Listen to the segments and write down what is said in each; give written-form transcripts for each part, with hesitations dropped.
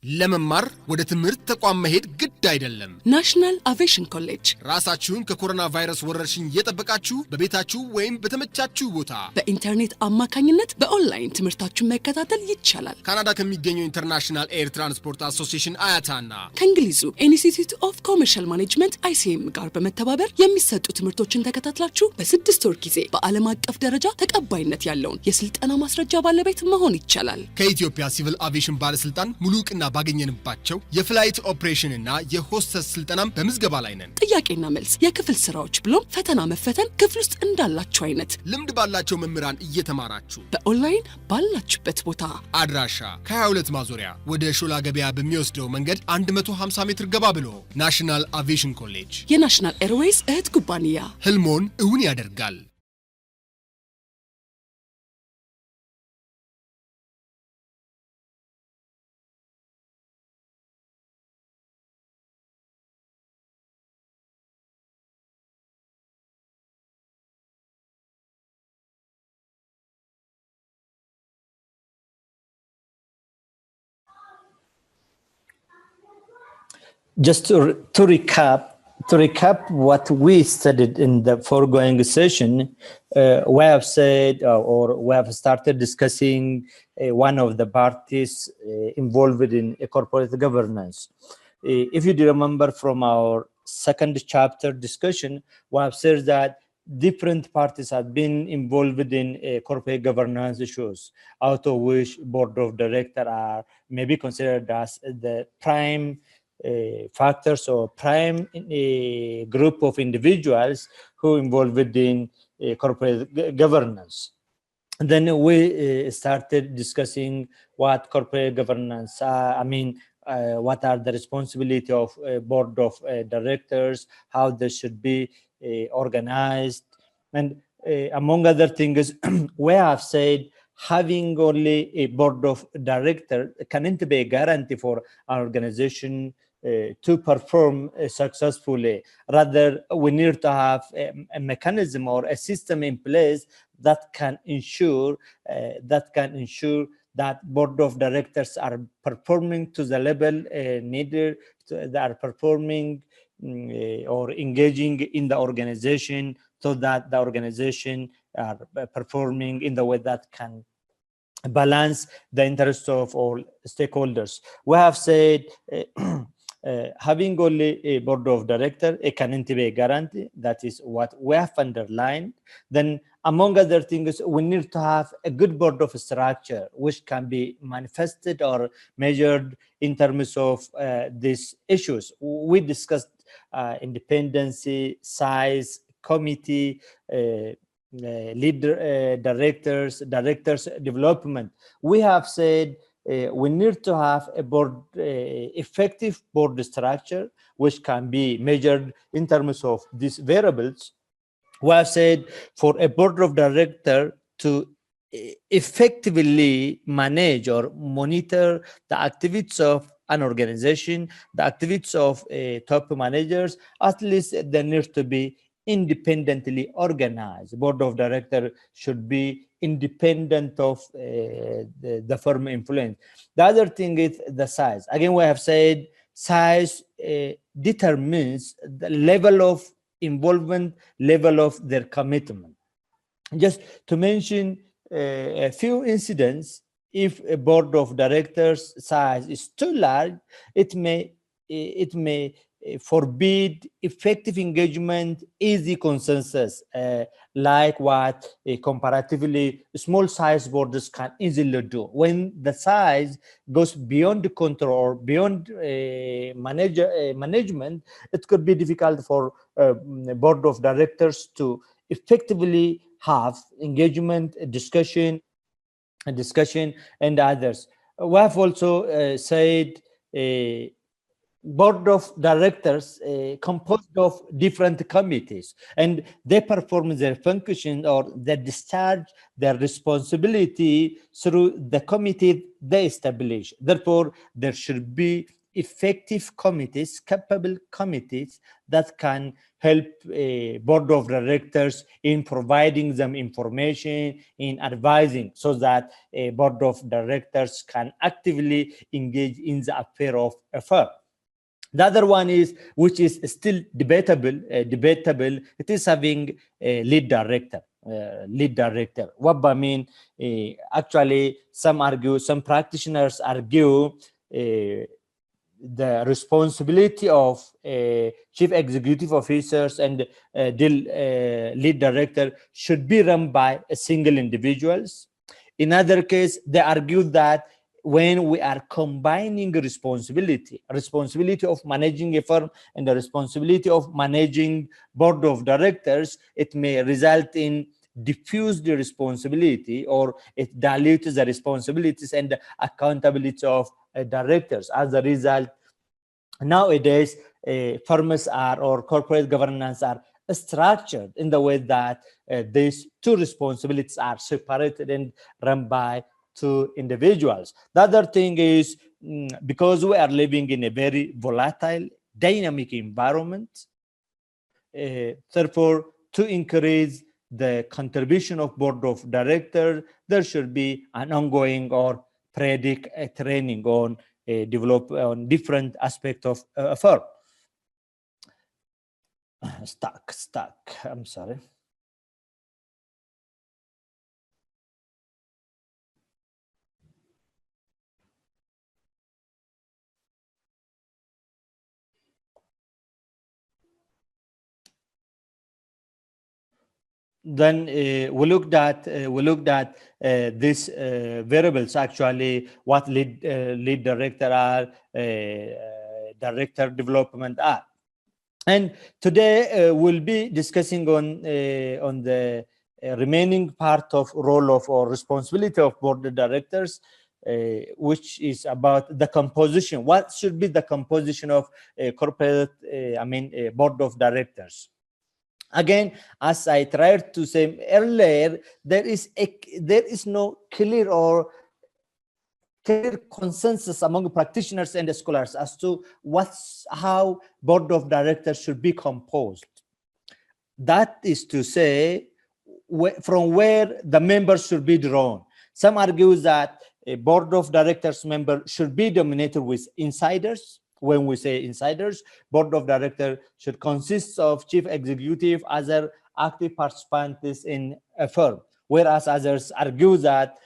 ለመማር ወደ ትምህርት ተቋም መሄድ ግድ አይደለም። ናሽናል አቪዬሽን ኮሌጅ ራሳችሁን ከኮሮና ቫይረስ ወረርሽኝ እየጠበቃችሁ በቤታችሁ ወይም በተመቻችሁ ቦታ በኢንተርኔት አማካኝነት በኦንላይን ትምህርታችሁን መከታተል ይቻላል። ካናዳ ከሚገኘው ኢንተርናሽናል ኤር ትራንስፖርት አሶሲዬሽን አያታና ከእንግሊዙ ኢንስቲትዩት ኦፍ ኮመርሻል ማኔጅመንት ICM ጋር በመተባበር የሚሰጡ ትምህርቶችን ተከታትላችሁ በ6 ወር ጊዜ በዓለም አቀፍ ደረጃ ተቀባይነት ያለውን የስልጠና ማስረጃ ባለቤት መሆን ይቻላል። ከኢትዮጵያ ሲቪል አቪዬሽን ባለስልጣን ሙሉ ዕውቅና ባገኘንባቸው የፍላይት ኦፕሬሽን እና የሆስተስ ስልጠናም በምዝገባ ላይ ነን። ጥያቄና መልስ፣ የክፍል ስራዎች ብሎም ፈተና መፈተን ክፍል ውስጥ እንዳላችሁ አይነት ልምድ ባላቸው መምህራን እየተማራችሁ በኦንላይን ባላችሁበት ቦታ አድራሻ ከ22 ማዞሪያ ወደ ሾላ ገበያ በሚወስደው መንገድ 150 ሜትር ገባ ብሎ ናሽናል አቪዬሽን ኮሌጅ የናሽናል ኤርዌይስ እህት ኩባንያ ህልሞን እውን ያደርጋል። Just to recap what we studied in the foregoing session, we have said or we have started discussing one of the parties involved in a corporate governance. If you remember from our second chapter discussion, we have said that different parties have been involved in corporate governance issues, out of which board of directors are maybe considered as the prime factors or prime group of individuals who involved in corporate governance. And then we started discussing what corporate governance what are the responsibility of board of directors, how they should be organized, and among other things we have said having only a board of directors cannot be a guarantee for an organization to perform successfully. Rather, we need to have a mechanism or a system in place that can ensure that board of directors are performing to the level needed, they are performing or engaging in the organization, so that the organization are performing in the way that can balance the interests of all stakeholders. We have said having only a board of directors, it cannot be a guarantee. That is what we have underlined. Then, among other things, we need to have a good board of structure, which can be manifested or measured in terms of these issues. We discussed independency, size, committee, leader, directors development. We have said we need to have a board, effective board structure, which can be measured in terms of these variables. We have said for a board of directors to effectively manage or monitor the activities of an organization, the activities of top managers, at least they need to be independently organized. Board of directors should be independent of the firm influence. The other thing is the size. Again, we have said size determines the level of involvement, level of their commitment. Just to mention a few incidents, if a board of directors size is too large, it may forbid effective engagement, easy consensus, like what comparatively small size boards can easily do. When the size goes beyond the control or beyond management, it could be difficult for board of directors to effectively have engagement, discussion and others. We have also said board of directors composed of different committees, and they perform their function or they discharge their responsibility through the committee they establish. Therefore, there should be effective committees, capable committees that can help a board of directors in providing them information, in advising, so that a board of directors can actively engage in the affair of a firm. The other one is, which is still debatable, it is having a lead director. What I mean, actually, some practitioners argue the responsibility of chief executive officers and lead director should be run by a single individuals. In other case, they argue that when we are combining responsibility of managing a firm and the responsibility of managing board of directors, it may result in diffuse the responsibility, or it dilutes the responsibilities and the accountability of directors. As a result, nowadays firms or corporate governance are structured in the way that these two responsibilities are separated and run by two individuals. The other thing is, because we are living in a very volatile, dynamic environment, therefore, to increase the contribution of board of directors, there should be an ongoing or periodic training on develop on different aspects of a firm. Stuck. I'm sorry. Then we looked at these variables, actually, what lead director are, director development are. And today we'll be discussing on the remaining part of role of or responsibility of board of directors, which is about the composition. What should be the composition of a corporate, board of directors? Again, as I tried to say earlier, there is no clear consensus among practitioners and scholars as to how board of directors should be composed. That is to say, from where the members should be drawn. Some argue that a board of directors member should be dominated with insiders. When we say insiders, board of directors should consist of chief executive, other active participants in a firm, whereas others argue that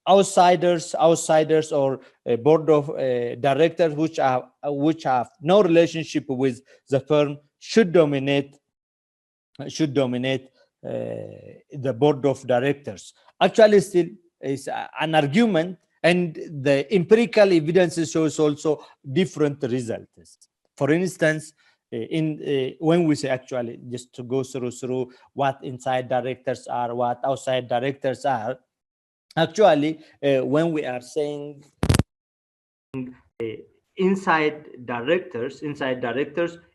outsiders or a board of directors which have no relationship with the firm should dominate the board of directors. Actually, still is an argument, and the empirical evidence shows also different results. For instance, when we say, actually, just to go through what inside directors are, what outside directors are, actually, when we are saying inside directors,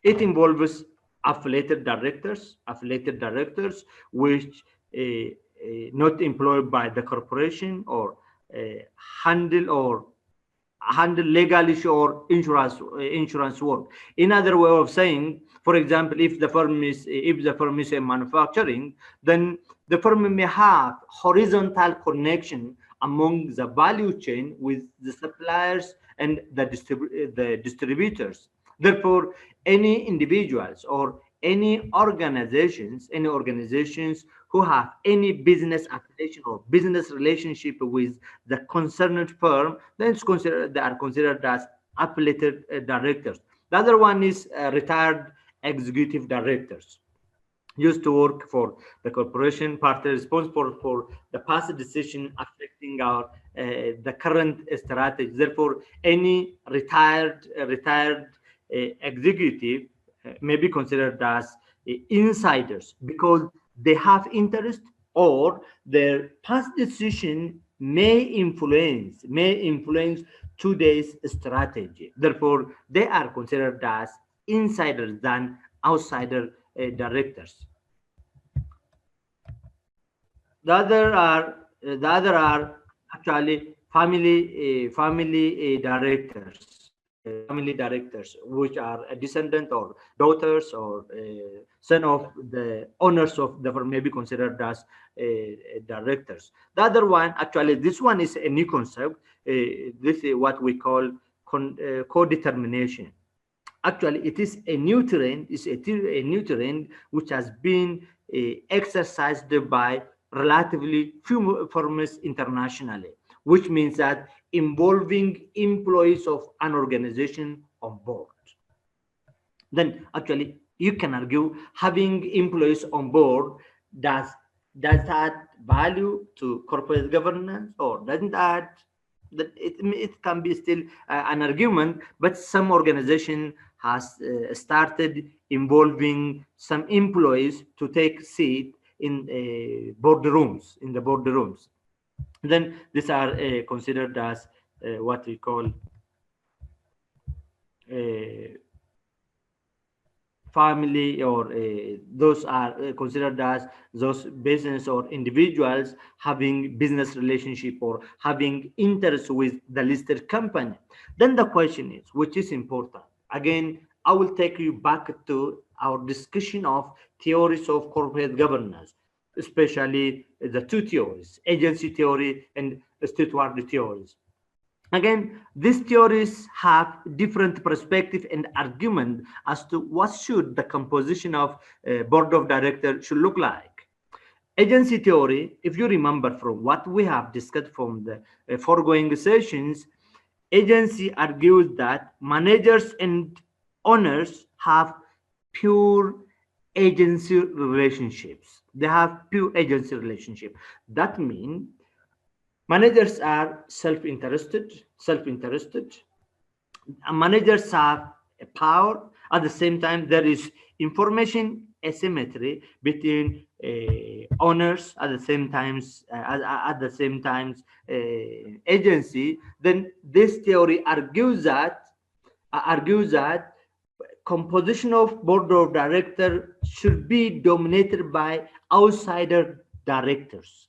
it involves affiliated directors, which not employed by the corporation, or handle legal issue or insurance work. In other way of saying, for example, if the firm is a manufacturing, then the firm may have horizontal connection among the value chain with the suppliers and the distributors. Therefore, any individuals or any organizations who have any business affiliation or business relationship with the concerned firm, then they are considered as affiliated directors. The other one is retired executive directors, used to work for the corporation, partly responsible for the past decision affecting our the current strategy. Therefore, any retired executive may be considered as insiders, because they have interest, or their past decision may influence today's strategy. Therefore, they are considered as insiders than outsider directors. The other are actually family directors. family directors, which are a descendant or daughters or son of the owners of the firm, may be considered as directors. The other one, actually, this one is a new concept. This is what we call co-determination. Actually, it is a new terrain. It's a new terrain which has been exercised by relatively few firms internationally, which means that involving employees of an organization on board. Then actually you can argue having employees on board does add value to corporate governance or doesn't add. That it can be still an argument, but some organization has started involving some employees to take seat in boardrooms, Then these are considered as what we call family, or those are considered as those business or individuals having business relationship or having interest with the listed company. Then the question is, which is important, again, I will take you back to our discussion of theories of corporate governance, especially the two theories, agency theory and stewardship theories. Again, these theories have different perspective and argument as to what should the composition of board of directors should look like. Agency theory, if you remember from what we have discussed from the foregoing sessions, agency argues that managers and owners have pure agency relationships. They have pure agency relationship. That means managers are self-interested. Managers have a power. At the same time, there is information asymmetry between owners at the same times agency. Then this theory argues that composition of board of directors should be dominated by outsider directors.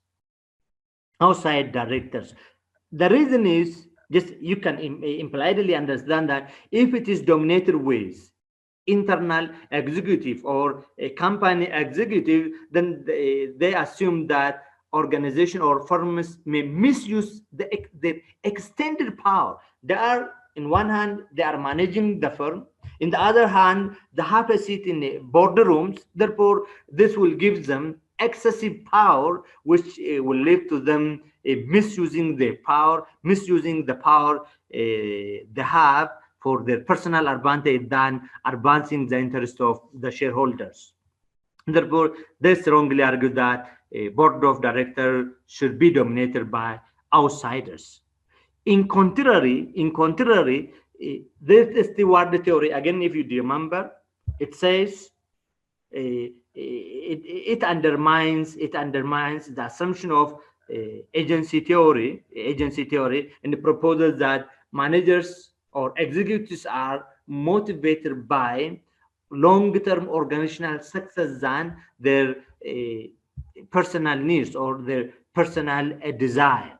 The reason is, just you can impliedly understand that if it is dominated with internal executive or a company executive, then they assume that organization or firms may misuse the extended power. They are, in one hand, they are managing the firm. In the other hand, they have a seat in the boardrooms. Therefore, this will give them excessive power, which will lead to them misusing the power they have for their personal advantage than advancing the interest of the shareholders. Therefore, they strongly argue that a board of directors should be dominated by outsiders. In contrary, this steward theory, again, if you remember, it says it undermines the assumption of agency theory, and proposes that managers or executives are motivated by long-term organizational success than their personal needs or their personal desire.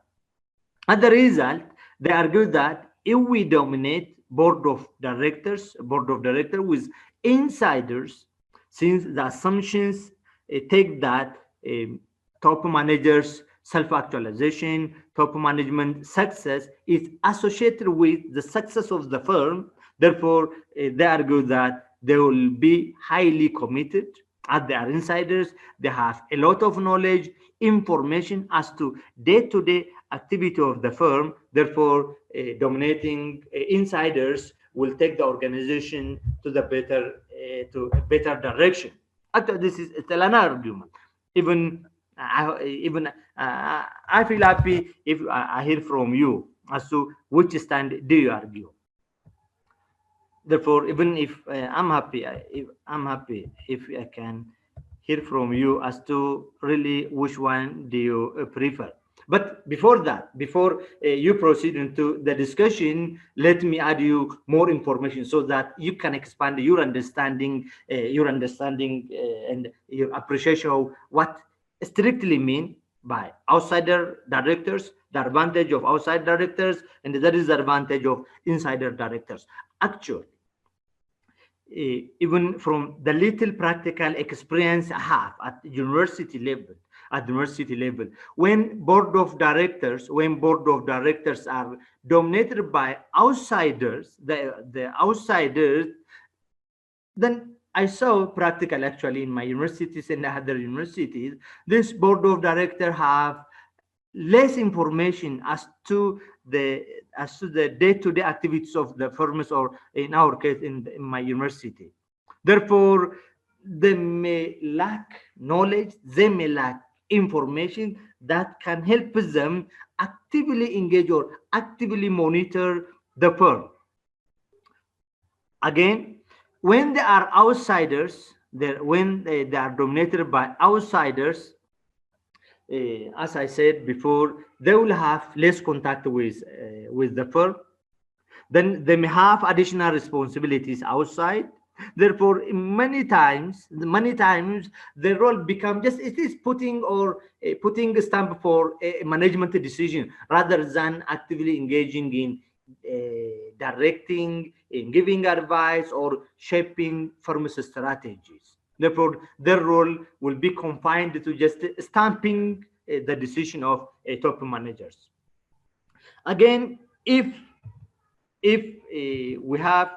As a result, they argue that if we dominate board of directors with insiders, since the assumptions take that top managers' self-actualization, top management success is associated with the success of the firm, therefore they argue that they will be highly committed. As they are insiders, they have a lot of knowledge, information as to day-to-day activity of the firm. Therefore, dominating insiders will take the organization to the a better direction. This is still an argument. Even I feel happy if I hear from you as to which stand do you argue. Therefore, even if I'm happy if I can hear from you as to really which one do you prefer. But before that, before you proceed into the discussion, let me add you more information so that you can expand your understanding and your appreciation of what strictly mean by outsider directors, the advantage of outside directors, and the disadvantage of insider directors. Actually, even from the little practical experience I have at university level, when board of directors are dominated by outsiders, the outsiders, then I saw practical actually in my universities and other universities, this board of directors have less information as to the day-to-day activities of the firms, or in our case in my university. Therefore, they may lack knowledge, they may lack information that can help them actively engage or actively monitor the firm. Again, when they are outsiders, when they are dominated by outsiders, as I said before, they will have less contact with the firm. Then they may have additional responsibilities outside. Therefore, many times, the role becomes just it is putting a stamp for a management decision rather than actively engaging in directing, in giving advice, or shaping firm's strategies. Therefore, their role will be confined to just stamping the decision of top managers. Again, if we have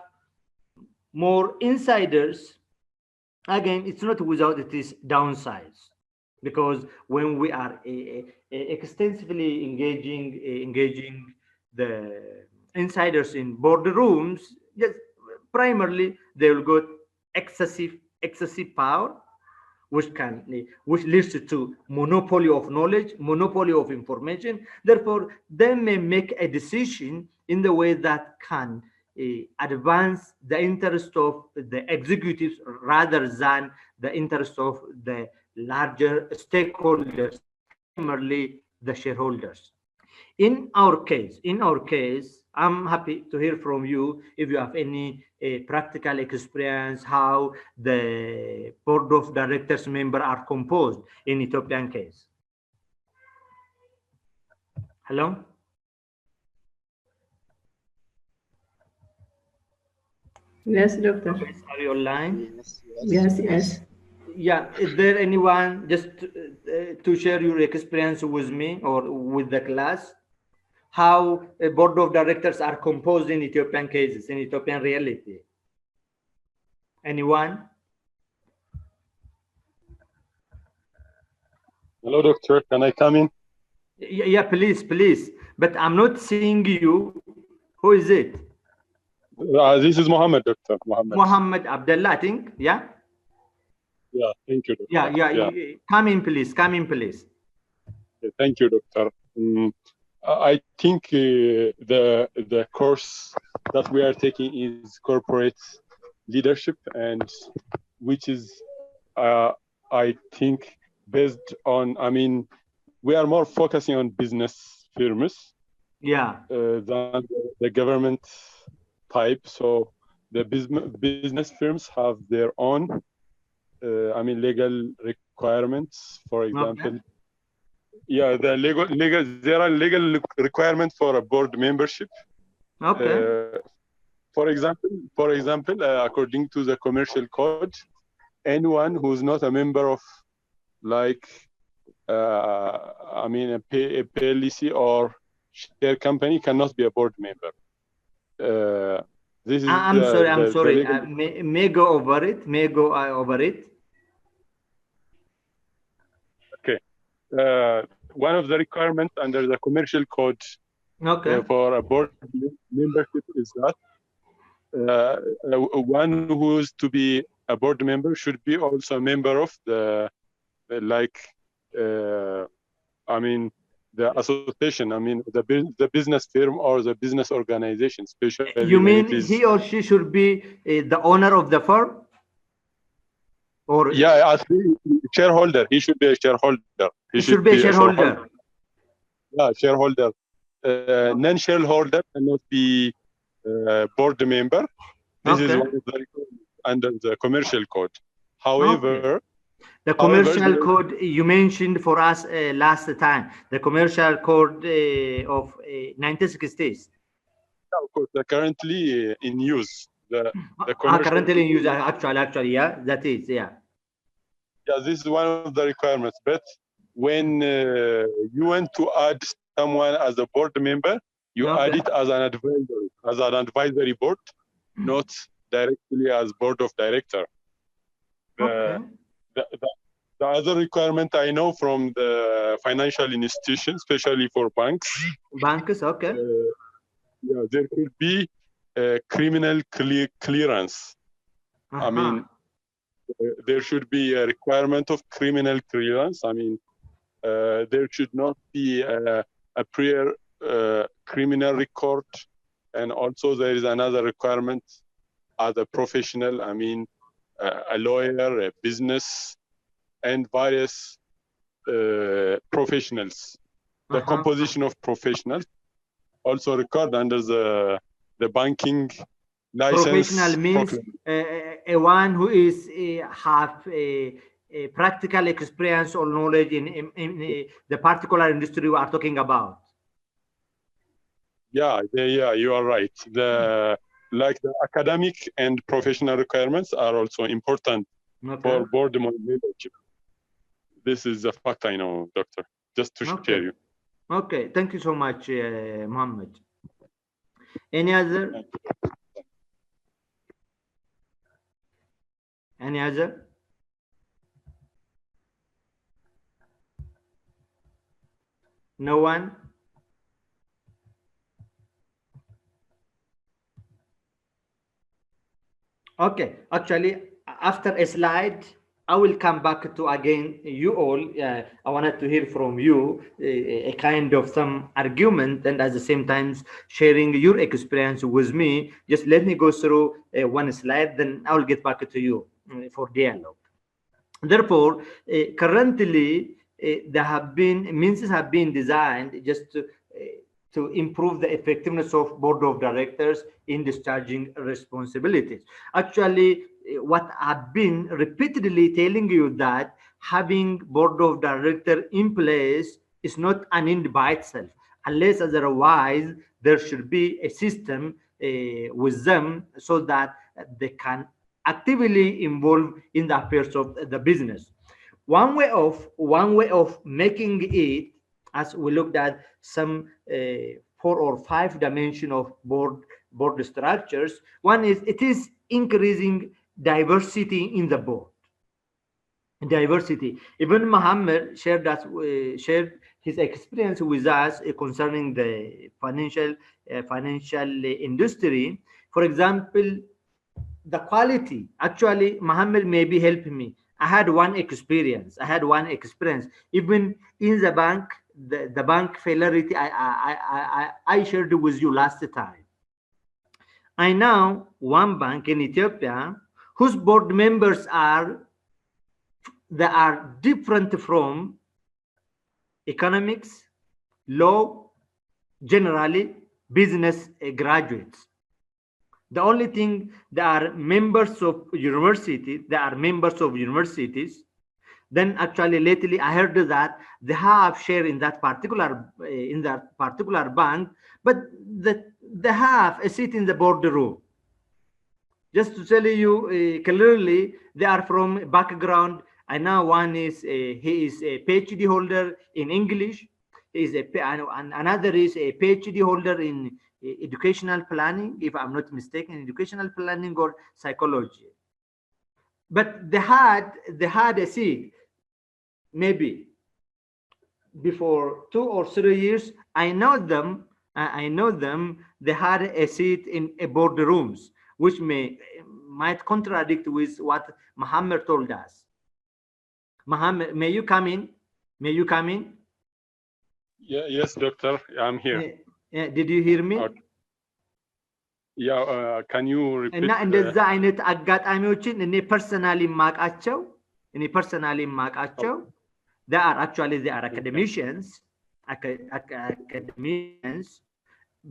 more insiders, again, it's not without its downsides, because when we are extensively engaging the insiders in boardrooms, yes, primarily they will get excessive power, which leads to monopoly of knowledge, monopoly of information. Therefore, they may make a decision in the way that can advance the interest of the executives rather than the interest of the larger stakeholders, primarily the shareholders. In our case, I'm happy to hear from you if you have any practical experience how the board of directors members are composed in Ethiopian case. Hello? Yes, doctor. Are you online? Yes. Yeah, is there anyone just to share your experience with me or with the class? How a board of directors are composed in Ethiopian cases, in Ethiopian reality? Anyone? Hello, doctor. Can I come in? Yeah, please. But I'm not seeing you. Who is it? This is Mohammed, doctor. Mohammed Abdullah, I think. Yeah. Yeah. Thank you, doctor. Yeah. Come in, please. Thank you, doctor. I think the course that we are taking is corporate leadership, and which is I think based on, we are more focusing on business firms, than the government type. So the business firms have their own legal requirements. For example, there are legal requirements for a board membership. For example, according to the commercial code, anyone who is not a member of a PLC or share company cannot be a board member. This is I'm sorry. May go over it. Okay. One of the requirements under the commercial code for a board membership is that one who is to be a board member should be also a member of the association, the business firm or the business organization, especially. You mean he or she should be the owner of the firm? Or as shareholder, he should be a shareholder. He should be a shareholder. Yeah, shareholder. Non-shareholder cannot be board member. This is one of the requirements under the commercial code. However, The commercial code you mentioned for us last time, the commercial code of 1960s. Of course, currently in use. The Currently in use, actually, yeah, that is, yeah. Yeah, this is one of the requirements. But when you want to add someone as a board member, you add it as an advisory board, not directly as board of director. The other requirement I know from the financial institutions, especially for banks. Banks, okay. Yeah, there could be criminal clearance. I mean, there should be a requirement of criminal clearance. I mean, there should not be a prior criminal record. And also there is another requirement as a professional, I mean, a lawyer, a business, and various professionals. The composition of professionals also required under the banking license. Professional means a one who is have a practical experience or knowledge in the particular industry we are talking about. Yeah, you are right. Like the academic and professional requirements are also important for board membership. This is a fact I know, Doctor, just to share you. Okay, thank you so much, Mohammed. Any other? Any other? No one? Okay, actually, after a slide, I will come back to again you all. I wanted to hear from you a kind of some argument, and at the same time sharing your experience with me. Just let me go through one slide, then I will get back to you for dialogue. Therefore, currently there have been means have been designed just to improve the effectiveness of board of directors in discharging responsibilities. Actually, what I've been repeatedly telling you that having board of director in place is not an end by itself, unless otherwise there should be a system with them so that they can actively involve in the affairs of the business. One way of making it, as we looked at some 4 or 5 dimensions of board structures, one is it is increasing diversity in the board. Diversity. Even Mohammed shared his experience with us concerning the financial industry. For example, the quality. Actually, Mohammed maybe helped me. I had one experience. Even in the bank, the bank failure I shared with you last time. I know one bank in Ethiopia whose board members are different from economics, law, generally business graduates. The only thing, they are members of universities. Then actually lately I heard that they have share in that particular bank, but they have a seat in the boardroom. Just to tell you clearly, they are from background. I know one is he is a PhD holder in English. Another is a PhD holder in educational planning, if I'm not mistaken, educational planning or psychology. But they had a seat maybe before 2 or 3 years. I know them. They had a seat in a boardrooms, which might contradict with what Mohammed told us. Mohammed, may you come in? Yeah, yes, doctor, I'm here. Did you hear me? Yeah, can you repeat? እና እንደዛ አይነት አጋጣሚዎችን እኔ ፐርሰናሊ ማቃቸው they are academicians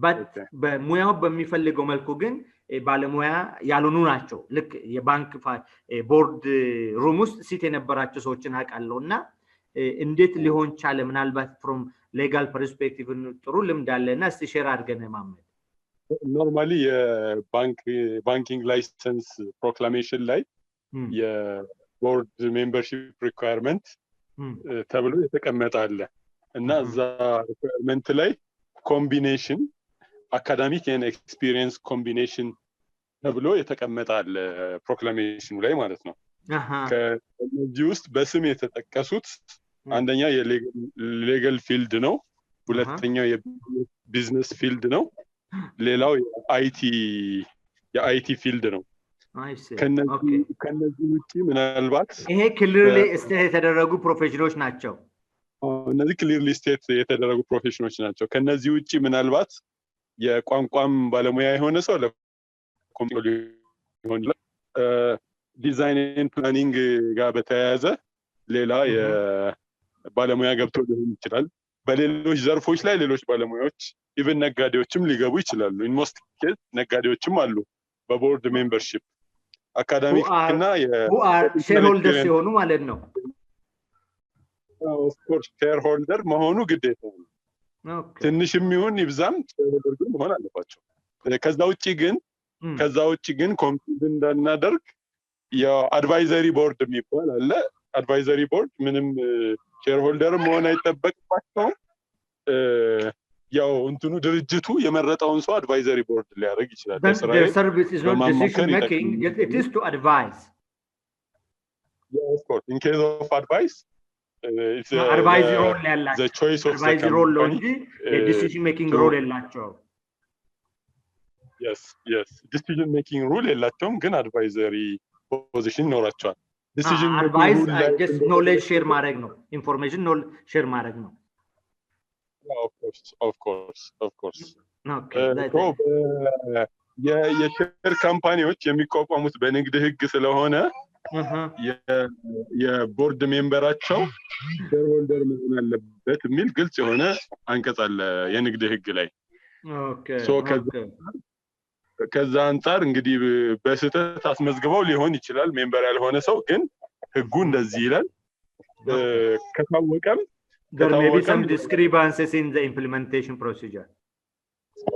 but በሙያው በሚፈልገው መልኩ ግን ባለሙያ ያልሆኑ ናቸው። ልክ የባንክ ቦርድ ሩም ውስጥ ሲት የነበራቸው ሰዎችን አውቃለሁና እንዴት ሊሆን ቻለ? ምናልባት from legal perspective ጥሩ ልምድ አለና እስቲ ሼር አድርገን ማመድ። ኖርማሊ የባንኪንግ ላይሰንስ ፕሮክላሜሽን ላይ የቦርድ ሜምበርሺፕ ሪኳየርመንት ተብሎ የተቀመጠ አለ እና እዛ ሪኳየርመንት ላይ ኮምቢኔሽን አካዳሚክ ኤንድ ኤክስፒሪየንስ ኮምቢኔሽን ተብሎ የተቀመጠ አለ ፕሮክላሜሽኑ ላይ ማለት ነው። ከዚህ ውስጥ በስም የተጠቀሱት አንደኛ የሌጋል ፊልድ ነው፣ ሁለተኛው የቢዝነስ ፊልድ ነው፣ ሌላው የአይቲ ፊልድ ነው። ከነዚህ ውጪ ምናልባት ይሄ ክሊርሊ ስቴት የተደረጉ ፕሮፌሽኖች ናቸው። እነዚህ ክሊርሊ ስቴት የተደረጉ ፕሮፌሽኖች ናቸው። ከነዚህ ውጪ ምናልባት የቋንቋም ባለሙያ የሆነ ሰው ለኮምፒውተር ሊሆን ዲዛይን ኤንድ ፕላኒንግ ጋር በተያያዘ ሌላ የባለሙያ ገብቶ ሊሆን ይችላል። በሌሎች ዘርፎች ላይ ሌሎች ባለሙያዎች ኢቭን ነጋዴዎችም ሊገቡ ይችላሉ። ኢን ሞስት ኬዝ ነጋዴዎችም አሉ በቦርድ ሜምበርሺፕ አካዳሚክ እና ሼርሆልደር ሲሆኑ ማለት ነው። ኦፍ ኮርስ ሼርሆልደር መሆኑ ግዴታ ነው። ትንሽም ይሁን ይብዛም ሼርሆልደር መሆን አለባቸው። ከዛ ውጪ ግን ኮምፒውት እንዳናደርግ የአድቫይዘሪ ቦርድ የሚባል አለ። አድቫይዘሪ ቦርድ ምንም ሼርሆልደር መሆን አይጠበቅባቸውም። ያው እንትኑ ድርጅቱ የመረጠውን ሰው አድቫይዘሪ ቦርድ ሊያደርግ ይችላል። The service is not decision making, it is to advise. Yeah, of course. In case of advice, it's advisory role ያላቸው the choice of advisory role እንጂ decision making role የላቸው። Yes. Decision making role የላቸውም ግን advisory position ይኖራቸዋል። Decision advice just knowledge share ማድረግ ነው። Information share ማድረግ ነው። Of course. Okay. የሼር ካምፓኒዎች የሚቋቋሙት በንግድ ህግ ስለሆነ የቦርድ ሜምበራቸው ሼርሆልደር መሆን አለበት የሚል ግልጽ የሆነ አንቀጽ አለ የንግድ ህግ ላይ። ከዛ አንፃር እንግዲህ በስህተት አስመዝግበው ሊሆን ይችላል ሜምበር ያልሆነ ሰው፣ ግን ህጉ እንደዚህ ይላል። ከታወቀም there may be some discrepancies in the implementation procedure.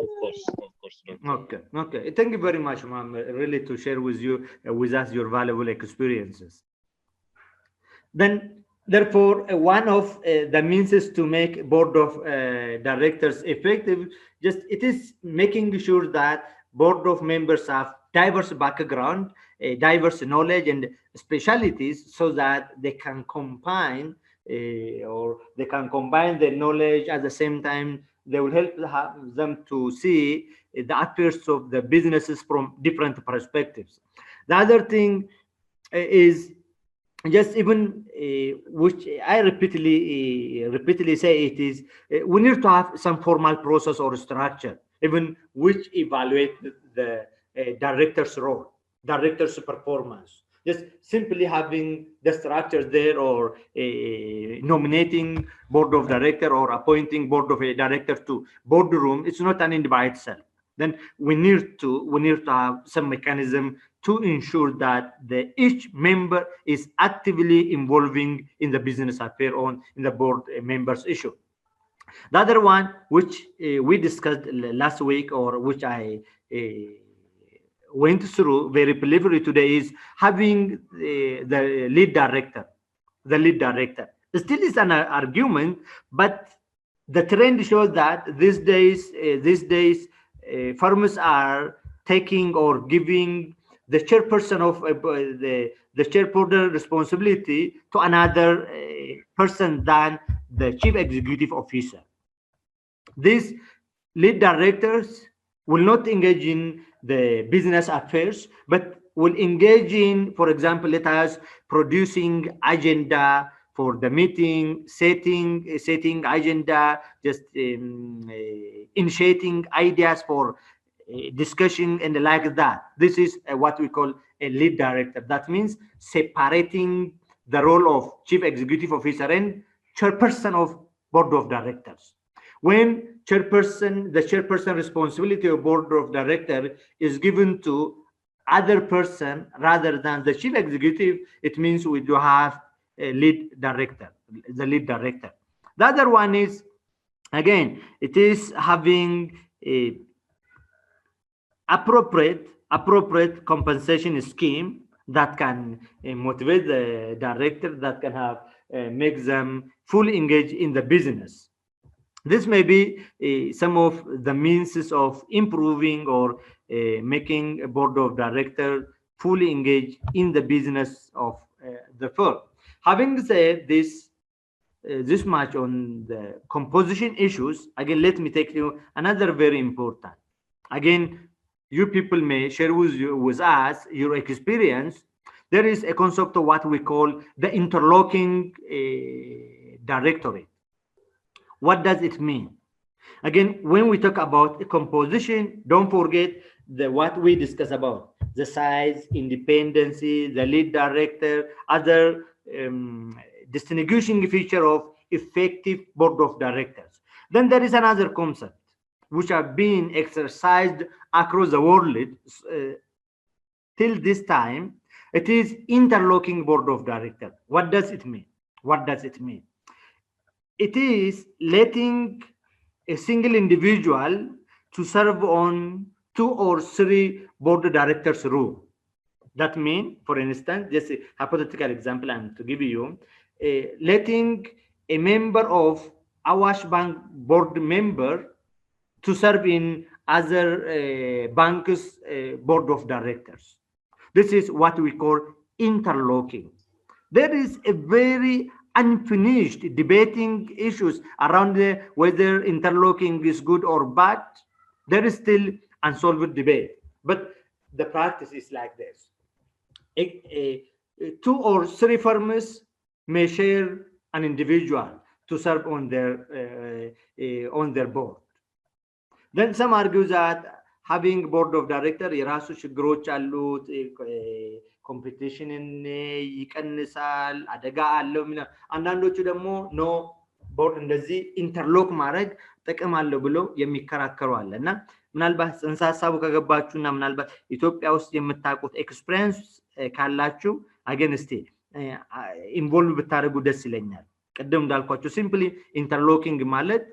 Of course. Okay. Thank you very much, ma'am, really to share with us your valuable experiences. Then, therefore, one of the means to make board of directors effective, it is making sure that board of members have diverse background, diverse knowledge and specialties, so that they can combine their knowledge. At the same time, they will help them to see the affairs of the businesses from different perspectives. The other thing is just even which I repeatedly say it is we need to have some formal process or structure, even which evaluate the director's role, director's performance. Just simply having the structure there, or nominating board of director or appointing board of director to boardroom, it's not an end by itself. Then we need to have some mechanism to ensure that each member is actively involving in the business affair in the board members issue. The other one which we discussed last week, or which I went through very preliminary today, is having the lead director. Still is an argument, but the trend shows that these days firms are taking or giving the chairperson of the chairperson responsibility to another person than the chief executive officer. These lead directors will not engage in the business affairs, but will engage in, for example, let us producing agenda for the meeting, setting agenda, just initiating ideas for discussion and like that. This is what we call a lead director. That means separating the role of chief executive officer and chairperson of board of directors. When the chairperson responsibility of board of director is given to other person rather than the chief executive, it means we do have a lead director, the lead director. The other one is, again, it is having a appropriate compensation scheme that can motivate the director, that can have make them fully engaged in the business. This may be some of the means of improving or making a board of directors fully engaged in the business of the firm. Having said this much on the composition issues, again, let me take you another very important. Again, you people may share with us your experience. There is a concept of what we call the interlocking directorate. What does it mean? Again, when we talk about a composition, don't forget what we discuss about: the size, independency, the lead director, other distinguishing feature of effective board of directors. Then there is another concept which are being exercised across the world till this time. It is interlocking board of directors. What does it mean? What does it mean? It is letting a single individual to serve on 2 or 3 board of directors role. That means, for instance, just a hypothetical example I'm to give you, letting a member of Awash Bank board member to serve in other banks board of directors. This is what we call interlocking. There is a very unfinished debating issues around whether interlocking is good or bad. There is still unsolved debate, but the practice is like this. 2 or 3 firms may share an individual to serve on their board. Then some argue that having board of director የራሱ ችግሮች አሉት፣ ኮምፒቲሽንን ይቀንሳል፣ አደጋ አለው። አንዳንዶቹ ደግሞ ኖ ቦርድ እንደዚህ ኢንተርሎክ ማድረግ ጥቅም አለው ብሎ የሚከራከሩ አለ። እና ምናልባት ጽንሰ ሐሳቡ ከገባችሁና ምናልባት ኢትዮጵያ ውስጥ የምታውቁት ኤክስፒሪየንስ ካላችሁ አገን እስቲ ኢንቮልቭ ብታደርጉ ደስ ይለኛል። ቅድም እንዳልኳችሁ ሲምፕሊ ኢንተርሎኪንግ ማለት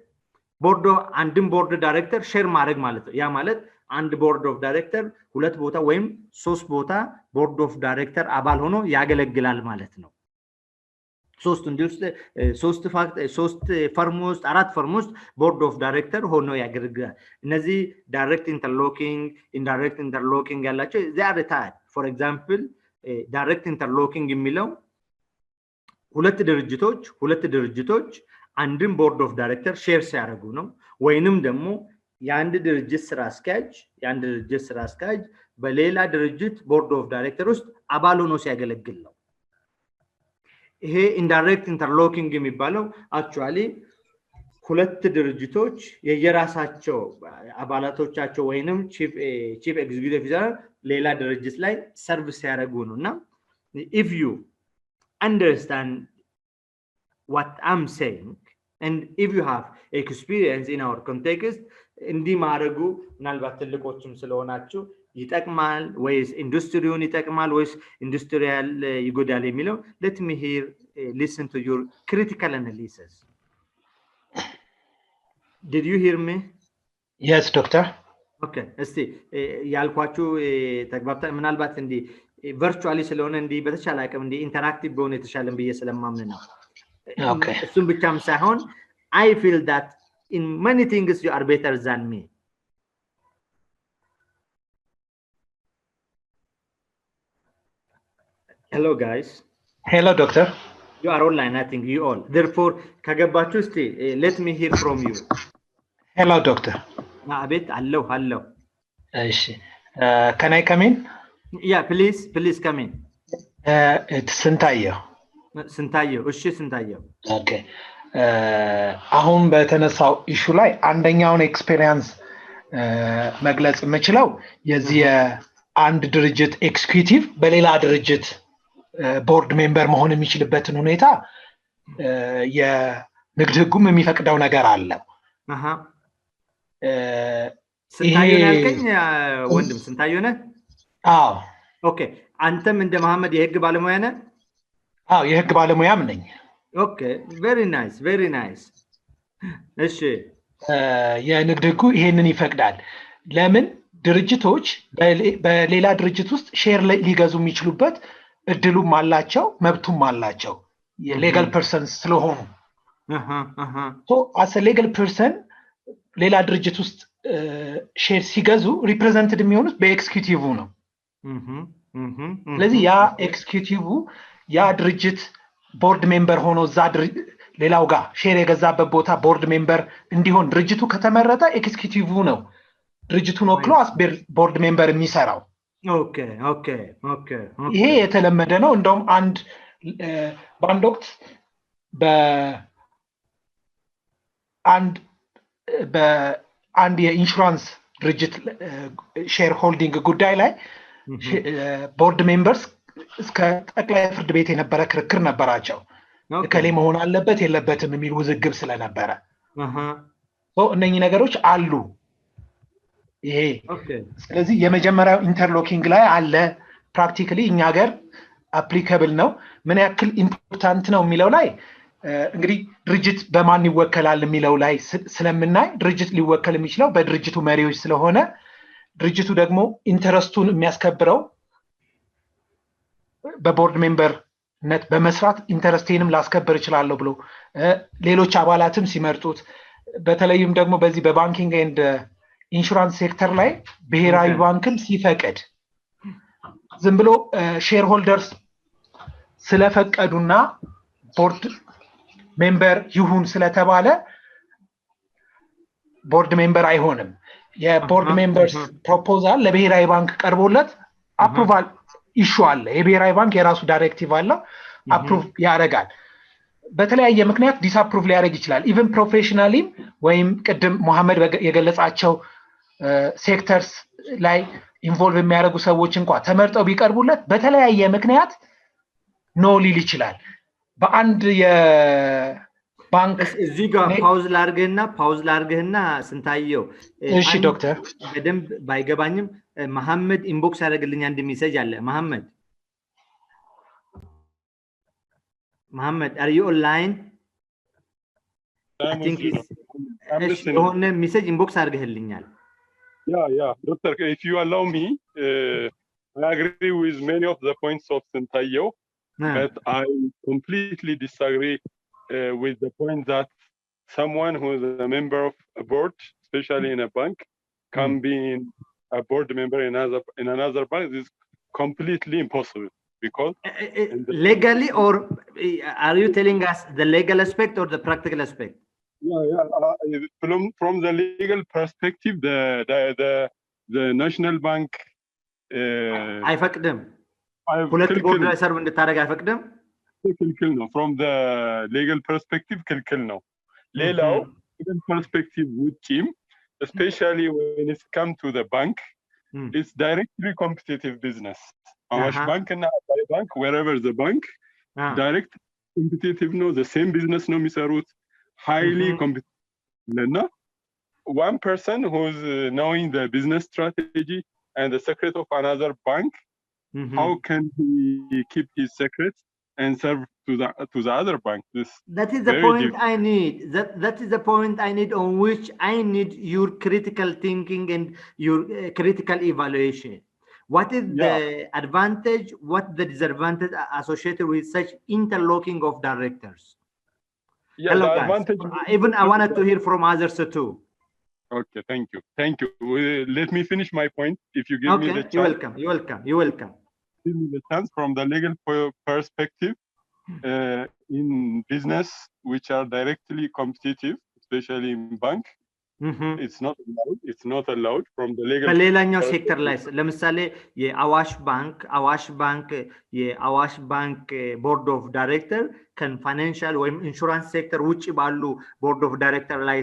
ቦርድ አንድም ቦርድ ዳይሬክተር ሼር ማድረግ ማለት ነው። ያ ማለት አንድ ቦርድ ኦፍ ዳይሬክተር 2 ቦታ ወይም 3 ቦታ ቦርድ ኦፍ ዳይሬክተር አባል ሆኖ ያገለግላል ማለት ነው። 3 እንዲውስ 3 ፈርም ውስጥ 4 ፈርም ውስጥ ቦርድ ኦፍ ዳይሬክተር ሆኖ ያገለግላል። እነዚህ ዳይሬክት ኢንተርሎኪንግ፣ ኢንዳይሬክት ኢንተርሎኪንግ ያላቸው they are retired. For example, ዳይሬክት ኢንተርሎኪንግ የሚለው ሁለት ድርጅቶች አንድን ቦርድ ኦፍ ዳይሬክተር ሼር ሲያደርጉ ነው። ወይንም ደግሞ የአንድ ድርጅት ስራ አስኪያጅ በሌላ ድርጅት ቦርድ ኦፍ ዳይሬክተር ውስጥ አባል ሆኖ ሲያገለግል ነው። ይሄ ኢንዳይሬክት ኢንተርሎኪንግ የሚባለው አክቹአሊ ሁለት ድርጅቶች የየራሳቸው አባላቶቻቸው ወይንም ቺፍ ኤግዚኪዩቲቭ ኦፊሰር ሌላ ድርጅት ላይ ሰርቪስ ሲያደርጉ ነውና if you understand what I'm saying and if you have experience in our context, እንዲህ ማድረጉ ምናልባት ትልቆችም ስለሆናችሁ ይጠቅማል ወይስ ኢንዱስትሪውን ይጠቅማል ወይስ ኢንዱስትሪያል ይጎዳል የሚለው let me hear listen to your critical analysis. Did you hear me? Yes, doctor. Okay, እስቲ ያልኳችሁ ተግባብታ ምናልባት እንዲህ ቨርቹዋሊ ስለሆነ እንዲህ በተቻለ አቅም እንዲህ ኢንተራክቲቭ በሆነ የተሻለ ብዬ ስለማምን ነው። Okay. እሱም ብቻም ሳይሆን I feel that in many things you are better than me. Hello guys. Hello, doctor. You are online, I think you all. Therefore, ከገባችሁ እስቲ let me hear from you. Hello, doctor. አቤት hello. እሺ. Can I come in? Yeah, please come in. It's ስንታየው። እሺ ስንታየው። Okay. አሁን በተነሳው ኢሹ ላይ አንደኛውን ኤክስፒሪየንስ መግለጽ የምችለው የዚህ አንድ ድርጅት ኤክስኪዩቲቭ በሌላ ድርጅት ቦርድ ሜምበር መሆን የሚችልበትን ሁኔታ የንግድ ህጉም የሚፈቅደው ነገር አለ። ስንታየሁ ያልከኝ ወንድም ስንታየሁ ነህ? አዎ። ኦኬ አንተም እንደ መሐመድ የህግ ባለሙያ ነህ? አዎ የህግ ባለሙያም ነኝ። ኦኬ ቬሪ ናይስ ቬሪ ናይስ። እሺ የንግድ ህጉ ይሄንን ይፈቅዳል። ለምን ድርጅቶች በሌላ ድርጅት ውስጥ ሼር ሊገዙ የሚችሉበት እድሉም አላቸው መብቱም አላቸው የሌጋል ፐርሰንስ ስለሆኑ። አስ ሌጋል ፐርሰን ሌላ ድርጅት ውስጥ ሼር ሲገዙ ሪፕሬዘንትድ የሚሆኑት በኤክስኪዩቲቭ ነው። ስለዚህ ያ ኤክስኪዩቲቭ ያ ድርጅት ቦርድ ሜምበር ሆኖ እዛ ሌላው ጋር ሼር የገዛበት ቦታ ቦርድ ሜምበር እንዲሆን ድርጅቱ ከተመረጠ ኤክስኪዩቲቭ ነው ድርጅቱን ወክሎ ቦርድ ሜምበር የሚሰራው። ኦኬ ኦኬ ኦኬ ይሄ የተለመደ ነው። እንደውም በአንድ ወቅት በአንድ የኢንሹራንስ ድርጅት ሼር ሆልዲንግ ጉዳይ ላይ ቦርድ ሜምበርስ እስከ ጠቅላይ ፍርድ ቤት የነበረ ክርክር ነበራቸው። እከሌ መሆን አለበት የለበትም የሚል ውዝግብ ስለነበረ እነኚህ ነገሮች አሉ። ይሄ ስለዚህ የመጀመሪያው ኢንተርሎኪንግ ላይ አለ። ፕራክቲካሊ እኛ ሀገር አፕሊካብል ነው። ምን ያክል ኢምፖርታንት ነው የሚለው ላይ እንግዲህ ድርጅት በማን ይወከላል የሚለው ላይ ስለምናይ ድርጅት ሊወከል የሚችለው በድርጅቱ መሪዎች ስለሆነ ድርጅቱ ደግሞ ኢንተረስቱን የሚያስከብረው በቦርድ ሜምበርነት በመስራት ኢንተረስቴንም ላስከብር እችላለሁ ብሎ ሌሎች አባላትም ሲመርጡት በተለይም ደግሞ በዚህ በባንኪንግ ኤንድ ኢንሹራንስ ሴክተር ላይ ብሔራዊ ባንክም ሲፈቅድ ዝም ብሎ ሼር ሆልደርስ ስለፈቀዱና ቦርድ ሜምበር ይሁን ስለተባለ ቦርድ ሜምበር አይሆንም። የቦርድ ሜምበርስ ፕሮፖዛል ለብሔራዊ ባንክ ቀርቦለት አፕሩቫል ኢሹ አለ። የብሔራዊ ባንክ የራሱ ዳይሬክቲቭ አለው፣ አፕሩቭ ያደርጋል። በተለያየ ምክንያት ዲስአፕሩቭ ሊያደርግ ይችላል። ኢቨን ፕሮፌሽናሊም ወይም ቅድም መሐመድ የገለጻቸው ሴክተርስ ላይ ኢንቮልቭ የሚያደርጉ ሰዎች እንኳን ተመርጠው ቢቀርቡለት በተለያየ ምክንያት ኖ ሊል ይችላል። በአንድ የባንክ እዚህ ጋር ፓውዝ ላርግህና ስንታየው እሺ ዶክተር በደንብ ባይገባኝም መሐመድ ኢንቦክስ ያደርግልኝ አንድ ሜሴጅ አለ። መሐመድ are you online? I think የሆነ ሜሴጅ ኢንቦክስ አድርገህልኛል። Yeah doctor, if you allow me, I agree with many of the points of Sintayo, but I completely disagree with the point that someone who is a member of a board, especially in a bank, can be a board member in another bank. This is completely impossible because legally, or are you telling us the legal aspect or the practical aspect? From the legal perspective, the national bank አይፈቅድም። ሁለት ቦርድ ላይ ሰርቭ እንድታደርግ አይፈቅድም። ክልክል ነው። from the legal perspective ክልክል ነው። ሌላው legal perspective ውጪም especially when it comes to the bank, it's directly competitive business. Awash Bank and Abai Bank, wherever the bank, direct competitive no, the same business no የሚሰሩት highly competitive. One person who's knowing the business strategy and the secret of another bank, how can he keep his secrets and serve to the other bank? That is the point I need. That is the point I need, on which I need your critical thinking and your critical evaluation. What is the advantage, what the disadvantage associated with such interlocking of directors? Hello, the advantage. Even I wanted to hear from others too. Okay, thank you. Let me finish my point. If you give me the chance. You're welcome. Give me the chance from the legal perspective. In business which are directly competitive, especially in bank, it's not allowed from the legal. በሌላኛው ሴክተር ላይ ለምሳሌ የአዋሽ ባንክ ቦርድ ኦፍ ዳይሬክተር ከፋይናንሻል ወይም ኢንሹራንስ ሴክተር ውጪ ባሉ ቦርድ ኦፍ ዳይሬክተር ላይ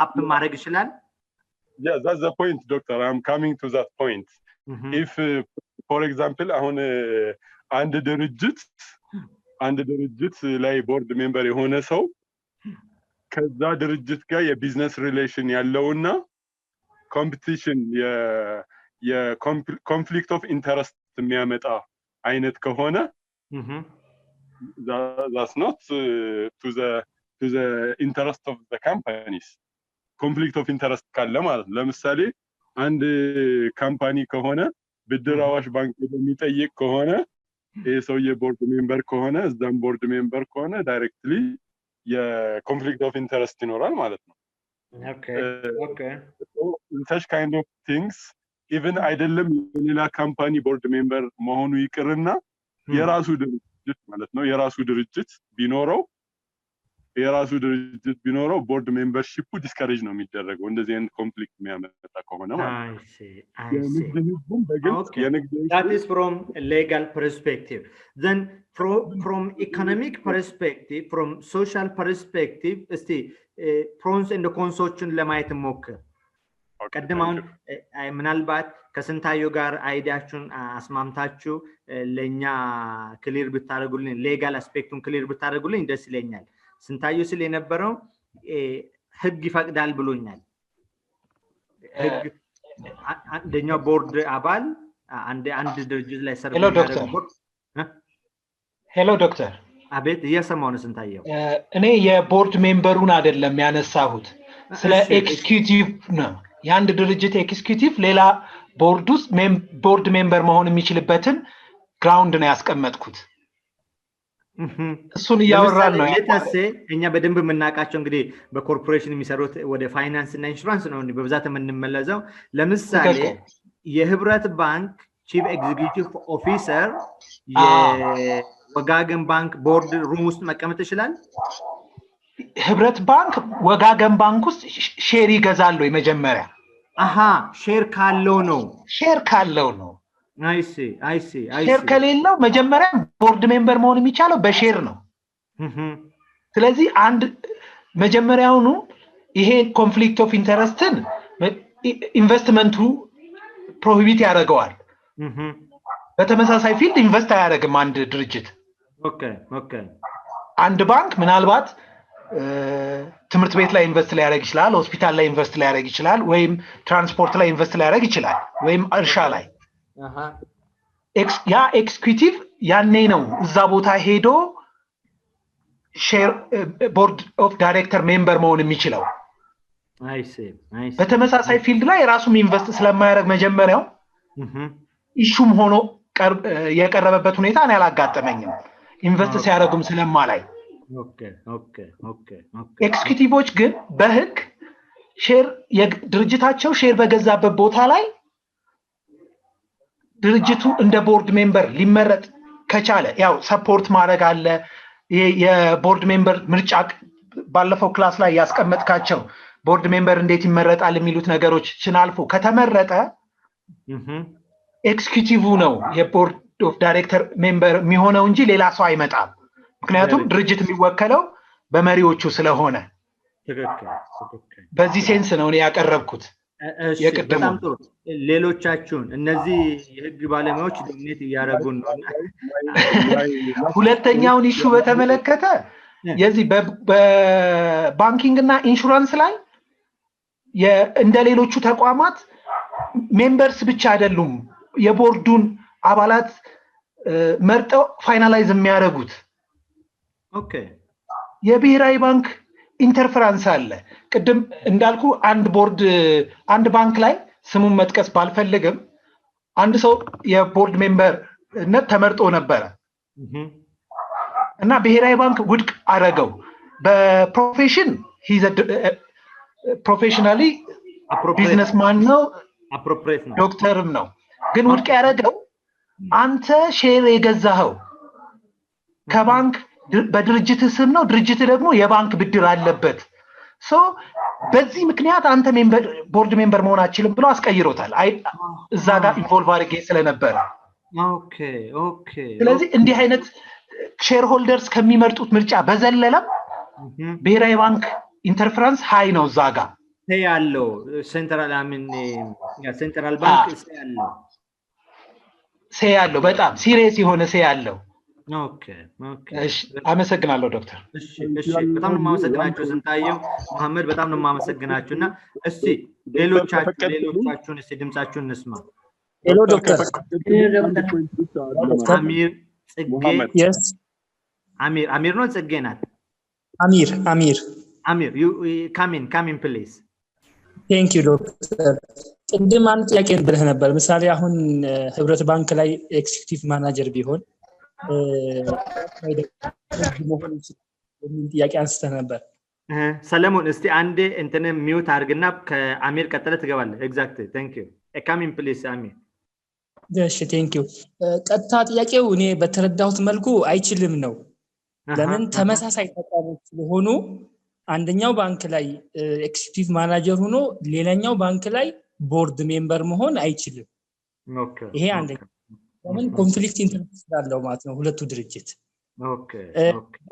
ሀፕን ማድረግ ይችላል። Yeah, that's the point, doctor. I'm coming to that point. If for example አሁን አንድ ድርጅት ላይ ቦርድ ሜምበር የሆነ ሰው ከዛ ድርጅት ጋር የቢዝነስ ሪሌሽን ያለውና ኮምፒቲሽን የኮንፍሊክት ኦፍ ኢንተረስት የሚያመጣ አይነት ከሆነ that's not to the interest of the companies. ኮንፍሊክት ኦፍ ኢንተረስት ካለ ማለት ለምሳሌ አንድ ካምፓኒ ከሆነ ብድር አዋሽ ባንክ የሚጠይቅ ከሆነ የሰውዬ ቦርድ ሜምበር ከሆነ እዛም ቦርድ ሜምበር ከሆነ ዳይሬክትሊ የኮንፍሊክት ኦፍ ኢንተረስት ይኖራል ማለት ነው። Okay. So in such kind of things even አይደለም የሌላ ካምፓኒ ቦርድ ሜምበር መሆኑ ይቅርና የራሱ ድርጅት ማለት ነው የራሱ ድርጅት ቢኖረው ቦርድ ሜምበርሺፑ ዲስከሬጅ ነው የሚደረገው እንደዚህ አይነት ኮንፍሊክት የሚያመጣ ከሆነ ማለት ነው። That is from a legal perspective. Then from economic perspective, from social perspective, pros and cons ለማየት ሞክር። ቀደም አሁን ምናልባት ከስንታዩ ጋር አይዲያችሁን አስማምታችሁ ለኛ ክሊር ብታደርጉልኝ ሌጋል አስፔክቱን ክሊር ብታደርጉልኝ ደስ ይለኛል። ስንታዩ ስለ የነበረው ህግ ይፈቅዳል ብሎኛል። ህግ አንደኛው ቦርድ አባል አንድ ድርጅት ላይ ሰርቭ ያደርጋል። ሄሎ ዶክተር። አቤት እየሰማሁ ነው ስንታየው። እኔ የቦርድ ሜምበሩን አይደለም ያነሳሁት ስለ ኤክስኪዩቲቭ ነው። የአንድ ድርጅት ኤክስኪዩቲቭ ሌላ ቦርድ ውስጥ ቦርድ ሜምበር መሆን የሚችልበትን ግራውንድ ነው ያስቀመጥኩት። እሱን እያወራን ነው። እኛ በደንብ የምናውቃቸው እንግዲህ በኮርፖሬሽን የሚሰሩት ወደ ፋይናንስ እና ኢንሹራንስ ነው በብዛት የምንመለዘው። ለምሳሌ የህብረት ባንክ ቺፍ ኤግዚኪዩቲቭ ኦፊሰር የወጋገን ባንክ ቦርድ ሩም ውስጥ መቀመጥ ይችላል። ህብረት ባንክ ወጋገን ባንክ ውስጥ ሼር ይገዛል ወይ? መጀመሪያ ሼር ካለው ነው። I see. ሼር ከሌለው መጀመሪያ ቦርድ ሜምበር መሆን የሚቻለው በሼር ነው። ስለዚህ አንድ መጀመሪያውኑ ይሄ ኮንፍሊክት ኦፍ ኢንተረስትን ኢንቨስትመንቱ ፕሮሂቢት ያደርገዋል። በተመሳሳይ ፊልድ ኢንቨስት አያደርግም አንድ ድርጅት። አንድ ባንክ ምናልባት ትምህርት ቤት ላይ ኢንቨስት ሊያደርግ ይችላል፣ ሆስፒታል ላይ ኢንቨስት ሊያደርግ ይችላል፣ ወይም ትራንስፖርት ላይ ኢንቨስት ሊያደርግ ይችላል፣ ወይም እርሻ ላይ። ያ ኤክስኪዩቲቭ ያኔ ነው እዛ ቦታ ሄዶ ሼር ቦርድ ኦፍ ዳይሬክተር ሜምበር መሆን የሚችለው። በተመሳሳይ ፊልድ ላይ ራሱም ኢንቨስት ስለማያደርግ መጀመሪያው ኢሹም ሆኖ የቀረበበት ሁኔታ እኔ አላጋጠመኝም ኢንቨስት ሲያደርጉም ስለማላይ። ኤክስኪዩቲቮች ግን በህግ ሼር ድርጅታቸው ሼር በገዛበት ቦታ ላይ ድርጅቱ እንደ ቦርድ ሜምበር ሊመረጥ ከቻለ ያው ሰፖርት ማድረግ አለ። የቦርድ ሜምበር ምርጫ ባለፈው ክላስ ላይ ያስቀመጥካቸው ቦርድ ሜምበር እንዴት ይመረጣል የሚሉት ነገሮች አልፎ ከተመረጠ ኤክስኪዩቲቭ ነው የቦርድ ኦፍ ዳይሬክተር ሜምበር የሚሆነው እንጂ ሌላ ሰው አይመጣም። ምክንያቱም ድርጅት የሚወከለው በመሪዎቹ ስለሆነ በዚህ ሴንስ ነው እኔ ያቀረብኩት። በጣም ጥሩ። ሌሎቻችሁን እነዚህ የህግ ባለሙያዎች ዶሚኔት እያደረጉን ነው። ሁለተኛውን ኢሹ በተመለከተ የዚህ በባንኪንግ እና ኢንሹራንስ ላይ እንደ ሌሎቹ ተቋማት ሜምበርስ ብቻ አይደሉም የቦርዱን አባላት መርጠው ፋይናላይዝ የሚያደርጉት። የብሔራዊ ባንክ ኢንተርፈረንስ አለ። ቅድም እንዳልኩ አንድ ባንክ ላይ ስሙን መጥቀስ ባልፈልግም አንድ ሰው የቦርድ ሜምበርነት ተመርጦ ነበረ እና ብሔራዊ ባንክ ውድቅ አደረገው። በፕሮፌሽን ፕሮፌሽናሊ ቢዝነስማን ነው፣ ዶክተርም ነው። ግን ውድቅ ያደረገው አንተ ሼር የገዛኸው ከባንክ በድርጅት ስም ነው፣ ድርጅት ደግሞ የባንክ ብድር አለበት። በዚህ ምክንያት አንተ ቦርድ ሜምበር መሆን አትችልም ብሎ አስቀይሮታል። እዛ ጋር ኢንቮልቭ አድርጌ ስለነበረ። ስለዚህ እንዲህ አይነት ሼር ሆልደርስ ከሚመርጡት ምርጫ በዘለለም ብሔራዊ ባንክ ኢንተርፈረንስ ሃይ ነው። እዛ ጋር ያለው ሴንትራል ባንክ ያለው በጣም ሲሪየስ የሆነ ያለው እሺ አመሰግናለሁ ዶክተር። እሺ በጣም ነው የማመሰግናችሁ ስንታየው መሐመድ በጣም ነው የማመሰግናችሁና እስቲ ሌሎቻችሁን እስቲ ድምጻችሁን እንስማ። ሄሎ ዶክተር አሚር ጽጌ አሚር ነው ጽጌ ናት? አሚር you come in please. ቴንክ ዩ ዶክተር። ቅድም አንድ ጥያቄ ብለህ ነበር። ምሳሌ አሁን ህብረት ባንክ ላይ ኤክዚኪዩቲቭ ማናጀር ቢሆን ጥያቄ አንስተህ ነበር። ሰለሞን እስቲ አንዴ እንትን ሚውት አድርግና ከአሚር ቀጥለ ትገባለህ። ኤግዛክትሊ ቴንክ ዩ come in please አሚር። እሺ ቴንክ ዩ። ቀጥታ ጥያቄው እኔ በተረዳሁት መልኩ አይችልም ነው። ለምን ተመሳሳይ ተቋሞች ስለሆኑ አንደኛው ባንክ ላይ ኤክዚኪዩቲቭ ማናጀር ሆኖ ሌላኛው ባንክ ላይ ቦርድ ሜምበር መሆን አይችልም። ይሄ አንደኛው ለምን ኮንፍሊክት ኢንተረስት ስላለው ማለት ነው ሁለቱ ድርጅት።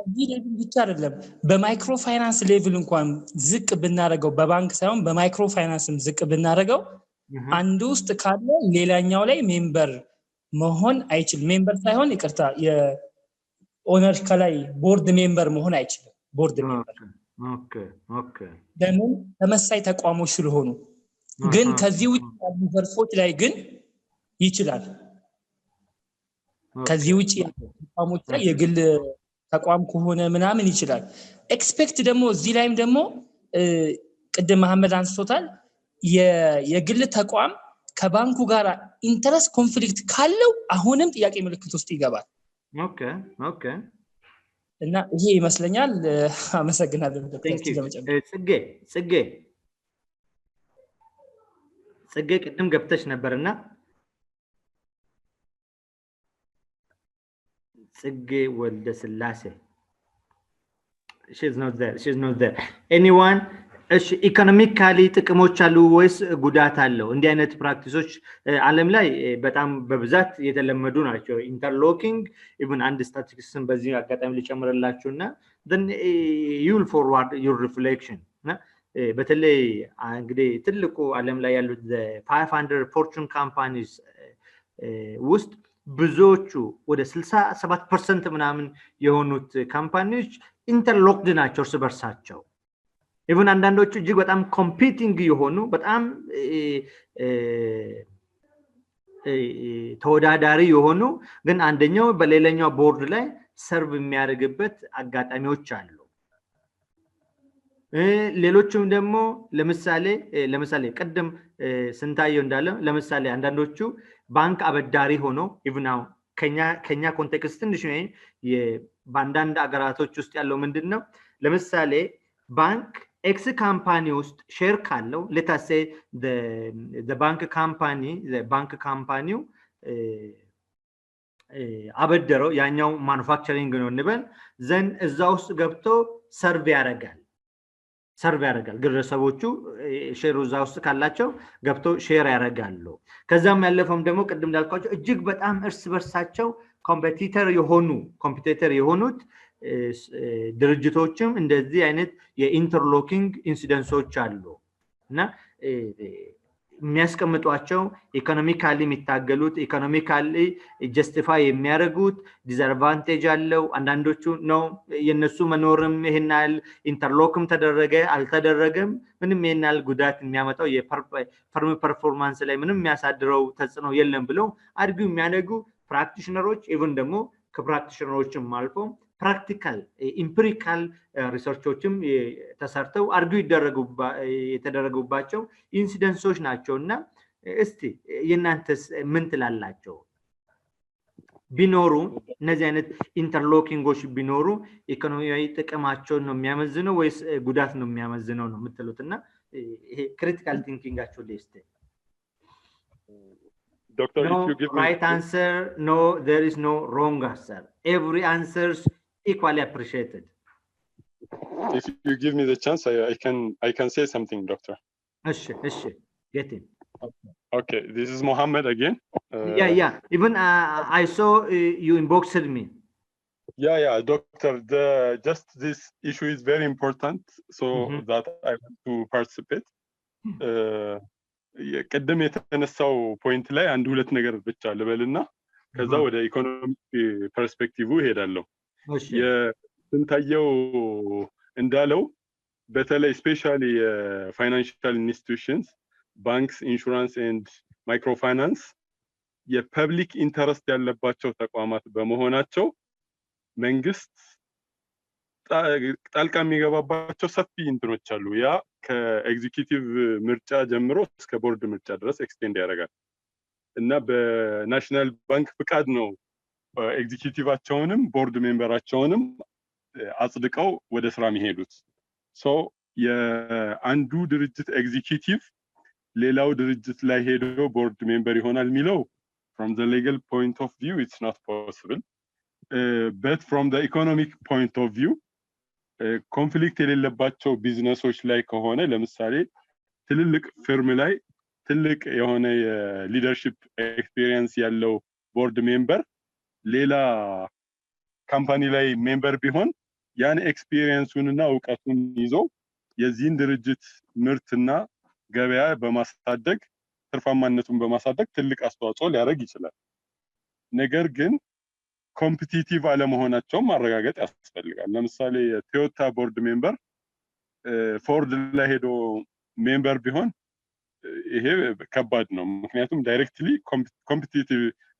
እዚህ ሌቭል ብቻ አይደለም በማይክሮ ፋይናንስ ሌቭል እንኳን ዝቅ ብናረገው በባንክ ሳይሆን በማይክሮ ፋይናንስም ዝቅ ብናረገው አንዱ ውስጥ ካለ ሌላኛው ላይ ሜምበር መሆን አይችልም። ሜምበር ሳይሆን ይቅርታ የኦነር ከላይ ቦርድ ሜምበር መሆን አይችልም። ቦርድ ሜምበር ለምን ተመሳሳይ ተቋሞች ስለሆኑ። ግን ከዚህ ውጭ ያሉ ዘርፎች ላይ ግን ይችላል። ከዚህ ውጭ ያሉ ተቋሞች ላይ የግል ተቋም ከሆነ ምናምን ይችላል። ኤክስፔክት ደግሞ እዚህ ላይም ደግሞ ቅድም መሐመድ አንስቶታል የግል ተቋም ከባንኩ ጋር ኢንተረስት ኮንፍሊክት ካለው አሁንም ጥያቄ ምልክት ውስጥ ይገባል። እና ይሄ ይመስለኛል። አመሰግናለሁ ዶክተር። ጽጌ ቅድም ገብተሽ ነበርና ጽጌ ወልደ ስላሴ she's not there anyone እሺ ኢኮኖሚካሊ ጥቅሞች አሉ ወይስ ጉዳት አለው? እንዲህ አይነት ፕራክቲሶች ዓለም ላይ በጣም በብዛት የተለመዱ ናቸው። ኢንተርሎኪንግ ኢቭን አንድ ስታቲስቲክስን በዚህ አጋጣሚ ሊጨምርላችሁና then you will forward your reflection በተለይ እንግዲህ ትልቁ ዓለም ላይ ያሉት 500 ፎርቹን ካምፓኒስ ውስጥ ብዙዎቹ ወደ 67% ምናምን የሆኑት ካምፓኒዎች ኢንተርሎክድ ናቸው እርስ በርሳቸው። ኢቭን አንዳንዶቹ እጅግ በጣም ኮምፒቲንግ የሆኑ በጣም ተወዳዳሪ የሆኑ ግን አንደኛው በሌላኛው ቦርድ ላይ ሰርቭ የሚያደርግበት አጋጣሚዎች አሉ። ሌሎችም ደግሞ ለምሳሌ ቀደም ስንታየው እንዳለ ለምሳሌ አንዳንዶቹ ባንክ አበዳሪ ሆኖ ኢቭን አሁን ከኛ ኮንቴክስት ትንሽ በአንዳንድ አገራቶች ውስጥ ያለው ምንድነው? ለምሳሌ ባንክ ኤክስ ካምፓኒ ውስጥ ሼር ካለው ለታሴ ባንክ ካምፓኒው አበደረው ያኛው ማኑፋክቸሪንግ ነው እንበል ዘን እዛ ውስጥ ገብቶ ሰርቭ ያደርጋል ግለሰቦቹ ሼር እዛ ውስጥ ካላቸው ገብቶ ሼር ያደርጋሉ። ከዛም ያለፈውም ደግሞ ቅድም እንዳልኳቸው እጅግ በጣም እርስ በርሳቸው ኮምፒቲተር የሆኑት ድርጅቶችም እንደዚህ አይነት የኢንተርሎኪንግ ኢንሲደንሶች አሉ እና የሚያስቀምጧቸው ኢኮኖሚካሊ የሚታገሉት ኢኮኖሚካሊ ጀስቲፋይ የሚያደርጉት ዲስአድቫንቴጅ አለው። አንዳንዶቹ ነው የነሱ መኖርም ይሄናል ኢንተርሎክም ተደረገ አልተደረገም ምንም ይሄናል ጉዳት የሚያመጣው የፈርም ፐርፎርማንስ ላይ ምንም የሚያሳድረው ተጽዕኖ የለም ብለው አርጊው የሚያደርጉ ፕራክቲሽነሮች ኢቭን ደግሞ ከፕራክቲሽነሮችም አልፎ ፕራክቲካል ኢምፒሪካል ሪሰርቾችም ተሰርተው አርጊው የተደረጉባቸው ኢንሲደንሶች ናቸውና እስቲ የናንተስ ምን ትላላችሁ? ቢኖሩ እነዚህ አይነት ኢንተርሎኪንጎች ቢኖሩ ኢኮኖሚያዊ ጥቅማቸውን ነው የሚያመዝነው ወይስ ጉዳት ነው የሚያመዝነው ነው የምትሉትና ይሄ ክሪቲካል ቲንኪንጋችሁ ሊስት Doctor, no if you give right me answer, no, there is no wrong answer. Every answer is equally appreciated. If you give me the chance, I can say something, Doctor. Get in. Okay, this is Mohammed again. Yeah. Even I saw you inboxed me. Yeah, Doctor. Just this issue is very important, so that I want to participate. ቀደም የተነሳው ፖይንት ላይ አንድ ሁለት ነገር ብቻ ልበልና ከዛ ወደ ኢኮኖሚክ ፐርስፔክቲቭ ሄዳለሁ እሺ የስንታየው እንዳለው በተለይ ስፔሻሊ የፋይናንሻል ኢንስቲትዩሽንስ ባንክስ ኢንሹራንስ ኤንድ ማይክሮፋይናንስ የፐብሊክ ኢንተረስት ያለባቸው ተቋማት በመሆናቸው መንግስት ጣልቃ የሚገባባቸው ሰፊ እንትኖች አሉ ያ ከኤግዚኪዩቲቭ ምርጫ ጀምሮ እስከ ቦርድ ምርጫ ድረስ ኤክስቴንድ ያደርጋል እና በናሽናል ባንክ ፍቃድ ነው ኤግዚኪዩቲቫቸውንም ቦርድ ሜምበራቸውንም አጽድቀው ወደ ስራ የሚሄዱት ሶ የአንዱ ድርጅት ኤግዚኪዩቲቭ ሌላው ድርጅት ላይ ሄዶ ቦርድ ሜምበር ይሆናል የሚለው from the legal point of view it's not possible but from the economic point of view ኮንፍሊክት የሌለባቸው ቢዝነሶች ላይ ከሆነ ለምሳሌ ትልልቅ ፊርም ላይ ትልቅ የሆነ የሊደርሺፕ ኤክስፒሪየንስ ያለው ቦርድ ሜምበር ሌላ ካምፓኒ ላይ ሜምበር ቢሆን ያን ኤክስፒሪየንሱንና ዕውቀቱን ይዞ የዚህን ድርጅት ምርትና ገበያ በማሳደግ ትርፋማነቱን በማሳደግ ትልቅ አስተዋጽኦ ሊያደርግ ይችላል ነገር ግን ኮምፒቲቲቭ አለመሆናቸውን ማረጋገጥ ያስፈልጋል ለምሳሌ የቶዮታ ቦርድ ሜምበር ፎርድ ላይ ሄዶ ሜምበር ቢሆን ይሄ ከባድ ነው ምክንያቱም ዳይሬክትሊ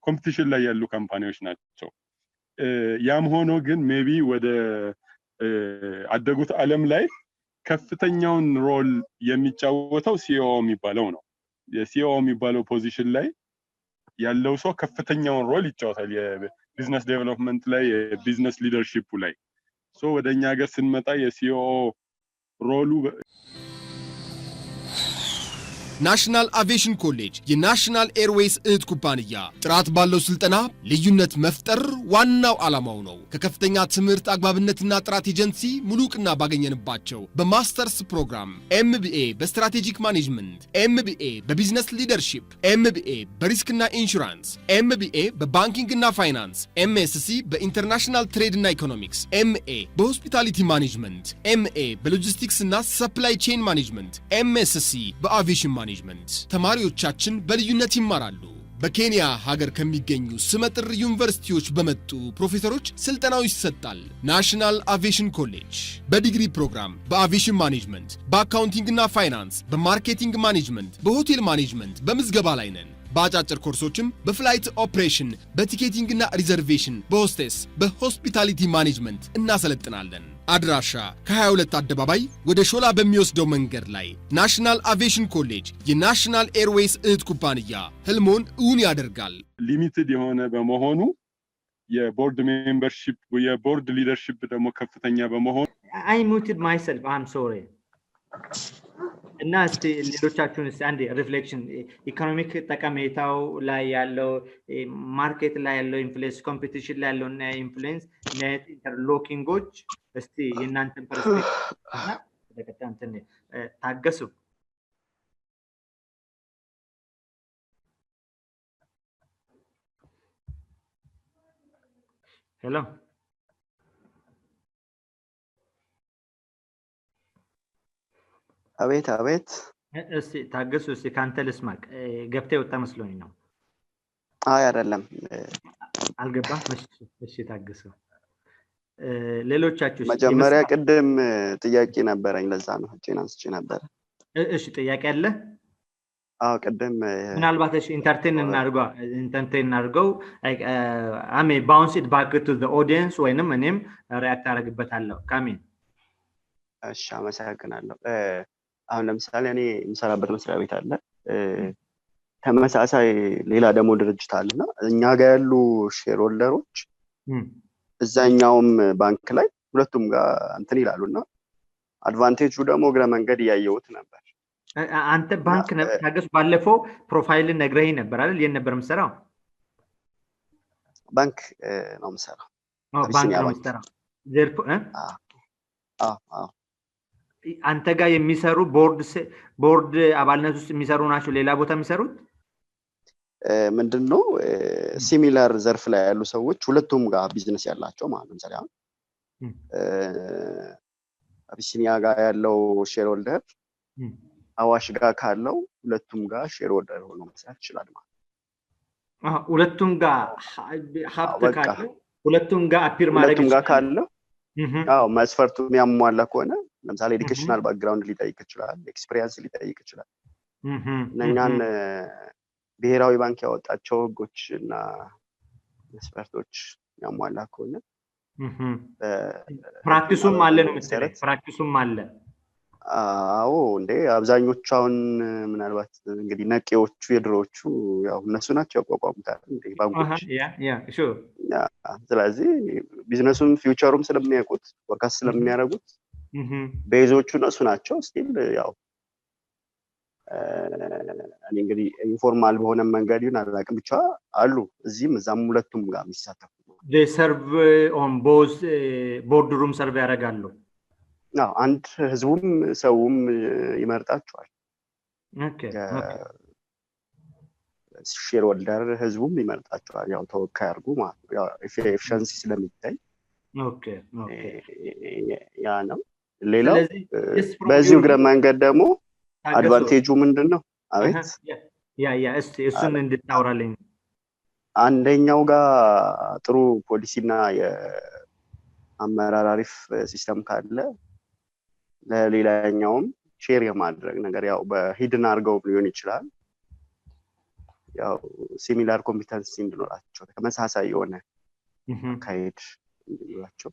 ኮምፒቲሽን ላይ ያሉ ካምፓኒዎች ናቸው ያም ሆኖ ግን ሜቢ ወደ አደጉት ዓለም ላይ ከፍተኛውን ሮል የሚጫወተው ሲኢኦ የሚባለው ነው የሲኢኦ የሚባለው ፖዚሽን ላይ ያለው ሰው ከፍተኛውን ሮል ይጫወታል የቢዝነስ ዴቨሎፕመንት ላይ የቢዝነስ ሊደርሺፕ ላይ ሶ ወደኛ ሀገር ስንመጣ የሲኢኦ ሮሉ ናሽናል አቪዬሽን ኮሌጅ የናሽናል ኤርዌይስ እህት ኩባንያ ጥራት ባለው ስልጠና ልዩነት መፍጠር ዋናው ዓላማው ነው። ከከፍተኛ ትምህርት አግባብነትና ጥራት ኤጀንሲ ሙሉ ዕውቅና ባገኘንባቸው በማስተርስ ፕሮግራም ኤምቢኤ በስትራቴጂክ ማኔጅመንት፣ ኤምቢኤ በቢዝነስ ሊደርሺፕ፣ ኤምቢኤ በሪስክና ኢንሹራንስ፣ ኤምቢኤ በባንኪንግና ፋይናንስ፣ ኤምኤስሲ በኢንተርናሽናል ትሬድና ኢኮኖሚክስ፣ ኤምኤ በሆስፒታሊቲ ማኔጅመንት፣ ኤምኤ በሎጂስቲክስና ሰፕላይ ቼን ማኔጅመንት፣ ኤምኤስሲ በአቪዬሽን ማኔጅመንት ተማሪዎቻችን በልዩነት ይማራሉ። በኬንያ ሀገር ከሚገኙ ስመጥር ዩኒቨርሲቲዎች በመጡ ፕሮፌሰሮች ስልጠናው ይሰጣል። ናሽናል አቪዬሽን ኮሌጅ በዲግሪ ፕሮግራም በአቪዬሽን ማኔጅመንት፣ በአካውንቲንግና ፋይናንስ፣ በማርኬቲንግ ማኔጅመንት፣ በሆቴል ማኔጅመንት በምዝገባ ላይ ነን። በአጫጭር ኮርሶችም በፍላይት ኦፕሬሽን፣ በቲኬቲንግና ሪዘርቬሽን፣ በሆስቴስ፣ በሆስፒታሊቲ ማኔጅመንት እናሰለጥናለን። አድራሻ ከ22 አደባባይ ወደ ሾላ በሚወስደው መንገድ ላይ ናሽናል አቪዬሽን ኮሌጅ የናሽናል ኤርዌይስ እህት ኩባንያ ህልሞን እውን ያደርጋል። ሊሚትድ የሆነ በመሆኑ የቦርድ ሜምበርሺፕ የቦርድ ሊደርሺፕ ደግሞ ከፍተኛ በመሆኑ I muted myself, I'm sorry. እና እስቲ ሌሎቻችሁን እስቲ አንዴ ሪፍሌክሽን ኢኮኖሚክ ጠቀሜታው ላይ ያለው ማርኬት ላይ ያለው ኢንፍሉዌንስ ኮምፒቲሽን ላይ ያለው እና ኢንፍሉዌንስ ኔት ኢንተርሎኪንጎች እስቲ የእናንተን ፐርስፔክቲቭ እና ለቀጣይ እንትን ታገሱ። ሄሎ አቤት አቤት እስቲ ታገሱ። እስቲ ካንተ ልስማቅ። ገብተህ ወጣ መስሎኝ ነው። አይ አይደለም አልገባም። እሺ ታገሱ። ሌሎቻችሁ መጀመሪያ ቅድም ጥያቄ ነበረኝ ለዛ ነው እጄን አንስቼ ነበር። እሺ ጥያቄ አለ? አዎ ቅድም ምናልባት እሺ ኢንተርቴን እናድርገው አሜ ባውንስ ኢት ባክ ቱ ዘ ኦዲየንስ ወይንም እኔም ሪአክት አደርግበታለሁ። ካሚን እሺ አመሰግናለሁ። አሁን ለምሳሌ እኔ የምሰራበት መስሪያ ቤት አለ ተመሳሳይ ሌላ ደግሞ ድርጅት አለና እኛ ጋር ያሉ ሼር ሆልደሮች እዛኛውም ባንክ ላይ ሁለቱም ጋር እንትን ይላሉና አድቫንቴጁ ደግሞ ግረ መንገድ ያየውት ነበር። አንተ ባንክ ነበር ታገስ ባለፈው ፕሮፋይልን ነግረኸኝ ነበር አይደል? የት ነበር የምሰራው? ባንክ ነው የምሰራው። ባንክ ነው የምሰራው። ዘርፎ አንተ ጋር የሚሰሩ ቦርድ አባልነት ውስጥ የሚሰሩ ናቸው ሌላ ቦታ የሚሰሩት? ምንድነው ሲሚላር ዘርፍ ላይ ያሉ ሰዎች ሁለቱም ጋር ቢዝነስ ያላቸው ማለት ነው። ለምሳሌ አቢሲኒያ ጋር ያለው ሼር ሆልደር አዋሽ ጋር ካለው ሁለቱም ጋር ሼር ሆልደር ሆኖ መስራት ይችላል ማለት ሁለቱም ጋር ሀብት ካለ ሁለቱም ጋር አፒር ማድረግ ሁለቱም ጋር ካለ አዎ መስፈርቱ የሚያሟላ ከሆነ ለምሳሌ ኤዱኬሽናል ባክግራውንድ ሊጠይቅ ይችላል ኤክስፒሪየንስ ሊጠይቅ ይችላል እነኛን ብሔራዊ ባንክ ያወጣቸው ህጎች እና መስፈርቶች ያሟላ ከሆነ ፕራክቲሱም አለ ነው መሰለኝ ፕራክቲሱም አለ አዎ እንዴ አብዛኞቹ አሁን ምናልባት እንግዲህ ነቄዎቹ የድሮዎቹ ያው እነሱ ናቸው ያቋቋሙታል እንዴ ባንኮች ያ ሹር ስለዚህ ቢዝነሱም ፊውቸሩም ስለሚያውቁት ወካስ ስለሚያደርጉት ቤዞቹ እነሱ ናቸው ስቲል ያው እኔ እንግዲህ ኢንፎርማል በሆነ መንገድ ይሁን አላውቅም ብቻ አሉ እዚህም እዛም ሁለቱም ጋር የሚሳተፉ they serve on both boardroom serve ያደርጋሉ አዎ አንድ ህዝቡም ሰውም ይመርጣቸዋል ኦኬ ሼር ሆልደር ህዝቡም ይመርጣቸዋል ያው ተወካይ አድርጉ ማለት ነው ያው ኤፊሽንሲ ስለሚታይ ኦኬ ያ ነው ሌላው በዚህ ግረ መንገድ ደግሞ አድቫንቴጁ ምንድነው አቤት ያ እሱን እንድታወራልኝ አንደኛው ጋር ጥሩ ፖሊሲና የአመራር አሪፍ ሲስተም ካለ ለሌላኛውም ሼር የማድረግ ነገር ያው በሂድን አድርገው ሊሆን ይችላል ያው ሲሚላር ኮምፒተንሲ እንዲኖራቸው ተመሳሳይ የሆነ ካይድ እንዲኖራቸው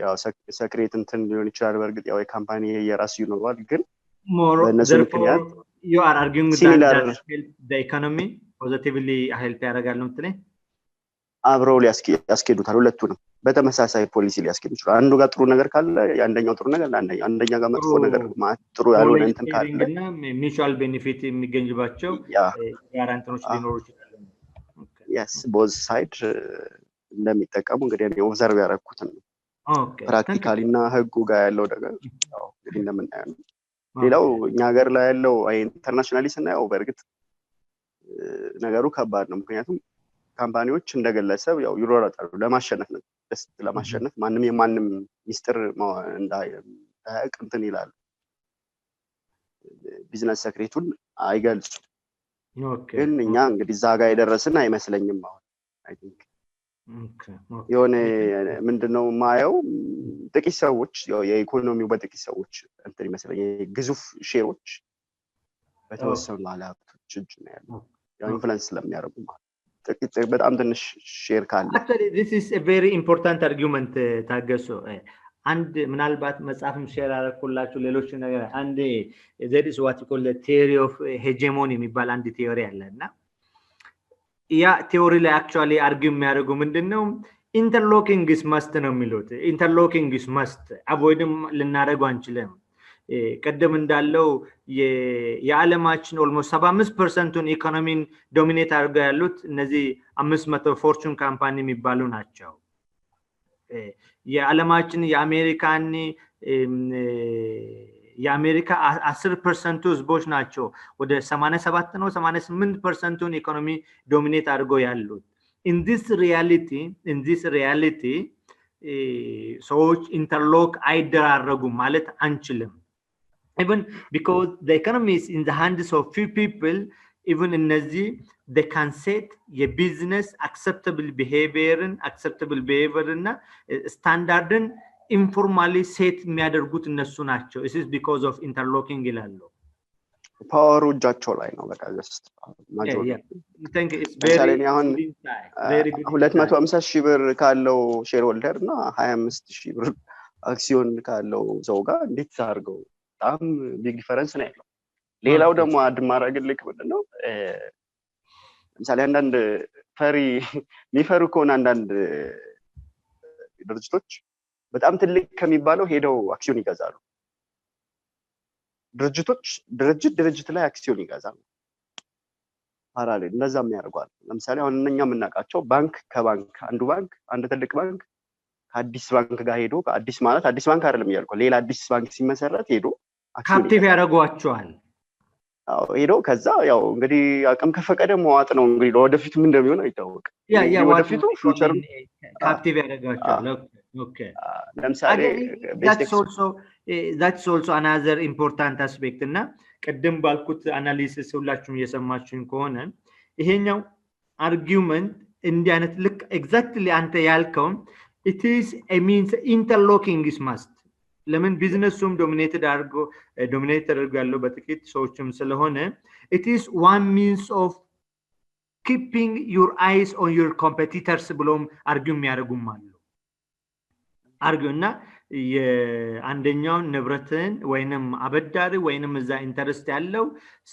ያው ሰክሬት እንትን ሊሆን ይችላል በእርግጥ ያው የካምፓኒ የራሱ ይኖራል ግን በእነሱ ምክንያት you are arguing that help the economy positively help ያደርጋል ነው የምትለኝ አብረው ሊያስኬዱታል ሁለቱንም በተመሳሳይ ፖሊሲ ሊያስኬዱ ይችላል አንዱ ጋር ጥሩ ነገር ካለ አንደኛው ጥሩ ነገር አንደኛ ጋር መጥፎ ነገር ማለት ጥሩ ያልሆነ እንትን ካለ ሚቹዋል ቤኔፊት የሚገኝባቸው ጋራንቲዎች ሊኖሩ ይችላሉ yes both side እንደሚጠቀሙ እንግዲህ እኔ ኦብዘርቭ ያደረኩትን ነው ፕራክቲካሊ እና ህጉ ጋር ያለው ነገር ያው እንግዲህ እንደምናየው ሌላው እኛ ሀገር ላይ ያለው ኢንተርናሽናሊ ስናየው በእርግጥ ነገሩ ከባድ ነው ምክንያቱም ካምፓኒዎች እንደገለሰብ ያው ይሮራጣሉ ለማሸነፍ ነው ለማሸነፍ ማንንም የማንንም ሚስጥር እንዳያውቅ እንትን ይላሉ ቢዝነስ ሰክሬቱን አይገልጹም ግን እኛ እንግዲህ እዛ ጋር የደረስን አይመስለኝም አሁን አይ ቲንክ የሆነ ምንድነው ማየው ጥቂት ሰዎች የኢኮኖሚው በጥቂት ሰዎች እንትን ይመስለኛል ግዙፍ ሼሮች በተወሰኑ ባለሀብቶች እጅ ነው ያለው ያው ኢንፍሉዌንስ ስለሚያደርጉ ማለት ጥቂት በጣም ትንሽ ሼር ካለ actually this is a very important argument ታገሱ አንድ ምናልባት መጽሐፍም ሼር አደረኩላችሁ ሌሎች ነገር አንድ that is what you call the theory of hegemony የሚባል አንድ ቲዮሪ አለና ያ ቲዮሪ ላይ actually argue የሚያደርጉ ምንድነው interlocking is must ነው የሚሉት interlocking is must avoidም ልናደርገው አንችልም ቀደም እንዳለው የዓለማችን almost 75%ን ኢኮኖሚን ዶሚኔት አድርገው ያሉት እነዚህ 500 ፎርቹን ካምፓኒ የሚባሉ ናቸው የዓለማችን የአሜሪካ 10% ህዝቦች ናቸው ወደ 87 ነው 88%ን ኢኮኖሚ ዶሚኔት አድርገው ያሉት in this reality ሰዎች ኢንተርሎክ አይደራረጉም ማለት አንችልም even because the economy is in the hands of few people even in nazi they can set a business acceptable behavior እና standardን informally set የሚያደርጉት እነሱ ናቸው this is because of interlocking ይላሉ ፓወሩ እጃቸው ላይ ነው በቃ just I think it's very 250 ሺህ ብር ካለው ሼር ሆልደር እና 25 ሺህ ብር አክሲዮን ካለው ሰው ጋር እንዴት አድርገው በጣም ቢግ ዲፈረንስ ነው ያለው ሌላው ደግሞ አድማራግልክ ምንድነው ለምሳሌ አንዳንድ የሚፈሩ ከሆነ አንዳንድ ድርጅቶች በጣም ትልቅ ከሚባለው ሄደው አክሲዮን ይገዛሉ ድርጅት ላይ አክሲዮን ይገዛሉ ፓራሌል እንደዛም ያደርጋሉ ለምሳሌ አሁን እኛ የምናውቃቸው ባንክ ከባንክ አንድ ትልቅ ባንክ ከአዲስ ባንክ ጋር ሄዶ አዲስ ማለት አዲስ ባንክ አይደለም ያልኩት ሌላ አዲስ ባንክ ሲመሰረት ሄዶ ካፕቲቭ ያደርጓቸዋል አዎ ሄዶ ከዛ ያው እንግዲህ አቅም ከፈቀደ መዋጥ ነው እንግዲህ ለወደፊቱ ምን እንደሚሆን አይታወቅም ያ ወደፊቱ ፊውቸር ካፕቲቭ ያደርጓቸዋል okay ለምሳሌ that's also another important aspect እና ቀደም ባልኩት አናሊሲስ ሁላችሁም እየሰማችሁኝ ከሆነ ይሄኛው አርጊውመንት እንዲህ አይነት ልክ ኤግዛክትሊ አንተ ያልከው it is a means interlocking is must ለምን ቢዝነሱም ዶሚኔት ተደርጎ ያለው በጥቂት ሰዎችም ስለሆነ it is one means of keeping your eyes on your competitors ብሎም አርጊው የሚያደርጉም አሉ አርጊውና የአንደኛውን ንብረትን ወይንም አበዳሪ ወይንም እዛ ኢንተረስት ያለው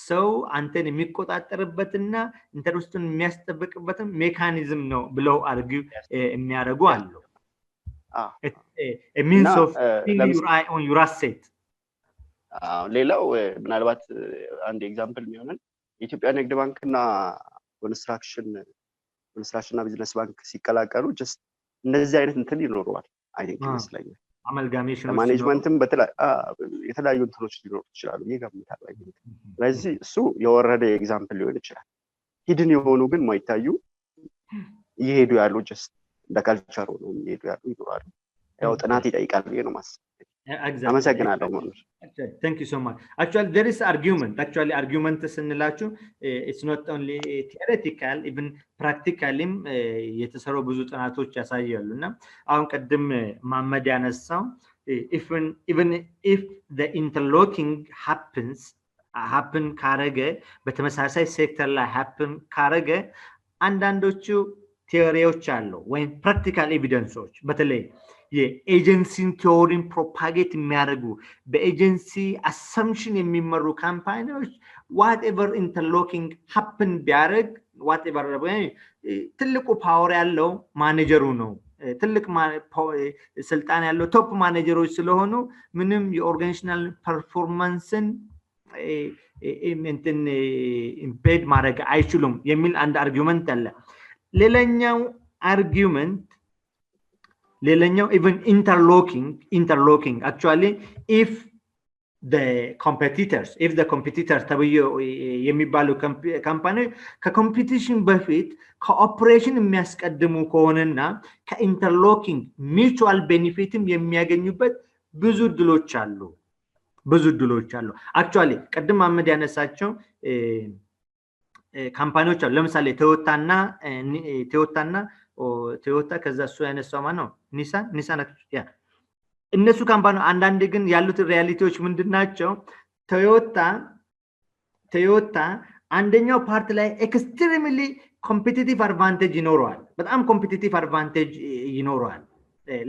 ሰው አንተን የሚቆጣጠርበትና ኢንተረስቱን የሚያስጠብቅበትን ሜካኒዝም ነው ብለው አርጊው የሚያደርጉ አሉ a means of keeping your eye on your asset ሌላው ምናልባት አንድ ኤግዛምፕል የሚሆነን የኢትዮጵያ ንግድ ባንክና ኮንስትራክሽንና ቢዝነስ ባንክ ሲቀላቀሉ ጀስት እንደዚህ አይነት እንትን ይኖረዋል አይ ቲንክ ይመስለኛል አመልጋሜሽን ማኔጅመንትም የተለያዩ እንትኖች ሊኖሩ ይችላሉ ይገምታል ስለዚህ እሱ የወረደ ኤግዛምፕል ሊሆን ይችላል ሂድን የሆኑ ግን ማይታዩ እየሄዱ ያሉ ጀስት ለካልቸር ነው እየሄዱ ያሉ ይኖራሉ ያው ጥናት ይጠይቃል ብዬ ነው ማስብ አመሰግናለሁ ማለት Thank you so much. Actually, there is argument. Actually, argument ስንላችሁ it's not only theoretical, even practically የተሰሩ ብዙ ጥናቶች ያሳያሉና አሁን ቀደም መሐመድ ያነሳው even if the interlocking happen ካረገ በተመሳሳይ ሴክተር ላይ happen ካረገ አንዳንዶቹ ቲዮሪዎች አሉ ወይም ፕራክቲካል ኤቪደንሶች በተለይ የኤጀንሲን ቲዮሪን ፕሮፓጌት የሚያደርጉ በኤጀንሲ አሰምፕሽን የሚመሩ ካምፓኒዎች whatever interlocking happen ቢያደርግ whatever ትልቁ ፓወር ያለው ማኔጀሩ ነው ትልቅ ስልጣን ያለው ቶፕ ማኔጀሮች ስለሆኑ ምንም የኦርጋናይዜሽናል ፐርፎርማንስን ኢምፔድ ማድረግ አይችሉም የሚል አንድ አርጊውመንት አለ ሌላኛው አርጊውመንት even interlocking actually if the competitors ተብዮ የሚባሉ ካምፓኒ ከኮምፒቲሽን በፊት ኮኦፕሬሽን የሚያስቀድሙ ከሆነና ከኢንተርሎኪንግ ሚቹዋል ቤኔፊትም የሚያገኙበት ብዙ ድሎች አሉ actually ቀደም አመድ ያነሳቸው ካምፓኒዎች አሉ ለምሳሌ ቶዮታ ከዛ እሱ ያነሳው ማነው ኒሳን ያ እነሱ ካምፓኒ አንዳንድ ግን ያሉት ሪያሊቲዎች ምንድናቸው ቶዮታ አንደኛው ፓርት ላይ ኤክስትሪምሊ ኮምፒቲቲቭ አድቫንቴጅ ይኖረዋል በጣም ኮምፒቲቲቭ አድቫንቴጅ ይኖረዋል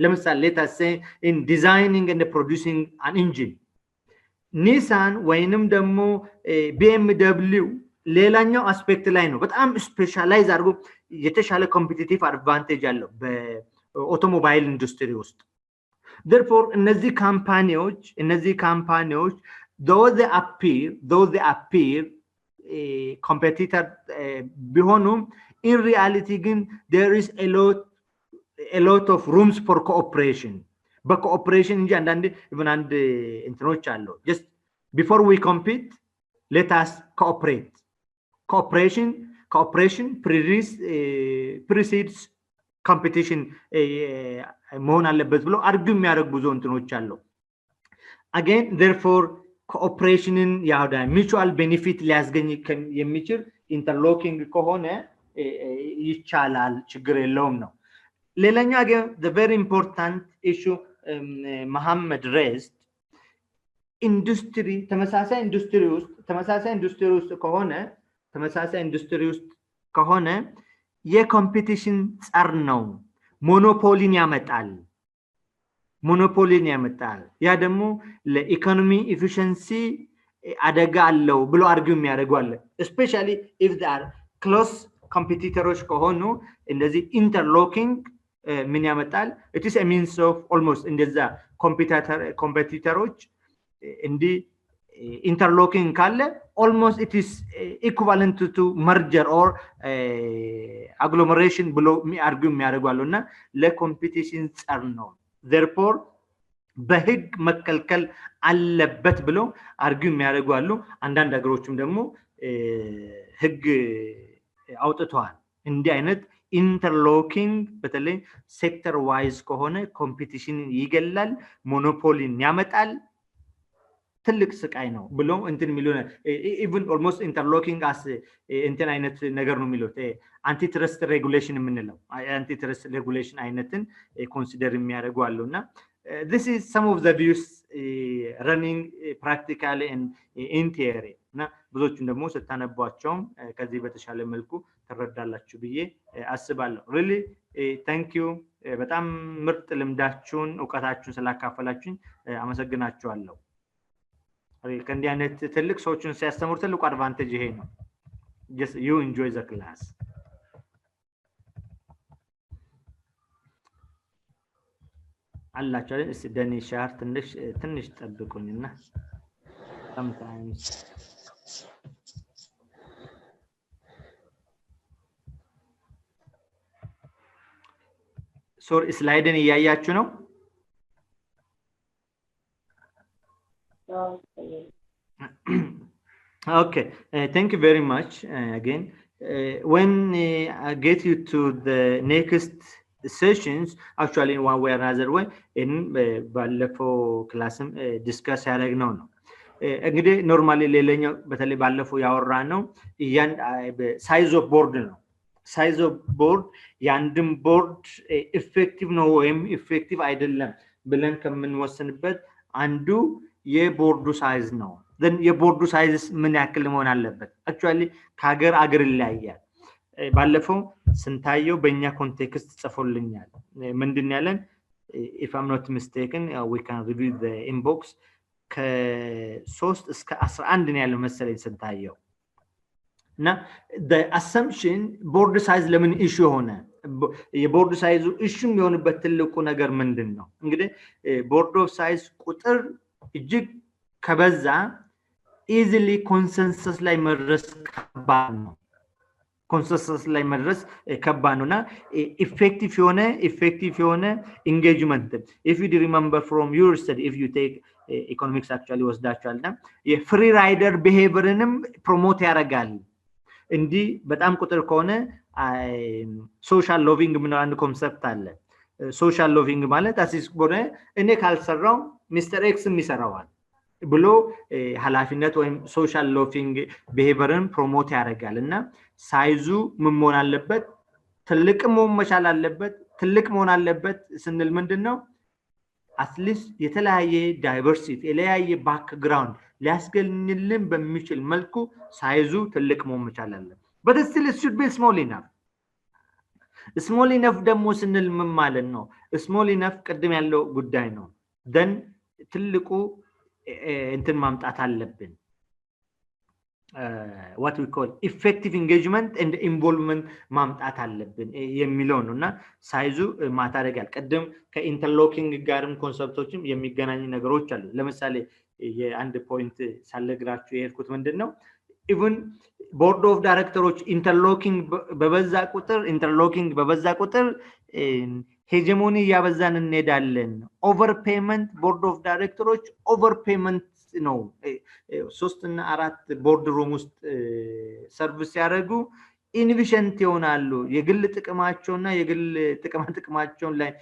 ለምሳሌ let us say in designing and producing an engine ኒሳን ወይንም ደግሞ BMW ሌላኛው አስፔክት ላይ ነው በጣም ስፔሻላይዝ አድርጎ የተሻለ ኮምፒቲቲቭ አድቫንቴጅ አለው በኦቶሞባይል ኢንዱስትሪ ውስጥ therefore እነዚህ ካምፓኒዎች though they appear competitor ቢሆኑም in reality ግን there is a lot of rooms for cooperation በኮኦፕሬሽን እንጂ አንዳንድ even አንድ እንትኖች አለው just before we compete let us cooperate cooperation precedes competition መሆን አለበት ብሎ አርጊው የሚያደርግ ብዙ እንትኖች አለው again therefore cooperation ያውዳ mutual benefit ሊያስገኝ የሚችል interlocking ከሆነ ይቻላል ችግር የለውም ነው ሌላኛው again the very important issue መሐመድ raised industry ተመሳሳይ ኢንዱስትሪ ውስጥ ከሆነ የኮምፒቲሽን ጸር ነው ሞኖፖሊን ያመጣል ያ ደግሞ ለኢኮኖሚ ኤፊሺየንሲ አደጋ አለው ብሎ አርጊው የሚያደርጓል especially if they are close competitors ከሆኑ እንደዚህ interlocking ምን ያመጣል it is a means of almost እንደዛ ኮምፒቲተሮች እንዲ interlocking ካለ almost it is equivalent to merger or agglomeration ብሎ አርጊው የሚያደርጓሉና ለኮምፒቲሽን ጸር ነው therefore በህግ መከልከል አለበት ብሎ አርጊው የሚያደርጓሉ አንዳንድ ሀገሮችም ደግሞ ህግ አውጥተዋል እንዲህ አይነት interlocking በተለይ ሴክተር ዋይዝ ከሆነ ኮምፒቲሽን ይገላል ሞኖፖሊን ያመጣል ትልቅ ስቃይ ነው ብሎ እንትን የሚሉ ኢቭን ኦልሞስት ኢንተርሎኪንግ አስ እንትን አይነት ነገር ነው የሚሉት አንቲትረስት ሬጉሌሽን የምንለው አንቲትረስት ሬጉሌሽን አይነትን ኮንሲደር የሚያደርጉ አሉና this is some of the views running practically and in theory እና ብዙዎቹን ደግሞ ስታነቧቸው ከዚህ በተሻለ መልኩ ተረዳላችሁ ብዬ አስባለሁ really thank you በጣም ምርጥ ልምዳችሁን ዕውቀታችሁን ስላካፈላችሁኝ አመሰግናችኋለሁ ከእንዲህ አይነት ትልቅ ሰዎችን ሲያስተምሩ ትልቁ አድቫንቴጅ ይሄ ነው just you enjoy the class አላችሁ አይደል እስቲ ደኒ ሻር ትንሽ ጠብቁኝና sometimes ሶሪ ስላይድን እያያችሁ ነው okay thank you very much again when I get you to the next sessions actually in one way or another way in ባለፈው ክላስም ዲስከስ ያደረግነው ነው እንግዲህ ኖርማሊ ሌላኛው በተለይ ባለፈው ያወራ ነው ሳይዝ ኦፍ ቦርድ ነው ሳይዝ ኦፍ ቦርድ ያንድም ቦርድ ኢፌክቲቭ ነው ወይም ኢፌክቲቭ አይደለም ብለን ከምንወስንበት አንዱ የቦርዱ ሳይዝ ነው then የቦርዱ ሳይዝ ምን ያክል መሆን አለበት actually ከሀገር አገር ይለያያል ባለፈው ስንታየው በእኛ ኮንቴክስት ጽፎልኛል ምንድነው ያለን if I'm not mistaken we can review the inbox ከ3 እስከ 11 ነው ያለው መሰለኝ ስንታየው እና the assumption board size ለምን ኢሹ ሆነ የቦርድ ሳይዙ ኢሹም የሆነበት ትልቁ ነገር ምንድነው እንግዲህ ቦርድ ኦፍ ሳይዝ ቁጥር እጅግ ከበዛ easily consensus ላይ መድረስ ከባድ ነው consensus ላይ መድረስ ከባድ ነውና effective የሆነ engagement if you remember from your study if you take economics actually ወስዳችኋልና የፍሪ ራይደር behaviorንም ፕሮሞት ያደርጋል እንዲህ በጣም ቁጥር ከሆነ ሶሻል ሎቪንግ ምን አንድ ኮንሰፕት አለ ሶሻል ሎቪንግ ማለት አሲስ ቦነ እኔ ካልሰራው ሚስተር ኤክስም ይሰራዋል ብሎ ኃላፊነት ወይም ሶሻል ሎቪንግ behaviorን ፕሮሞት ያደርጋልና ሳይዙ ምን መሆን አለበት ትልቅ መሆን መቻል አለበት ትልቅ መሆን አለበት ስንል ምንድነው አትሊስት የተለያየ ዳይቨርሲቲ የተለያየ ባክግራውንድ ሊያስገኝልን በሚችል መልኩ ሳይዙ ትልቅ መሆን መቻል አለበት but still it should be small enough ደግሞ ስንል ምን ማለት ነው small enough ቅድም ያለው ጉዳይ ነው then ትልቁ እንትን ማምጣት አለብን what we call effective engagement and involvement ማምጣት አለብን የሚለው ነውና ሳይዙ ማታረጋል ቀደም ከኢንተርሎኪንግ ጋርም ኮንሰፕቶችም የሚገናኙ ነገሮች አሉ ለምሳሌ የአንድ ፖይንት ሳለግራችሁ የሄድኩት ምንድነው even board of directors interlocking በበዛ ቁጥር ሄጀሞኒ ያበዛን እንሄዳለን overpayment board of directors overpayment ነው 3 እና 4 ቦርድ ሩም ውስጥ ሰርቪስ ያደርጉ ኢንቪሸንት ይሆናሉ የግል ጥቅማቸውና የግል ጥቅማቸውን ላይ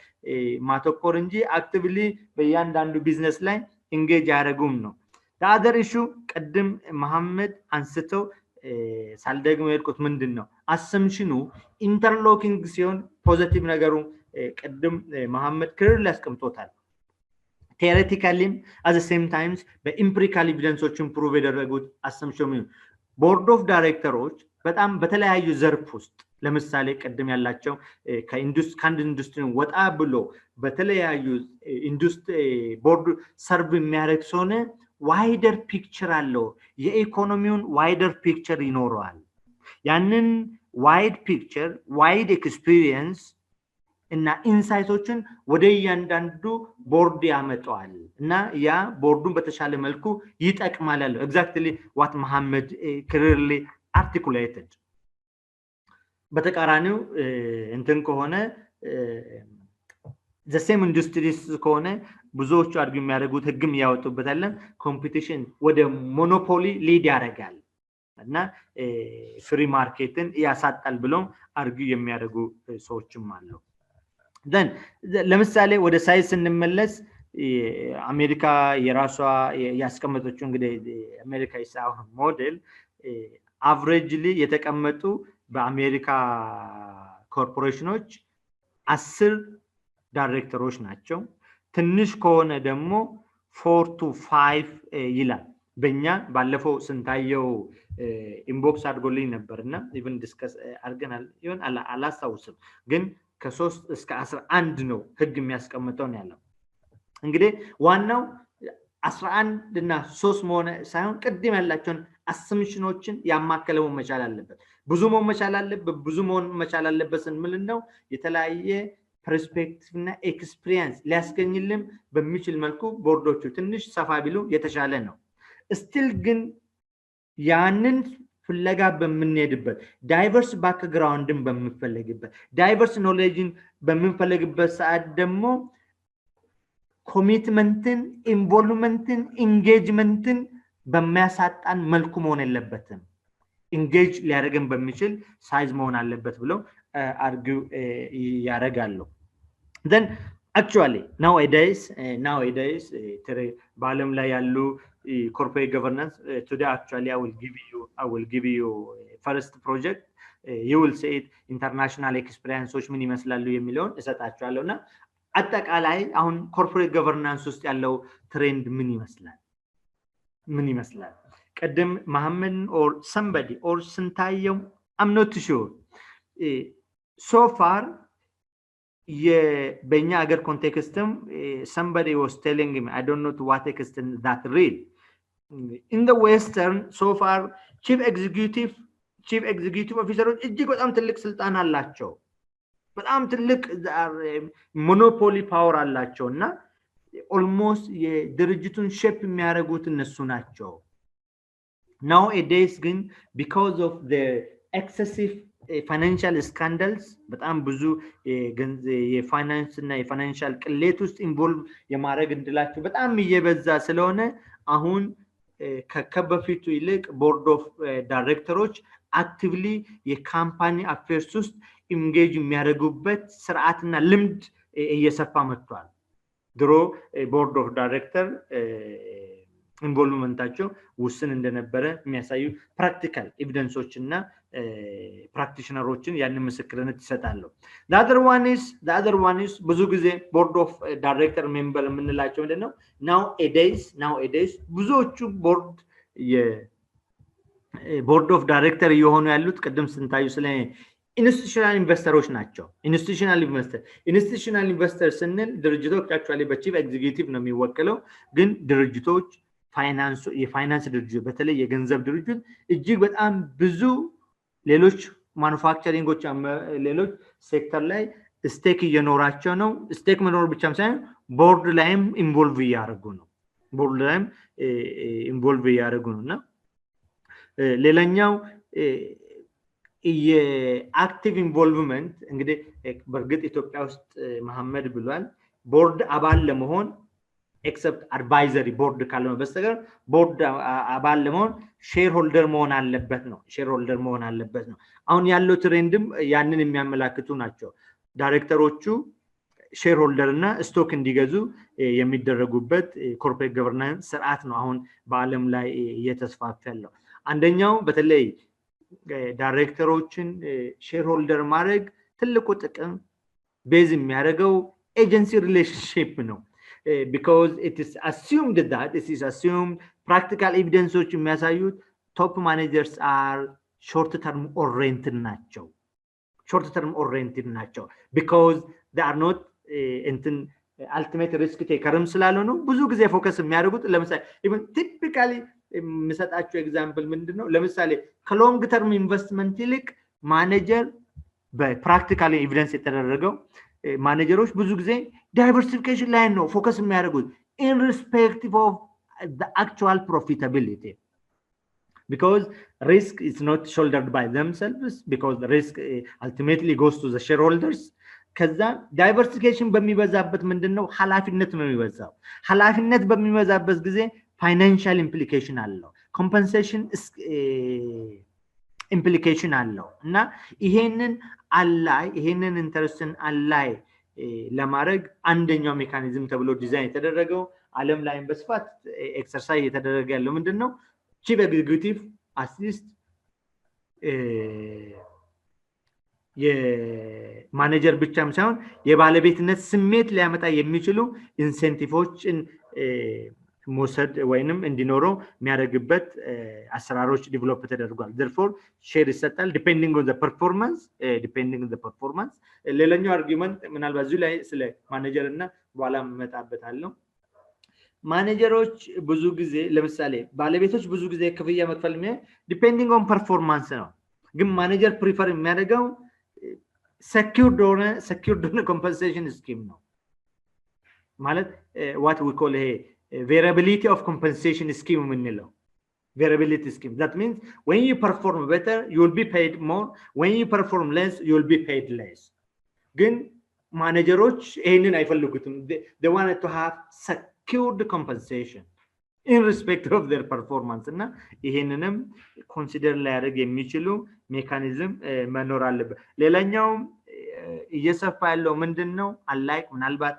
ማተኮር እንጂ አክቲቭሊ በእያንዳንዱ ቢዝነስ ላይ ኢንጌጅ ያደርጉም ነው the other issue ቀደም መሐመድ አንስተው ሳልደግሞ የሄድኩት ምንድነው አሰምሽኑ ኢንተርሎኪንግ ሲሆን ፖዚቲቭ ነገሩ ቀደም መሐመድ ክሊር ሊያስቀምጦታል theoretically at the same times the empirical evidenceዎችን ፕሩቭ ያደረጉት assumption board of directors በጣም በተለያዩ ዘርፍ ውስጥ ለምሳሌ ቀደም ያላቸው ከኢንዱስትሪ ወጣ ብሎ በተለያዩ ኢንዱስትሪ ቦርድ ሰርቭ የሚያደርግ ሆነ ዋይደር ፒክቸር አለው የኢኮኖሚውን ዋይደር ፒክቸር ይኖራል ያንን ዋይድ ፒክቸር ዋይድ ኤክስፒሪየንስ እና ኢንሳይቶችን ወደ ያንዳንዱ ቦርድ ያመጣዋል እና ያ ቦርዱን በተሻለ መልኩ ይጠቅማል አለው exactly what Muhammad clearly articulated በተቃራኒው እንትን ከሆነ the same industries ከሆነ ብዙዎቹ አርጉ የሚያደርጉት ህግም ያወጡበታል ኮምፒቲሽን ወደ ሞኖፖሊ ሊድ ያደርጋል እና ፍሪ ማርኬትን ያሳጣል ብሎም አርጉ የሚያደርጉ ሰዎችም አሉ then ለምሳሌ ወደ ሳይዝ እንመለስ አሜሪካ የራሷ ያስቀመጠችው እንግዲህ አሜሪካ ኢሳው ሞዴል አቨሬጅሊ የተቀመጡ በአሜሪካ ኮርፖሬሽኖች 10 ዳይሬክተሮች ናቸው። ትንሽ ከሆነ ደግሞ 4 to 5 ይላል። በእኛ ባለፈው ስንታየው ኢንቦክስ አድርጎልኝ ነበርና ኢቭን ዲስከስ አድርገናል ይሆን አላስታውስም፣ ግን ከ3 እስከ 11 ነው ህግ የሚያስቀምጠው ነው ያለው። እንግዲህ ዋናው 11 እና 3 መሆን ሳይሆን ቅድም ያላቸውን አሰምሽኖችን ያማከለው መቻል አለበት። ብዙ መሆን መቻል አለበት። ብዙ መሆን መቻል አለበት ስንል ነው የተለያየ ፐርስፔክቲቭ እና ኤክስፒሪየንስ ሊያስገኝልን በሚችል መልኩ ቦርዶቹ ትንሽ ሰፋ ቢሉ የተሻለ ነው። ስቲል ግን ያንን ፍለጋ በምንሄድበት ዳይቨርስ ባክግራውንድን በምንፈልግበት ዳይቨርስ ኖሌጅን በምንፈልግበት ሰዓት ደግሞ ኮሚትመንትን፣ ኢንቮልቭመንትን፣ ኢንጌጅመንትን በሚያሳጣን መልኩ መሆን የለበትም። ኢንጌጅ ሊያደርገን በሚችል ሳይዝ መሆን አለበት ብለው አርጊው ያደርጋሉ። then actually nowadays በዓለም ላይ ያሉ corporate governance today actually I will give you first project you will see it international experiences ምን ይመስላሉ የሚለውን እሰጣችኋለሁና አጠቃላይ አሁን corporate governance ውስጥ ያለው ትሬንድ ምን ይመስላል ቀደም መሐመድ or somebody or ስንታየው I'm not sure so far በእኛ ሀገር ኮንቴክስትም somebody was telling him I don't know to what extent that real in the western so far chief executive officers እጅግ በጣም ትልቅ ስልጣን አላቸው። በጣም ትልቅ ሞኖፖሊ ፓወር አላቸውና almost የድርጅቱን ሼፕ የሚያደርጉት እነሱ ናቸው። nowadays ግን because of the excessive financial scandals በጣም ብዙ የፋይናንስ እና የፋይናንሻል ቅሌት ውስጥ ኢንቮልቭ የማድረግ እንድላቸው በጣም እየበዛ ስለሆነ አሁን ከበፊቱ ይልቅ ቦርድ ኦፍ ዳይሬክተሮች አክቲቭሊ የካምፓኒ አፌርስ ውስጥ ኢንጌጅ የሚያደርጉበት ስርዓትና ልምድ እየሰፋ መጥቷል። ድሮ ቦርድ ኦፍ ዳይሬክተር ኢንቮልቭመንታቸው ውስን እንደነበረ የሚያሳዩ ፕራክቲካል ኤቪደንሶች እና ፕራክቲሽነሮችን ያንን ምስክርነት ይሰጣሉ። the other one is ብዙ ጊዜ ቦርድ ኦፍ ዳይሬክተር ሜምበር የምንላቸው ምንድነው nowadays ብዙዎቹ ቦርድ ኦፍ ዳይሬክተር እየሆኑ ያሉት ቅድም ስንታዩ ስለ ኢንስቲትዩሽናል ኢንቨስተሮች ናቸው። ኢንስቲትዩሽናል ኢንቨስተር ስንል ድርጅቶች actually በቺፍ ኤግዚኪዩቲቭ ነው የሚወክለው፣ ግን ድርጅቶች የፋይናንስ ድርጅት በተለይ የገንዘብ ድርጅት እጅግ በጣም ብዙ ሌሎች ማኑፋክቸሪንጎች ሌሎች ሴክተር ላይ ስቴክ እየኖራቸው ነው። ስቴክ መኖር ብቻም ሳይሆን ቦርድ ላይም ኢንቮልቭ እያደረጉ ነውና ሌላኛው የአክቲቭ ኢንቮልቭመንት እንግዲህ በርግጥ ኢትዮጵያ ውስጥ መሐመድ ብሏል ቦርድ አባል ለመሆን ኤክሰፕት አድቫይዘሪ ቦርድ ካልሆነ በስተቀር ቦርድ አባል ለመሆን ሼር ሆልደር መሆን አለበት ነው። አሁን ያለው ትሬንድም ያንን የሚያመላክቱ ናቸው። ዳይሬክተሮቹ ሼር ሆልደር እና ስቶክ እንዲገዙ የሚደረጉበት ኮርፖሬት ገቨርናንስ ስርዓት ነው አሁን በአለም ላይ እየተስፋፋ ያለው። አንደኛው በተለይ ዳይሬክተሮችን ሼር ሆልደር ማድረግ ትልቁ ጥቅም ቤዝ የሚያደርገው ኤጀንሲ ሪሌሽንሺፕ ነው። because it is assumed practical evidence የሚያሳዩት top managers are short term oriented ናቸው because they are not ultimate risk takerም ስላልሆኑ ብዙ ጊዜ ፎከስ የሚያደርጉት ለምሳሌ even typically የምሰጣቸው ኤግዛምፕል ምንድነው ለምሳሌ ከሎንግ ተርም ኢንቨስትመንት ይልቅ ማኔጀር በፕራክቲካሊ ኤቪደንስ የተደረገው ማኔጀሮች ብዙ ጊዜ ዳይቨርሲፊኬሽን ላይ ነው ፎከስ የሚያደርጉት irrespective of the actual profitability because risk is not shouldered by themselves because the risk ultimately goes to the shareholders ከዛ ዳይቨርሲፊኬሽን በሚበዛበት ምንድነው ኃላፊነት ነው የሚበዛው ኃላፊነት በሚበዛበት ጊዜ ፋይናንሻል ኢምፕሊኬሽን አለው ኮምፐንሴሽን ኢምፕሊኬሽን አለው እና ይሄንን ኢንተረስትን አላይ ለማድረግ አንደኛው ሜካኒዝም ተብሎ ዲዛይን የተደረገው ዓለም ላይም በስፋት ኤክሰርሳይዝ የተደረገ ያለው ምንድነው ቺፍ ኤግዚኪዩቲቭ አሲስት የማኔጀር ብቻም ሳይሆን የባለቤትነት ስሜት ሊያመጣ የሚችሉ ኢንሴንቲቮችን መውሰድ ወይንም እንዲኖረው የሚያደርግበት አሰራሮች ዲቨሎፕ ተደርጓል therefore ሼር ይሰጣል depending on the performance ሌላኛው አርጊውመንት ምናልባት እዚህ ላይ ስለ ማኔጀር እና በኋላ መጣበታለሁ ማኔጀሮች ብዙ ጊዜ ለምሳሌ ባለቤቶች ብዙ ጊዜ ክፍያ መክፈል depending on performance ነው ግን ማኔጀር ፕሪፈር የሚያደርገው secured compensation scheme ነው ማለት what we call a variability of compensation scheme የምንለው variability scheme that means when you perform better you will be paid more when you perform less you will be paid less ግን ማኔጀሮች ይሄንን አይፈልጉትም they wanted to have secured compensation in respect of their performance እና ይሄንንም ኮንሲደር ሊያደርግ የሚችሉ ሜካኒዝም መኖር አለበት ሌላኛው እየሰፋ ያለው ምንድነው unlike ምናልባት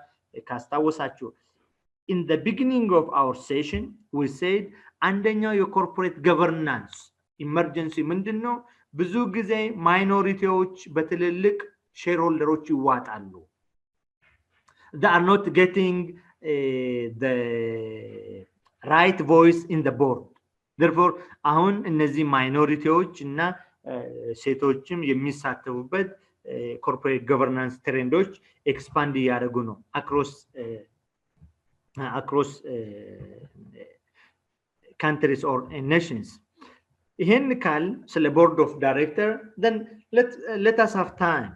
ካስታወሳችሁ in the beginning of our session we said አንደኛው የኮርፖሬት ገቨርናንስ ኢመርጀንሲ ምንድነው ብዙ ጊዜ ማይኖሪቲዎች በትልልቅ ሼርሆልደሮች ይዋጣሉ they are not getting the right voice in the board therefore አሁን እነዚህ ማይኖሪቲዎች እና ሴቶችም የሚሳተፉበት corporate governance ትሬንዶች ኤክስፓንድ ያደርጉ ነው across countries or nations ይሄን ካል ስለ board of director then let us have time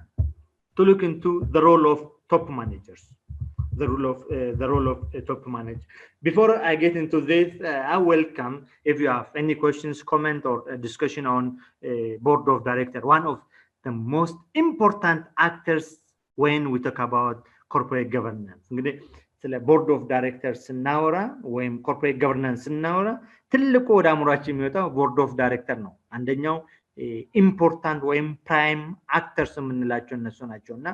to look into the role of top managers the role of a top manager before I get into this I welcome if you have any questions comment or discussion on board of director one of the most important actors when we talk about corporate governance እንግዲህ ስለ board of directors ስናወራ ወይም corporate governance ስናወራ ትልቁ ወደ አእምሮአችን የሚወጣው board of director ነው አንደኛው ኢምፖርታንት ወይም ፕራይም አክተርስ የምንላቸው እነሱ ናቸውና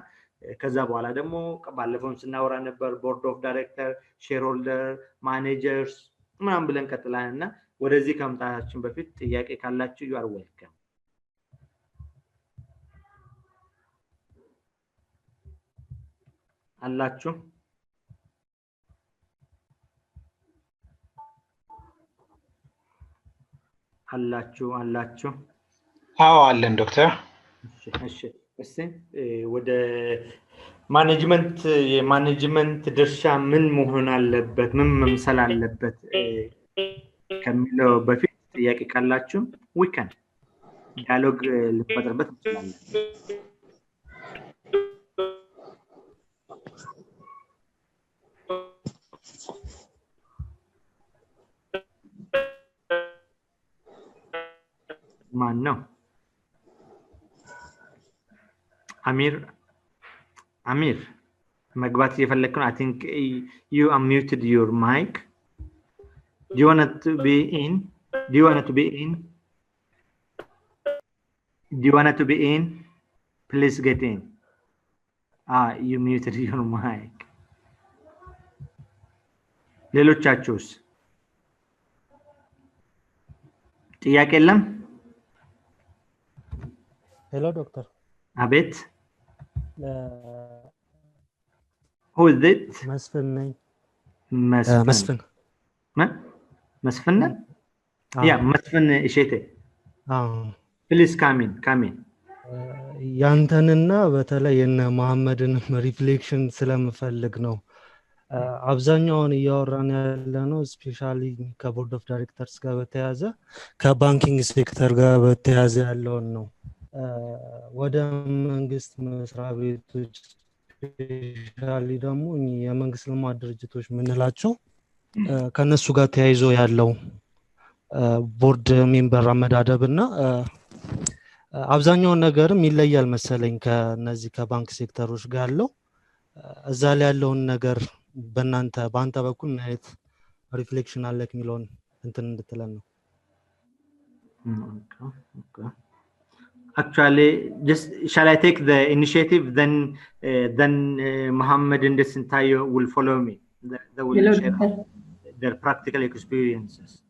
ከዛ በኋላ ደግሞ ባለፈው ስናወራ ነበር board of director shareholder managers ምናምን ብለን ቀጥላልና ወደዚህ ከመምጣታችን በፊት ጥያቄ ካላችሁ you are welcome አላችሁ አዎ አለን ዶክተር እሺ ወደ ማኔጅመንት የማኔጅመንት ድርሻ ምን መሆን አለበት ምን መምሰል አለበት ከሚለው በፊት ጥያቄ ካላችሁ we can ዲያሎግ ልንፈጥርበት እንችላለን ማን ነው አሚር መግባት እየፈለክ ነው I think you unmuted your mic do you want to be in please get in you muted your mic ሌሎቻችሁስ ጥያቄ የለም Hello, doctor. Abet. Who is it? Masfin. Masfin. Masfin? Yeah, Masfin Ishete. Please come in. ያንተንና በተለይ የነ መሐመድን ሪፍሌክሽን ስለምፈልግ ነው አብዛኛውን እያወራን ያለነው ስፔሻሊ ከቦርድ ኦፍ ዳይሬክተርስ ጋር በተያያዘ ከባንኪንግ ሴክተር ጋር በተያያዘ ያለውን ነው ወደ መንግስት መስሪያ ቤቶች ስፔሻሊ ደግሞ የመንግስት ልማት ድርጅቶች ምንላቸው ከነሱ ጋር ተያይዞ ያለው ቦርድ ሜምበር አመዳደብና አብዛኛው ነገርም ይለያል መሰለኝ ከነዚህ ከባንክ ሴክተሮች ጋር ያለው እዛ ላይ ያለውን ነገር በአንተ በኩል ማለት ሪፍሌክሽን አለክ ሚሊዮን እንትን እንድትለን ነው Actually, just shall I take the initiative? Then Mohammed and Sintayo will follow me. They will Hello, share Doctor. their practical experiences.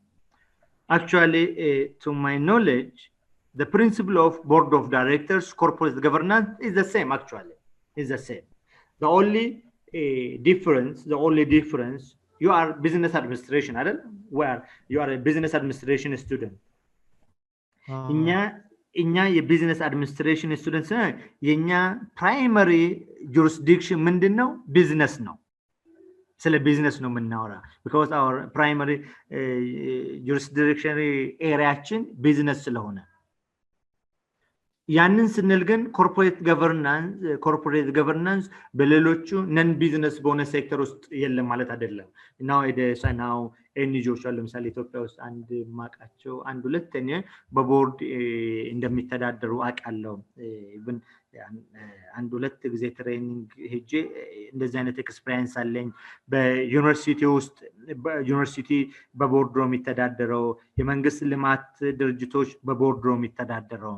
Actually, to my knowledge, the principle of board of directors, corporate governance is the same. Actually, is the same. The only difference, you are business administration, where you are a business administration student. እኛ የቢዝነስ አድሚኒስትሬሽን ስቱደንትስ የኛ ፕራይመሪ ጁሪስዲክሽን ምንድነው? ቢዝነስ ነው። ስለ ቢዝነስ ነው የምናወራ because our primary jurisdiction ኤሪያችን ቢዝነስ ስለሆነ ያንን ስንል ግን ኮርፖሬት ገቨርናንስ በሌሎቹ ነን ቢዝነስ በሆነ ሴክተር ውስጥ የለም ማለት አይደለም። now ኤንጂኦዎች አሉ። ለምሳሌ ኢትዮጵያ ውስጥ አንድ ማቃቸው አንድ ሁለተኛ በቦርድ እንደሚተዳደሩ አቃለው። ኢቭን አንድ ሁለት ጊዜ ትሬኒንግ ሄጄ እንደዚህ አይነት ኤክስፒሪየንስ አለኝ። በዩኒቨርሲቲ ውስጥ ዩኒቨርሲቲ በቦርድ ነው የሚተዳደረው። የመንግስት ልማት ድርጅቶች በቦርድ ነው የሚተዳደረው።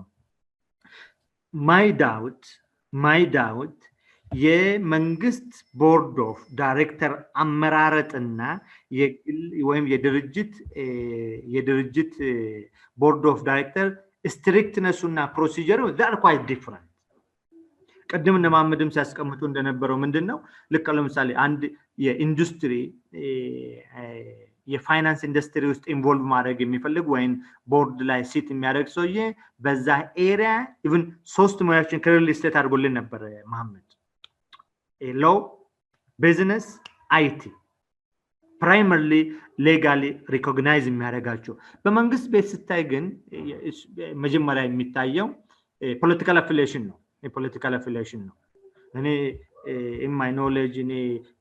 my doubt የመንግስት ቦርድ ኦፍ ዳይሬክተር አመራረጥና ወይም የድርጅት ቦርድ ኦፍ ዳይሬክተር ስትሪክትነሱና ፕሮሲጀሩ they are quite different። ቀደም እንደማመድም ሲያስቀምጡ እንደነበረው ምንድነው ልክ ለምሳሌ አንድ የኢንዱስትሪ የፋይናንስ ኢንዱስትሪ ውስጥ ኢንቮልቭ ማድረግ የሚፈልግ ወይም ቦርድ ላይ ሲት የሚያደርግ ሰውዬ በዛ ኤሪያ ኢቭን 3 ሙያዎችን ክሊርሊ ስቴት አድርጎልን ነበር መሐመድ። law, business, IT primarily legally recognized የሚያደርጋቸው። በመንግስት ቤት ስታይ ግን መጀመሪያ የሚታየው ፖለቲካል አፊሊዬሽን ነው። የፖለቲካል አፊሊዬሽን ነው። እኔ in my knowledge እኔ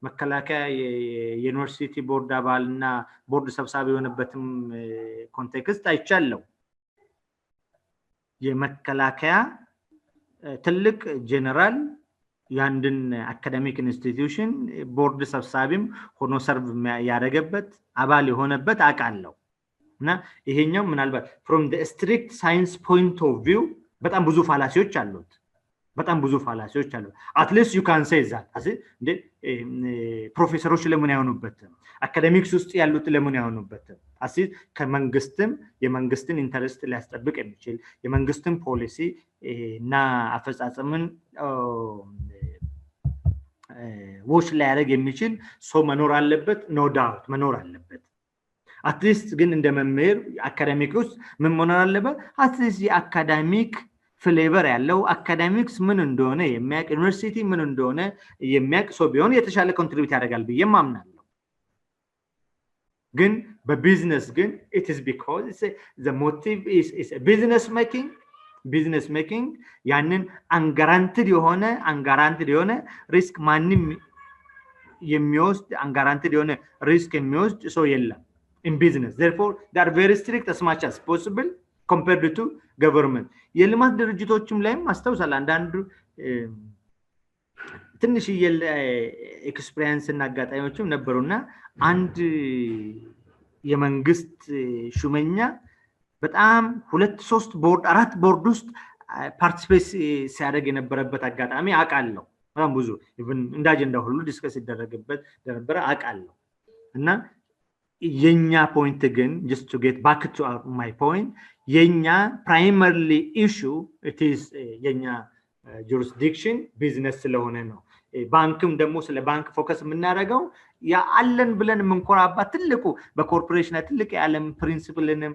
መከላከያ የዩኒቨርሲቲ ቦርድ አባልና ቦርድ ሰብሳቢ የሆነበትም ኮንቴክስት አይቻለው። የመከላከያ ትልቅ ጄኔራል ያንድን አካዳሚክ ኢንስቲትዩሽን ቦርድ ሰብሳቢም ሆኖ ሰርቭ ያደረገበት አባል የሆነበት አቃለው እና ይሄኛው ምናልባት from the strict science point of view በጣም ብዙ ፋላሲዎች አሉት። at least you can say that እንዴ ፕሮፌሰሮች ለምን ያሆኑበት አካዳሚክስ ውስጥ ያሉት ለምን ያሆኑበት ከመንግስትም የመንግስትን ኢንተረስት ሊያስጠብቅ የሚችል የመንግስትን ፖሊሲ እና አፈጻጸምን ዎች ሊያደርግ የሚችል ሰው መኖር አለበት። ኖ ዳውት መኖር አለበት። አትሊስት ግን እንደ መምህር አካዳሚክ ውስጥ ምን መኖር አለበት? አትሊስት የአካዳሚክ ፍሌቨር ያለው አካዳሚክስ ምን እንደሆነ የሚያውቅ ዩኒቨርሲቲ ምን እንደሆነ የሚያውቅ ሰው ቢሆን የተሻለ ኮንትሪቢዩት ያደርጋል ብዬ ማምናለሁ። ግን በቢዝነስ ግን it is because the motive is a business making ያንን አንጋራንትድ የሆነ ሪስክ ማንም የሚወስድ አንጋራንትድ የሆነ ሪስክ የሚወስድ ሰው የለም in business. Therefore they are very strict as much as possible compared to government. የልማት ድርጅቶችም ላይም አስተውሳለሁ አንዳንዱ ትንሽ ኤክስፒሪየንስ እና አጋጣሚዎችም ነበሩና አንድ የመንግስት ሹመኛ በጣም 2-3 ቦርድ 4 ቦርድ ውስጥ ፓርቲሲፔት ሲያደርግ የነበረበት አጋጣሚ አቃለው። በጣም ብዙ ኢቭን እንደ አጀንዳ ሁሉ ዲስከስ ይደረግበት ነበር አቃለው። እና የኛ ፖይንት ግን just to get back to my point የኛ primarily issue it is የኛ jurisdiction business ስለሆነ ነው። ባንክም ደግሞ ስለ ባንክ ፎከስ የምናደርገው ያለን ብለን የምንኮራባት ትልቁ በኮርፖሬሽን ትልቅ የዓለም ፕሪንሲፕልንም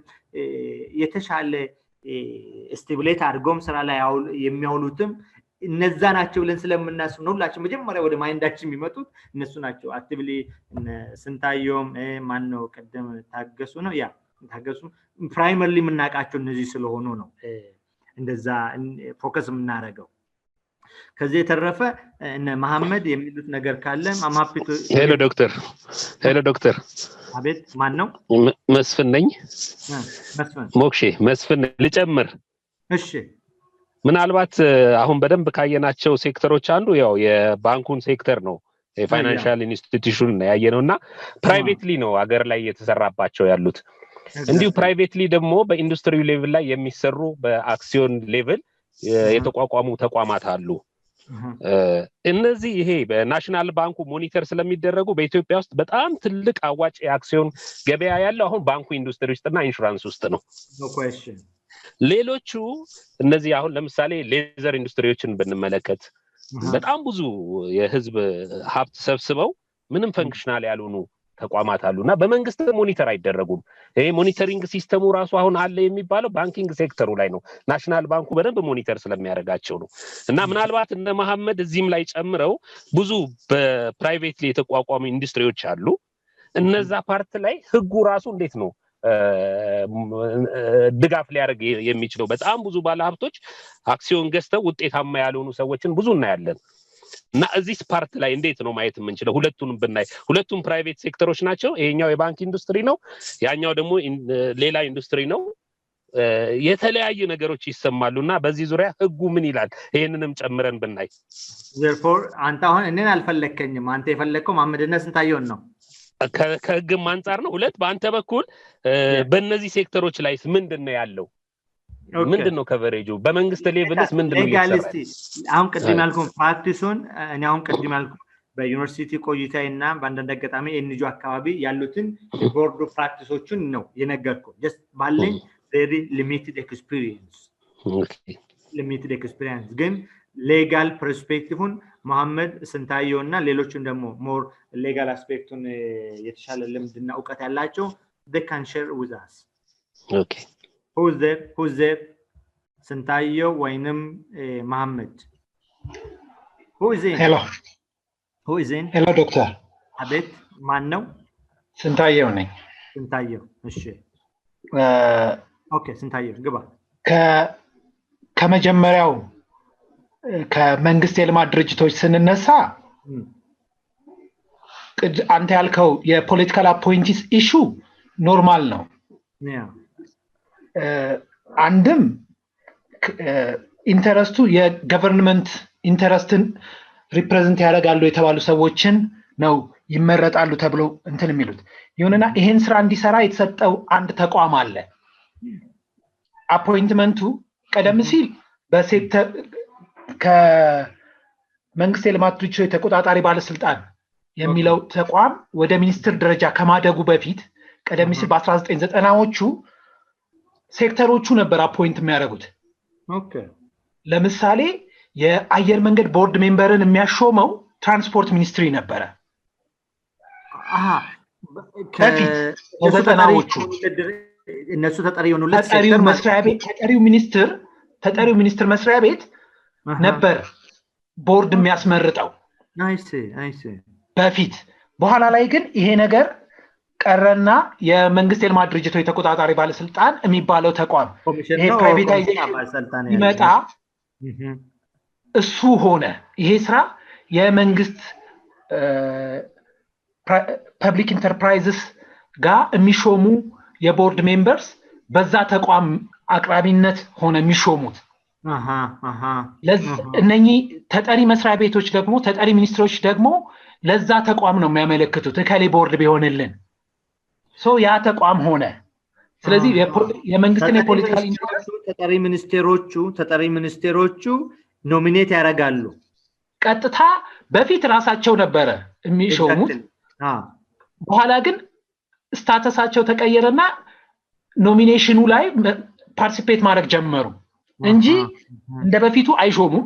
የተሻለ ስቴቢሌት አድርጎም ስራ ላይ የሚያውሉትም እነዛ ናቸው ብለን ስለምናስብ ነው። ሁላችን መጀመሪያ ወደ ማይንዳችን የሚመጡት እነሱ ናቸው። አክቲቭሊ ስንታየውም ማን ነው ቀደም ታገሱ ነው ያ ታገሱ ፕራይመሪሊ የምናውቃቸው እነዚህ ስለሆኑ ነው እንደዛ ፎከስ የምናደርገው። ከዚህ የተረፈ እነ መሐመድ የሚሉት ነገር ካለ አማፒቱ ሄሎ ዶክተር አቤት ማን ነው? መስፍን ነኝ። ሞክሼ መስፍን ልጨምር። እሺ ምናልባት አሁን በደንብ ካየናቸው ሴክተሮች አንዱ ያው የባንኩን ሴክተር ነው። የፋይናንሻል ኢንስቲትዩሽን ያየነውና ፕራይቬትሊ ነው አገር ላይ የተሰራባቸው ያሉት። እንዲሁ ፕራይቬትሊ ደግሞ በኢንዱስትሪ ሌቭል ላይ የሚሰሩ በአክሲዮን ሌቭል የተቋቋሙ ተቋማት አሉ። እነዚህ ይሄ በናሽናል ባንኩ ሞኒተር ስለሚደረጉ በኢትዮጵያ ውስጥ በጣም ትልቅ አዋጭ የአክሲዮን ገበያ ያለው አሁን ባንኩ ኢንዱስትሪ ውስጥና ኢንሹራንስ ውስጥ ነው። No question. ሌሎቹ እነዚህ አሁን ለምሳሌ ሌዘር ኢንዱስትሪዎችን ብንመለከት በጣም ብዙ የህዝብ ሀብት ሰብስበው ምንም ፈንክሽናል ያልሆኑ ተቋማት አሉና በመንግስት ሞኒተር አይደረጉም። ይሄ ሞኒተሪንግ ሲስተሙ ራሱ አሁን አለ የሚባለው ባንኪንግ ሴክተሩ ላይ ነው። ናሽናል ባንኩ በደንብ ሞኒተር ስለሚያደርጋቸው ነው። እና ምናልባት እነ መሐመድ እዚህም ላይ ጨምረው ብዙ በፕራይቬትሊ የተቋቋሙ ኢንዱስትሪዎች አሉ። እነዛ ፓርት ላይ ህጉ ራሱ እንዴት ነው ድጋፍ ሊያደርግ የሚችለው? በጣም ብዙ ባለሀብቶች አክሲዮን ገዝተው ውጤታማ ያልሆኑ ሰዎችን ብዙ እናያለን። እና እዚህ ፓርት ላይ እንዴት ነው ማየት የምንችለው? ሁለቱንም ብናይ ሁለቱም ፕራይቬት ሴክተሮች ናቸው። ይሄኛው የባንክ ኢንዱስትሪ ነው፣ ያኛው ደግሞ ሌላ ኢንዱስትሪ ነው። የተለያዩ ነገሮች ይሰማሉና በዚህ ዙሪያ ህጉ ምን ይላል? ይሄንንም ጨምረን ብናይ። therefore አንተ አሁን እኔን አልፈለከኝም። አንተ የፈለከው መሐመድና ስንታየውን ነው። ከህግም አንፃር ነው። ሁለት በአንተ በኩል በእነዚህ ሴክተሮች ላይ ምንድነው ያለው? ምንድነው ከቨሬጁ? በመንግስት ሌቭልስ ምንድነው ሌጋሊስቲ? አሁን ቅድም ያልኩት ፕራክቲሱን እኔ አሁን ቅድም ያልኩት በዩኒቨርሲቲ ቆይታዬና በአንዳንድ አጋጣሚ ኤንጂ አካባቢ ያሉትን ቦርድ ፕራክቲሶችን ነው የነገርኩት። ጀስት ባለኝ very limited experience. limited experience ግን ሌጋል ፐርስፔክቲቭን መሐመድ ስንታየውና ሌሎችም ደግሞ ሞር ሌጋል አስፔክቱን የተሻለ ልምድና ዕውቀት ያላቸው they can share with us. Okay. Who's there? ስንታየው ወይንም መሐመድ? Who is in? Hello. Who is in? Hello doctor. አቤት ማን ነው? ስንታየው ነኝ። ስንታየው እሺ። ኦኬ ስንታየው ግባ። ከመጀመሪያው ከመንግስት የልማት ድርጅቶች ስንነሳ አንተ ያልከው የፖለቲካል አፖይንቲስ ኢሹ ኖርማል ነው። አንድም ኢንተረስቱ የገቨርንመንት ኢንተረስትን ሪፕሬዘንት ያደርጋሉ የተባሉ ሰዎችን ነው ይመረጣሉ ተብሎ እንትን የሚሉት። ይሁንና ይሄን ስራ እንዲሰራ የተሰጠው አንድ ተቋም አለ። አፖይንትመንቱ ቀደም ሲል በሴክተር ከመንግስት የልማት ድርጅቶች ተቆጣጣሪ ባለስልጣን የሚለው ተቋም ወደ ሚኒስትር ደረጃ ከማደጉ በፊት ቀደም ሲል በ1990ዎቹ ሴክተሮቹ ነበር አፖይንት የሚያደርጉት። ኦኬ ለምሳሌ የአየር መንገድ ቦርድ ሜምበርን የሚያሾመው ትራንስፖርት ሚኒስትሪ ነበረ። ከፊት በዘጠናዎቹ እነሱ ተጠሪ የሆኑለት ተጠሪው መስሪያ ቤት ተጠሪው ሚኒስትር መስሪያ ቤት ነበር ቦርድ የሚያስመርጠው አይሲ በፊት። በኋላ ላይ ግን ይሄ ነገር ቀረና የመንግስት የልማት ድርጅቶች ተቆጣጣሪ ባለስልጣን የሚባለው ተቋም ይሄ ፕራይቬታይዜሽን ይመጣ እሱ ሆነ። ይሄ ስራ የመንግስት ፐብሊክ ኢንተርፕራይዝስ ጋር የሚሾሙ የቦርድ ሜምበርስ በዛ ተቋም አቅራቢነት ሆነ የሚሾሙት። እነኚህ ተጠሪ መስሪያ ቤቶች ደግሞ ተጠሪ ሚኒስትሮች ደግሞ ለዛ ተቋም ነው የሚያመለክቱት። እከሌ ቦርድ ቢሆንልን ያ ተቋም ሆነ። ስለዚህ የመንግስትን የፖለቲካል ኢንተረስት ተጠሪ ሚኒስቴሮቹ ኖሚኔት ያደርጋሉ። ቀጥታ በፊት ራሳቸው ነበረ የሚሾሙት። በኋላ ግን ስታተሳቸው ተቀየረና ኖሚኔሽኑ ላይ ፓርቲሲፔት ማድረግ ጀመሩ እንጂ እንደ በፊቱ አይሾሙም።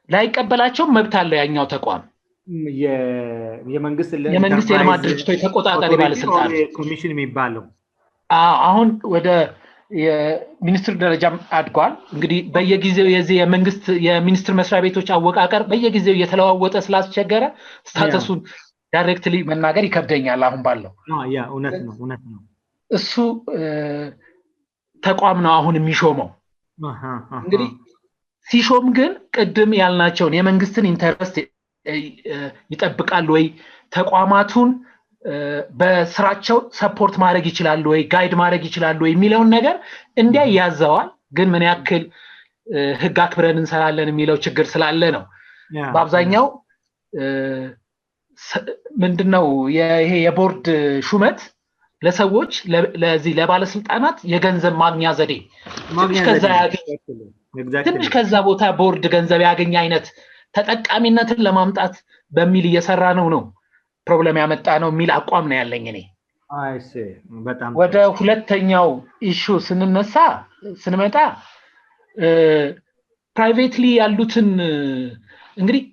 ላይቀበላቸው መብት አለው ያኛው ተቋም የመንግስት የልማት ድርጅቶች ተቆጣጣሪ ባለስልጣን ኮሚሽን የሚባለው አሁን ወደ የሚኒስትር ደረጃ አድጓል። እንግዲህ በየጊዜው የዚህ የመንግስት የሚኒስትር መስሪያ ቤቶች አወቃቀር በየጊዜው እየተለዋወጠ ስላስቸገረ ስታተሱን ዳይሬክትሊ መናገር ይከብደኛል አሁን ባለው። እውነት ነው። እሱ ተቋም ነው አሁን የሚሾመው። እንግዲህ ሲሾም ግን ቅድም ያልናቸውን የመንግስትን ኢንተረስት ይጠብቃል ወይ፣ ተቋማቱን በስራቸው ሰፖርት ማድረግ ይችላል ወይ፣ ጋይድ ማድረግ ይችላል ወይ የሚለውን ነገር እንዲያ ያዘዋል። ግን ምን ያክል ህግ አክብረን እንሰራለን የሚለው ችግር ስላለ ነው። በአብዛኛው ምንድነው ይሄ የቦርድ ሹመት ለሰዎች ለዚህ ለባለስልጣናት የገንዘብ ማግኛ ዘዴ ከዛ ትንሽ ከዛ ቦታ ቦርድ ገንዘብ ያገኝ አይነት ተጠቃሚነትን ለማምጣት በሚል እየሰራ ነው ፕሮብለም ያመጣ ነው የሚል አቋም ነው ያለኝ እኔ። አይ ሲ በጣም ወደ ሁለተኛው ኢሹ ስንመጣ ፕራይቬትሊ ያሉትን እንግዲህ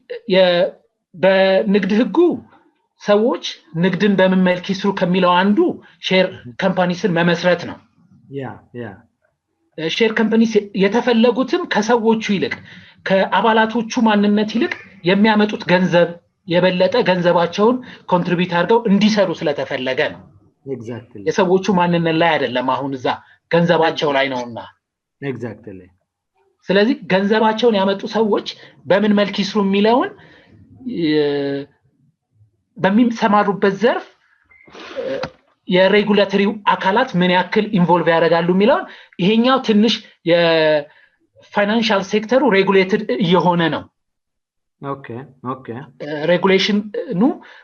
በንግድ ህጉ ሰዎች ንግድን በምን መልክ ይስሩ ከሚለው አንዱ ሼር ካምፓኒስን መመስረት ነው። ሼር ካምፓኒስ የተፈለጉትም ከሰዎቹ ይልቅ ከአባላቶቹ ማንነት ይልቅ የሚያመጡት ገንዘብ የበለጠ ገንዘባቸውን ኮንትሪቢዩት አድርገው እንዲሰሩ ስለተፈለገ ነው። ኤግዛክትሊ የሰዎቹ ማንነት ላይ አይደለም አሁን እዛ ገንዘባቸው ላይ ነውና። ኤግዛክትሊ ስለዚህ ገንዘባቸውን ያመጡ ሰዎች በምን መልክ ይስሩ የሚለውን በሚሰማሩበት ዘርፍ የሬጉላተሪው አካላት ምን ያክል ኢንቮልቭ ያደርጋሉ የሚለውን ይሄኛው ትንሽ የፋይናንሻል ሴክተሩ ሬጉሌትድ እየሆነ ነው። ኦኬ ሬጉሌሽን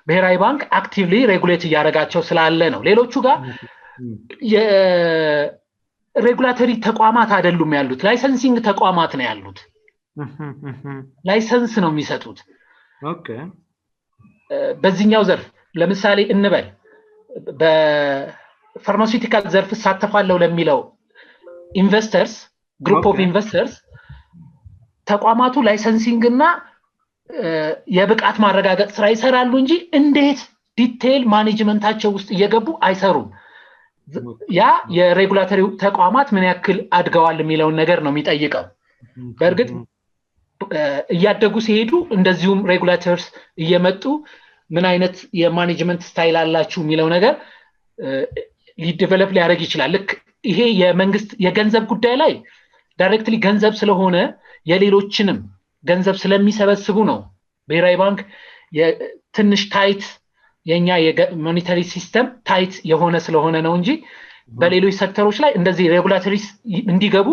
ብሔራዊ ባንክ አክቲቭሊ ሬጉሌት እያደረጋቸው ስላለ ነው። ሌሎቹ ጋር የሬጉላተሪ ተቋማት አይደሉም ያሉት፣ ላይሰንሲንግ ተቋማት ነው ያሉት። ላይሰንስ ነው የሚሰጡት። ኦኬ በዚህኛው ዘርፍ ለምሳሌ እንበል በፋርማሲውቲካል ዘርፍ ሳተፋለሁ ለሚለው ኢንቨስተርስ ግሩፕ ኦፍ ኢንቨስተርስ ተቋማቱ ላይሰንሲንግ እና የብቃት ማረጋገጥ ስራ ይሰራሉ እንጂ እንዴት ዲቴል ማኔጅመንታቸው ውስጥ እየገቡ አይሰሩም። ያ የሬጉላተሪው ተቋማት ምን ያክል አድገዋል የሚለውን ነገር ነው የሚጠይቀው። በእርግጥ እያደጉ ሲሄዱ እንደዚሁም ሬጉላተርስ እየመጡ ምን አይነት የማኔጅመንት ስታይል አላችሁ የሚለው ነገር ሊዲቨሎፕ ሊያደርግ ይችላል። ልክ ይሄ የመንግስት የገንዘብ ጉዳይ ላይ ዳይሬክትሊ ገንዘብ ስለሆነ የሌሎችንም ገንዘብ ስለሚሰበስቡ ነው ብሔራዊ ባንክ ትንሽ ታይት የኛ የሞኔታሪ ሲስተም ታይት የሆነ ስለሆነ ነው እንጂ በሌሎች ሴክተሮች ላይ እንደዚህ ሬጉላተሪስ እንዲገቡ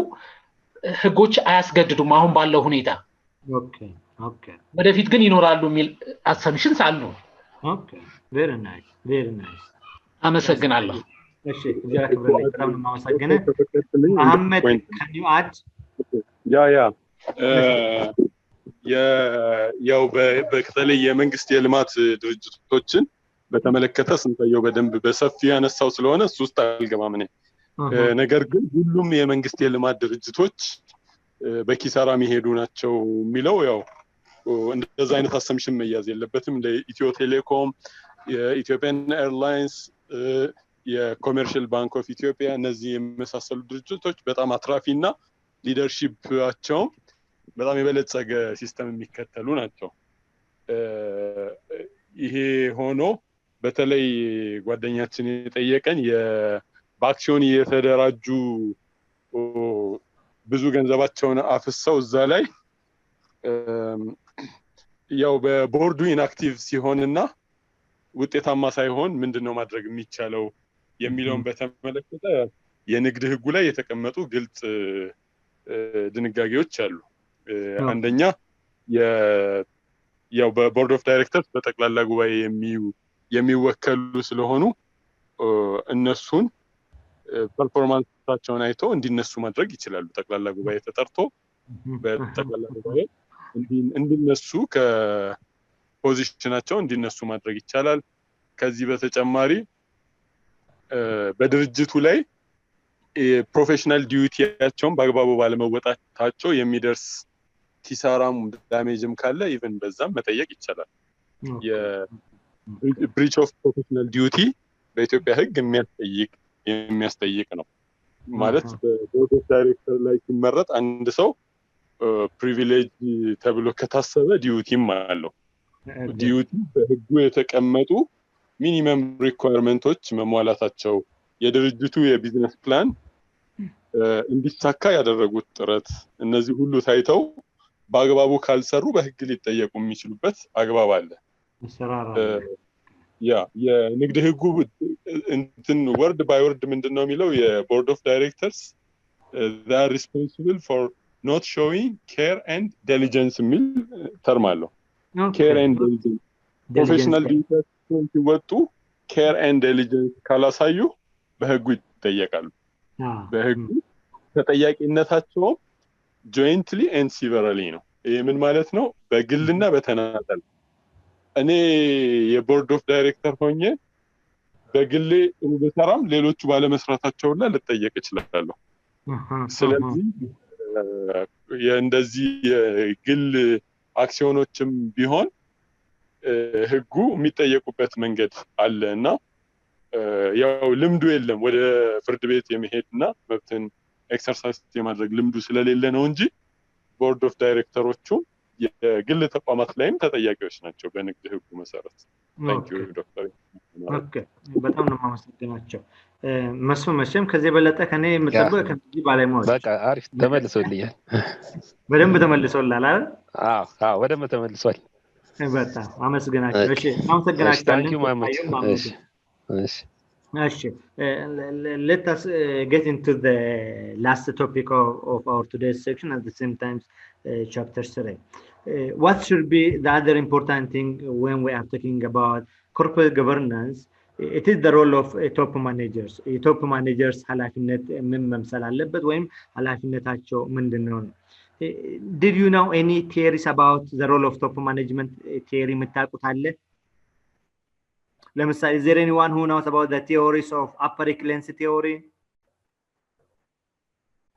ህጎች አያስገድዱም አሁን ባለው ሁኔታ። ኦኬ ወደፊት ግን ይኖራሉ የሚል አሰምሽንስ አሉ። ኦኬ ቬሪ ናይስ አመሰግናለሁ። እሺ በጣም ማመሰግነ መሐመድ can you add? ያው በተለይ የመንግስት የልማት ድርጅቶችን በተመለከተ ስንታየው በደንብ በሰፊው ያነሳው ስለሆነ እሱ ውስጥ አልገባም ነኝ። ነገር ግን ሁሉም የመንግስት የልማት ድርጅቶች በኪሳራ የሚሄዱ ናቸው የሚለው ያው እንደዛ አይነት አሰምሽን መያዝ የለበትም። ለኢትዮ ቴሌኮም፣ የኢትዮጵያን ኤርላይንስ፣ የኮመርሻል ባንክ ኦፍ ኢትዮጵያ እነዚህ የመሳሰሉ ድርጅቶች በጣም አትራፊና ሊደርሺፓቸው በጣም የበለጸገ ሲስተም የሚከተሉ ናቸው። ይሄ ሆኖ በተለይ ጓደኛችን የጠየቀን በአክሲዮን እየተደራጁ ብዙ ገንዘባቸውን አፍሰው እዛ ላይ ያው በቦርዱ ኢንአክቲቭ ሲሆንና ውጤታማ ሳይሆን ምንድነው ማድረግ የሚቻለው የሚለውን በተመለከተ የንግድ ህጉ ላይ የተቀመጡ ግልጽ ድንጋጌዎች አሉ። አንደኛ ያው በቦርድ ኦፍ ዳይሬክተርስ በጠቅላላ ጉባኤ የሚወከሉ ስለሆኑ እነሱን ፐርፎርማንሳቸውን አይተው እንዲነሱ ማድረግ ይችላሉ። ጠቅላላ ጉባኤ ተጠርቶ በጠቅላላ ጉባኤ እንዲነሱ ከፖዚሽናቸው እንዲነሱ ማድረግ ይቻላል። ከዚህ በተጨማሪ በድርጅቱ ላይ ፕሮፌሽናል ዲዩቲያቸውን በአግባቡ ባለመወጣታቸው የሚደርስ ኪሳራም ዳሜጅም ካለ ኢቭን በዛም መጠየቅ ይቻላል። የብሪች ኦፍ ፕሮፌሽናል ዲዩቲ በኢትዮጵያ ህግ የሚያስጠይቅ ነው። ማለት በቦርድ ኦፍ ዳይሬክተር ላይ ሲመረጥ አንድ ሰው ፕሪቪሌጅ ተብሎ ከታሰበ ዲዩቲም አለው። ዲዩቲ በህጉ የተቀመጡ ሚኒመም ሪኳየርመንቶች መሟላታቸው፣ የድርጅቱ የቢዝነስ ፕላን እንዲሳካ ያደረጉት ጥረት፣ እነዚህ ሁሉ ታይተው በአግባቡ ካልሰሩ በህግ ሊጠየቁ የሚችሉበት አግባብ አለ። የንግድ ህጉ እንትን ወርድ ባይ ወርድ ምንድነው የሚለው? የቦርድ ኦፍ ዳይሬክተርስ they are responsible for not showing care and diligence የሚል ተርም አለው። care and diligence ፕሮፌሽናል ዲዩቲያቸውን ሲወጡ care and diligence ካላሳዩ በህጉ ይጠየቃሉ። በህጉ ተጠያቂነታቸው jointly and severally ነው። ይሄ ምን ማለት ነው? በግልና በተናጠል እኔ የቦርድ ኦፍ ዳይሬክተር ሆኜ በግሌ በሰራም ሌሎቹ ባለመስራታቸውና ልጠየቅ እችላለሁ። ስለዚህ የእንደዚህ የግል አክሲዮኖችም ቢሆን ህጉ የሚጠየቁበት መንገድ አለና ያው ልምዱ የለም ወደ ፍርድ ቤት የመሄድና መብትን ኤክሰርሳይዝ የማድረግ ልምዱ ስለሌለ ነው እንጂ ቦርድ ኦፍ ዳይሬክተሮቹ የግል ተቋማት ላይም ተጠያቂዎች ናቸው በንግድ ህጉ መሰረት። ታንክ ዩ ዶክተር። ኦኬ በጣም ነው የማመሰግናቸው። መስፍን መቼም ከዚህ የበለጠ ከኔ የምጠብቀው ከዚህ ባለሙያዎች በቃ አሪፍ ተመልሶልኛል። በደንብ ተመልሶልሃል አይደል? አዎ በደንብ ተመልሷል። በጣም አመሰግናቸው። እሺ አመሰግናቸው። ታንክ ዩ ማሙድ። እሺ let us get into the last topic of our today's section at the same time chapter 3. What should be the other important thing when we are talking about corporate governance? It is the role of top managers. Top managers ኃላፊነት ምን መምሰል አለበት ወይም ኃላፊነታቸው ምንድነው? Did you know any theories about the role of top management theory የምታውቁት አለ? ለምሳሌ is there anyone who knows about the theories of upper excellence theory?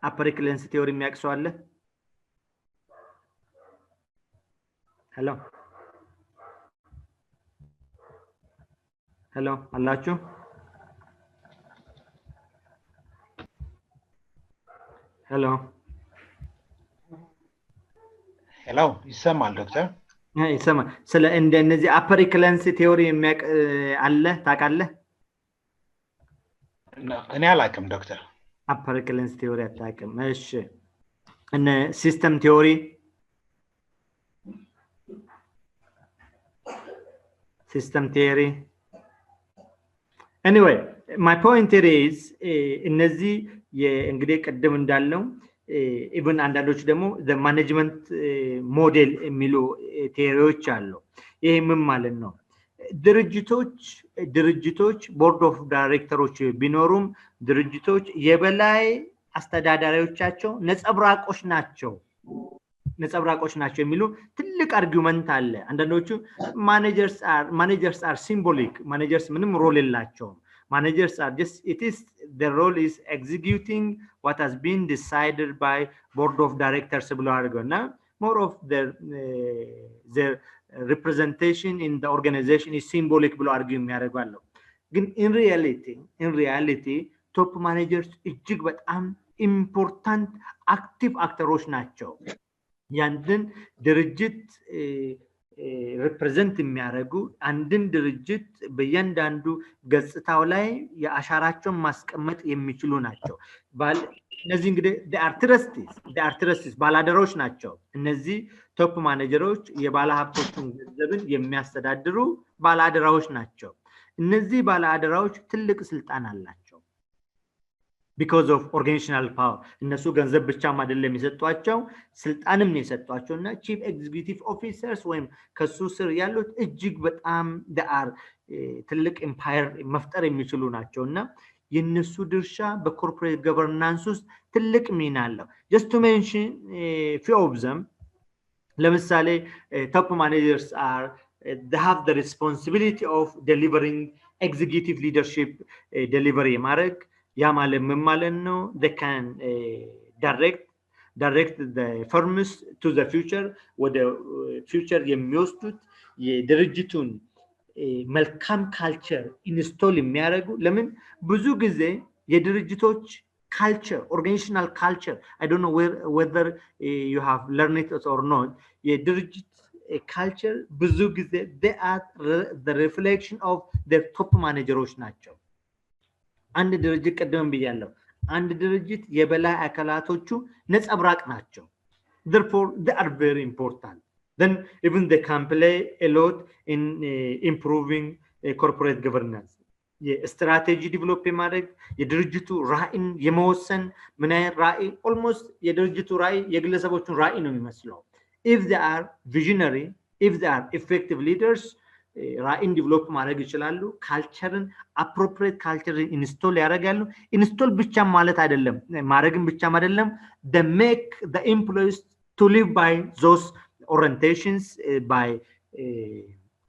upper excellence theory የሚያውቅ ሰው አለ? ሄሎ አላችሁ? ሄሎ ይሰማል ዶክተር? ይሰማል። ስለ እንደነዚህ upper excellence theory የሚያውቅ አለ? ታውቃለህ? እኔ አላውቅም ዶክተር። upper excellence theory አታውቅም? እሺ እነ system theory system theory. Anyway, my point here is እነዚህ እንግዲህ ቀደም እንዳለው even አንዳንዶች ደግሞ the management model የሚሉ ቴዎሪዎች አሉ። ይሄ ምን ማለት ነው? ድርጅቶች ቦርድ ኦፍ ዳይሬክተሮች ቢኖሩም ድርጅቶች የበላይ አስተዳዳሪዎቻቸው ነጸብራቆች ናቸው የሚሉ ትልቅ አርጊውመንት አለ። አንዳንዶቹ managers are symbolic. managers ምንም ሮል የላቸውም። managers are just their role is executing what has been decided by board of directors ብለው አድርገውና more of their representation in the organization is symbolic ብለው አርጊው የሚያደርጋሉ። ግን in reality top managers እጅግ በጣም important active actors ናቸው። ያንድን ድርጅት ሪፕሬዘንት የሚያደርጉ አንድን ድርጅት በእያንዳንዱ ገጽታው ላይ የአሻራቸውን ማስቀመጥ የሚችሉ ናቸው። እነዚህ እንግዲህ the artists ባላደራዎች ናቸው። እነዚህ ቶፕ ማኔጀሮች የባለሀብቶችን ገንዘብን የሚያስተዳድሩ ባላደራዎች ናቸው። እነዚህ ባላደራዎች ትልቅ ስልጣን አላቸው። because of organizational power እነሱ ገንዘብ ብቻም አይደለም የሚሰጧቸው ስልጣንም ነው የሰጧቸውና chief executive officers ወይም ከሱ ስር ያሉት እጅግ በጣም ትልቅ ኤምፓየር መፍጠር የሚችሉ ናቸውና የነሱ ድርሻ በኮርፖሬት ገቨርናንስ ውስጥ ትልቅ ሚና አለው። just to mention few of them ለምሳሌ top managers they have the responsibility of delivering executive leadership delivery ማድረግ ያ ማለት ምን ማለት ነው? they can direct the firms to the future ወደ future የሚወስዱት የድርጅቱን መልካም ካልቸር ኢንስቶል የሚያደርጉ ለምን ብዙ ጊዜ የድርጅቶች culture organizational culture I don't know whether you have learned it or not የድርጅት culture ብዙ ጊዜ they are the reflection of their top managers ናቸው። አንድ ድርጅት ቀደም ብያለሁ አንድ ድርጅት የበላይ አካላቶቹ ነጸብራቅ ናቸው። therefore they are very important. then even they can play a lot in improving corporate governance. የስትራቴጂ ዲቨሎፕ የማድረግ የድርጅቱ ራዕይን የመወሰን ምን አይነት ራዕይ almost የድርጅቱ ራዕይ የግለሰቦቹን ራዕይ ነው የሚመስለው። if they are visionary if they are effective leaders ራዕይን ዲቨሎፕ ማድረግ ይችላሉ። ካልቸርን አፕሮፕሪየት ካልቸርን ኢንስቶል ያደርጋሉ። ኢንስቶል ብቻ ማለት አይደለም፣ ማድረግም ብቻም አይደለም። they make the employees to live by those orientations by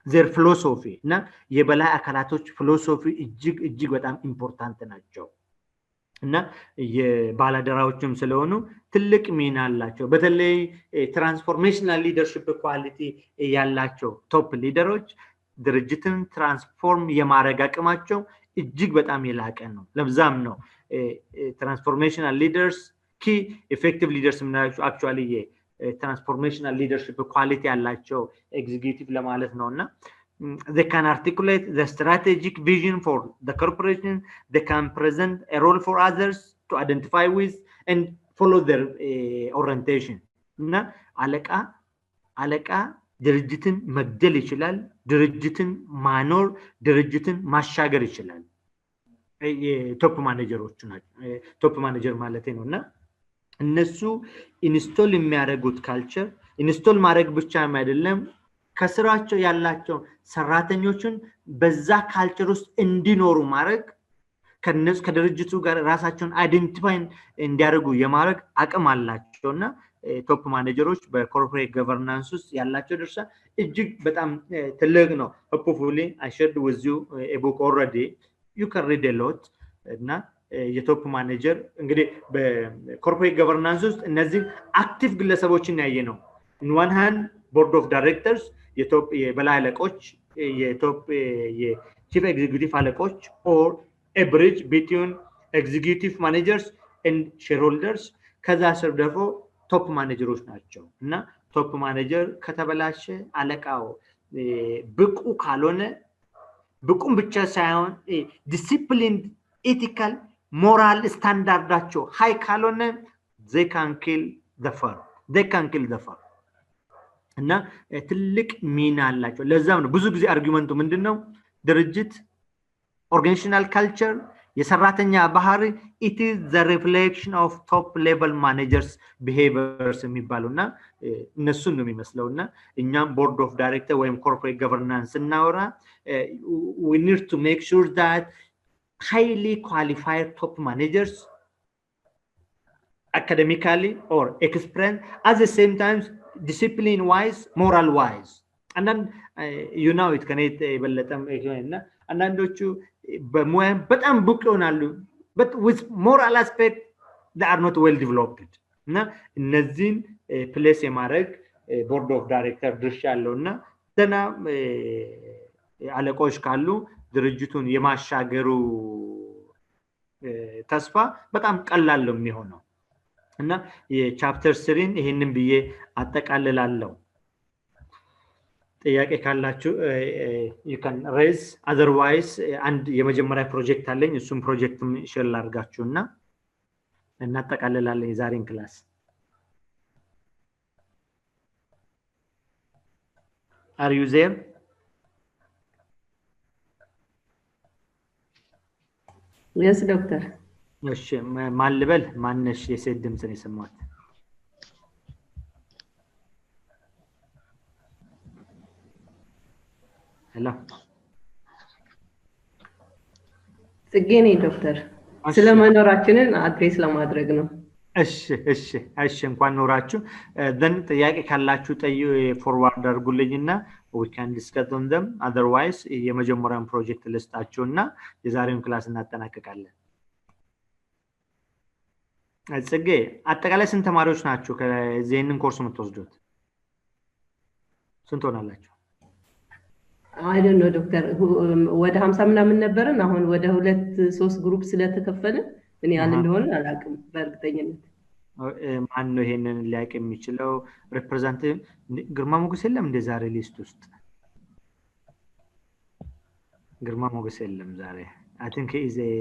their philosophy እና የበላይ አካላቶች ፊሎሶፊ እጅግ በጣም ኢምፖርታንት ናቸው እና የባለደራዎችም ስለሆኑ ትልቅ ሚና አላቸው። በተለይ ትራንስፎርሜሽናል ሊደርሺፕ ኳሊቲ ያላቸው ቶፕ ሊደሮች ድርጅትን ትራንስፎርም የማድረግ አቅማቸው እጅግ በጣም የላቀ ነው። ለዛም ነው ትራንስፎርሜሽናል ሊደርስ ኪ ኢፌክቲቭ ሊደርስ ምናቸው አክቹአሊ ትራንስፎርሜሽናል ሊደርሺፕ ኳሊቲ ያላቸው ኤግዚኪዩቲቭ ለማለት ነውና they can articulate the strategic vision for the corporation. They can present a role for others to identify with and follow their orientation. እና አለቃ ድርጅትን መግደል ይችላል፣ ድርጅትን ማኖር፣ ድርጅትን ማሻገር ይችላል። የቶፕ ማኔጀሮች ናቸው። ቶፕ ማኔጀር ማለት ነውና እነሱ ኢንስቶል የሚያደርጉት ካልቸር ኢንስቶል ማድረግ ብቻ አይደለም፣ ከስራቸው ያላቸው ሰራተኞችን በዛ ካልቸር ውስጥ እንዲኖሩ ማድረግ ከድርጅቱ ጋር ራሳቸውን አይደንቲፋይ እንዲያደርጉ የማድረግ አቅም አላቸውና ቶፕ ማኔጀሮች በኮርፖሬት ገቨርናንስ ውስጥ ያላቸው ድርሻ እጅግ በጣም ትልቅ ነው። hopefully I shared with you a book already, you can read a lot እና የቶፕ ማኔጀር እንግዲህ በኮርፖሬት ገቨርናንስ ውስጥ እነዚህ አክቲቭ ግለሰቦችን ያየ ነው። in one hand board of directors የቶፕ የበላይ አለቆች የቶፕ የቺፍ ኤግዚኪዩቲቭ አለቆች or a bridge between executive managers and shareholders ከዛ ስር ደግሞ ቶፕ ማኔጀሮች ናቸው እና ቶፕ ማኔጀር ከተበላሸ አለቃው ብቁ ካልሆነ ብቁም ብቻ ሳይሆን ዲሲፕሊን ኢቲካል ሞራል ስታንዳርዳቸው ሃይ ካልሆነ they can kill the firm እና ትልቅ ሚና አላቸው። ለዛም ነው ብዙ ጊዜ አርጊመንቱ ምንድነው ድርጅት ኦርጋናይዜሽናል ካልቸር የሰራተኛ ባህሪ it is the reflection of top level managers behaviors የሚባሉና እነሱን ነው የሚመስለውና እኛም ቦርድ ኦፍ ዳይሬክተር ወይም ኮርፖሬት ገቨርናንስ እናወራ we need to make sure that highly qualified top managers academically or experienced at the same time discipline wise moral wise and then you know it can በለጠም እና አንዳንዶቹ በሙያ በጣም ብቁ ይሆናሉ but with moral aspect they are not well developed እና እነዚህን ፕሌስ የማድረግ ቦርድ ኦፍ ዳይሬክተር ድርሻ ያለውና ደና አለቆች ካሉ ድርጅቱን የማሻገሩ ተስፋ በጣም ቀላል ነው የሚሆነው እና የቻፕተር 3 ይሄንን ብዬ አጠቃልላለሁ። ጥያቄ ካላችሁ you can raise, otherwise አንድ የመጀመሪያ ፕሮጀክት አለኝ እሱም ፕሮጀክትም ሼር ላድርጋችሁና እናጠቃልላለን የዛሬን ክላስ። Are you there? Yes, doctor. እሺ ማን ልበል? ማነሽ? የሴት ድምጽ ነው የሰማሁት። ሄሎ ጽጌኔ ዶክተር ስለመኖራችንን አድሬስ ለማድረግ ነው። እሺ እንኳን ኖራችሁ then ጥያቄ ካላችሁ ፎርዋርድ አድርጉልኝና we can discuss on them, otherwise የመጀመሪያውን ፕሮጀክት ልስጣችሁና የዛሬውን ክላስ እናጠናቀቃለን። ጽጌ አጠቃላይ ስንት ተማሪዎች ናችሁ ከዚህንን ኮርስ የምትወስዱት? ስንት ሆናላችሁ? I don't know ዶክተር ወደ 50 ምናምን ነበርን አሁን ወደ 2-3 ግሩፕ ስለተከፈለ እኔ ያን እንደሆነ አላውቅም በእርግጠኝነት። ማን ነው ይሄንን ሊያውቅ የሚችለው? ሪፕሬዘንታቲቭ ግርማ ሞገስ የለም እንደ ዛሬ ሊስት ውስጥ? ግርማ ሞገስ የለም ዛሬ። I think he is a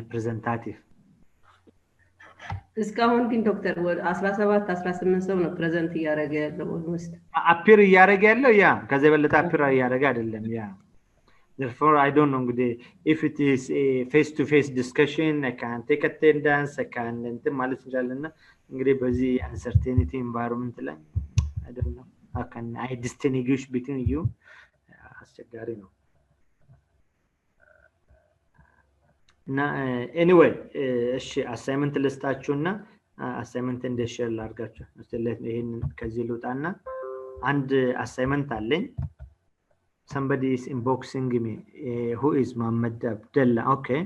representative. እስካሁን ግን ዶክተር 17-18 ሰው ነው ፕሬዘንት እያደረገ ያለው ኦልሞስት አፒር እያደረገ ያለው ያ ከዚህ በለጠ አፒር እያደረገ አይደለም ያ therefore I don't know እንግዲህ if it is a face to face discussion I can take attendance I can እንትን ማለት እንችላለንና እንግዲህ በዚህ uncertainty environment ላይ I don't know how can I distinguish between you አስቸጋሪ ነው እና ኤኒዌይ እሺ አሳይመንት ልስጣችሁና አሳይመንት እንደ ሼር ላድርጋችሁ ስለዚህ ይሄን ከዚህ ልውጣና አንድ አሳይመንት አለኝ somebody is inboxing me who is Mohammed Abdullah okay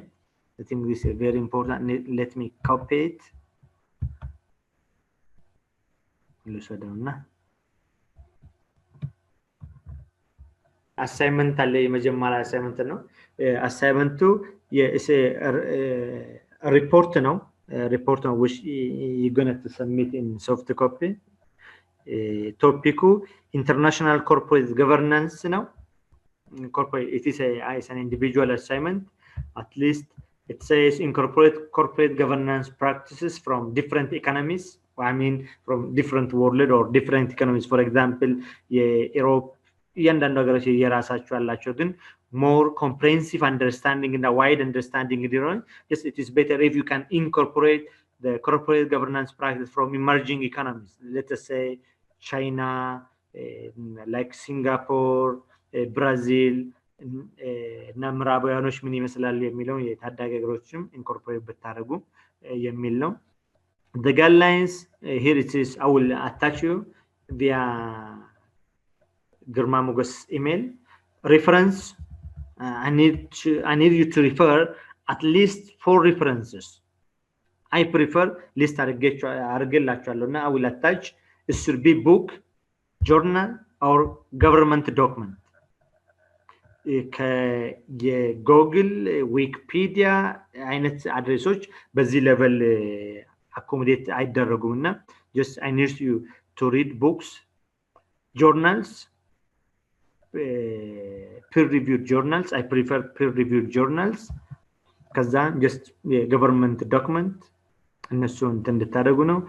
I think this is very important let me copy it ልውሰደውና አሳይመንት አለ የመጀመሪያ አሳይመንት ነው አሳይመንቱ report ነው which you're going to submit in soft copy topic international corporate governance ነው corporate it is an individual assignment at least it says incorporate corporate governance practices from different economies I mean from different world or different economies for example Europe እያንዳንዱ ሀገሮች የራሳቸው አላቸው ግን more comprehensive understanding and a wide understanding yes it is better if you can incorporate the corporate governance practice from emerging economies let us say China like Singapore Brazil እና ምዕራባውያኖች ምን ይመስላል የሚለው የታዳጊ ሀገሮችም incorporate ብታረጉ የሚል ነው the guidelines here it is I will attach you via Girma Mogas email reference I need you to refer at least 4 references I prefer list argelachuallona I will attach it should be book journal or government document የጎግል ዊኪፒዲያ አይነት አድሬሶች በዚህ ሌቨል አኮሞዴት አይደረጉምና just I need you to read books journals peer-reviewed journals I prefer peer-reviewed journals ከዛ just government document እነሱ እንድታደርጉ ነው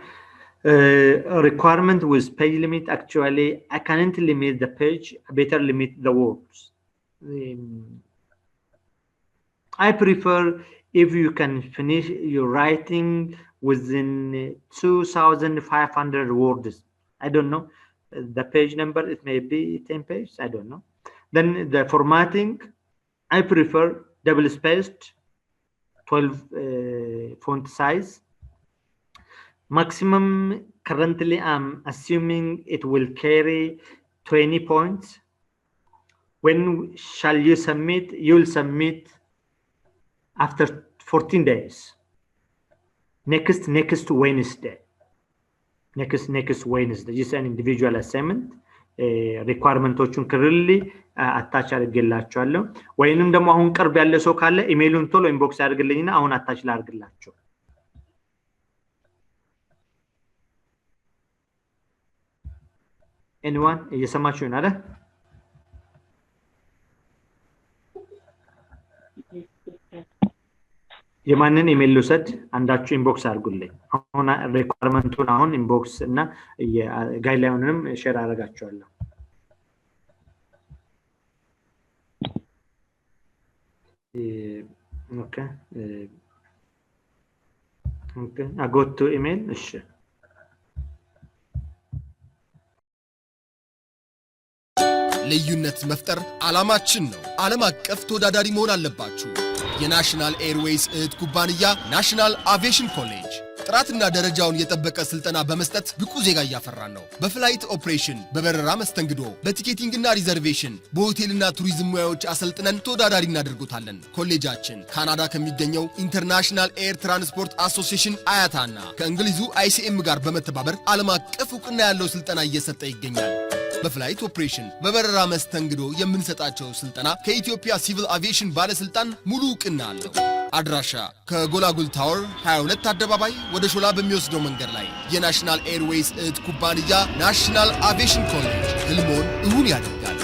requirement with page limit actually I can't limit the page better limit the words I prefer if you can finish your writing within 2500 words I don't know the page number it may be 10 pages I don't know then the formatting I prefer double spaced 12 font size maximum currently I'm assuming it will carry 20 points when shall you submit you'll submit after 14 days next Wednesday next Wednesday just an individual assignment requirementዎቹን ክርሊ አታች አድርጌላችኋለሁ ወይንም ደግሞ አሁን ቅርብ ያለ ሰው ካለ ኢሜይሉን ቶሎ ኢንቦክስ ያድርግልኝና አሁን አታች ላድርግላችሁ anyone እየሰማችሁ ነው አይደል የማንን ኢሜል ልውሰድ አንዳችሁ ኢንቦክስ አድርጉልኝ አሁን ሪኳየርመንቱን አሁን ኢንቦክስ እና የጋይድላይኑንም ሼር አደርጋችኋለሁ okay I got to email እሺ ልዩነት መፍጠር ዓላማችን ነው ዓለም አቀፍ ተወዳዳሪ መሆን አለባችሁ የናሽናል ኤርዌይስ እህት ኩባንያ ናሽናል አቪዬሽን ኮሌጅ ጥራትና ደረጃውን የጠበቀ ስልጠና በመስጠት ብቁ ዜጋ ያፈራን ነው በፍላይት ኦፕሬሽን በበረራ መስተንግዶ በቲኬቲንግና ሪዘርቬሽን በሆቴልና ቱሪዝም ሙያዎች አሰልጥነን ተወዳዳሪ እናደርጉታለን ኮሌጃችን ካናዳ ከሚገኘው ኢንተርናሽናል ኤር ትራንስፖርት አሶሲዬሽን አያታና ከእንግሊዙ ICM ጋር በመተባበር ዓለም አቀፍ ዕውቅና ያለው ስልጠና እየሰጠ ይገኛል በፍላይት ኦፕሬሽን በበረራ መስተንግዶ የምንሰጣቸው ስልጠና ከኢትዮጵያ ሲቪል አቪዬሽን ባለስልጣን ሙሉ ዕውቅና አለው አድራሻ ከጎላጉል ታወር 22 አደባባይ ወደ ሾላ በሚወስደው መንገድ ላይ የናሽናል ኤርዌይስ እህት ኩባንያ ናሽናል አቪዬሽን ኮሌጅ ህልሞን እውን ያደርጋል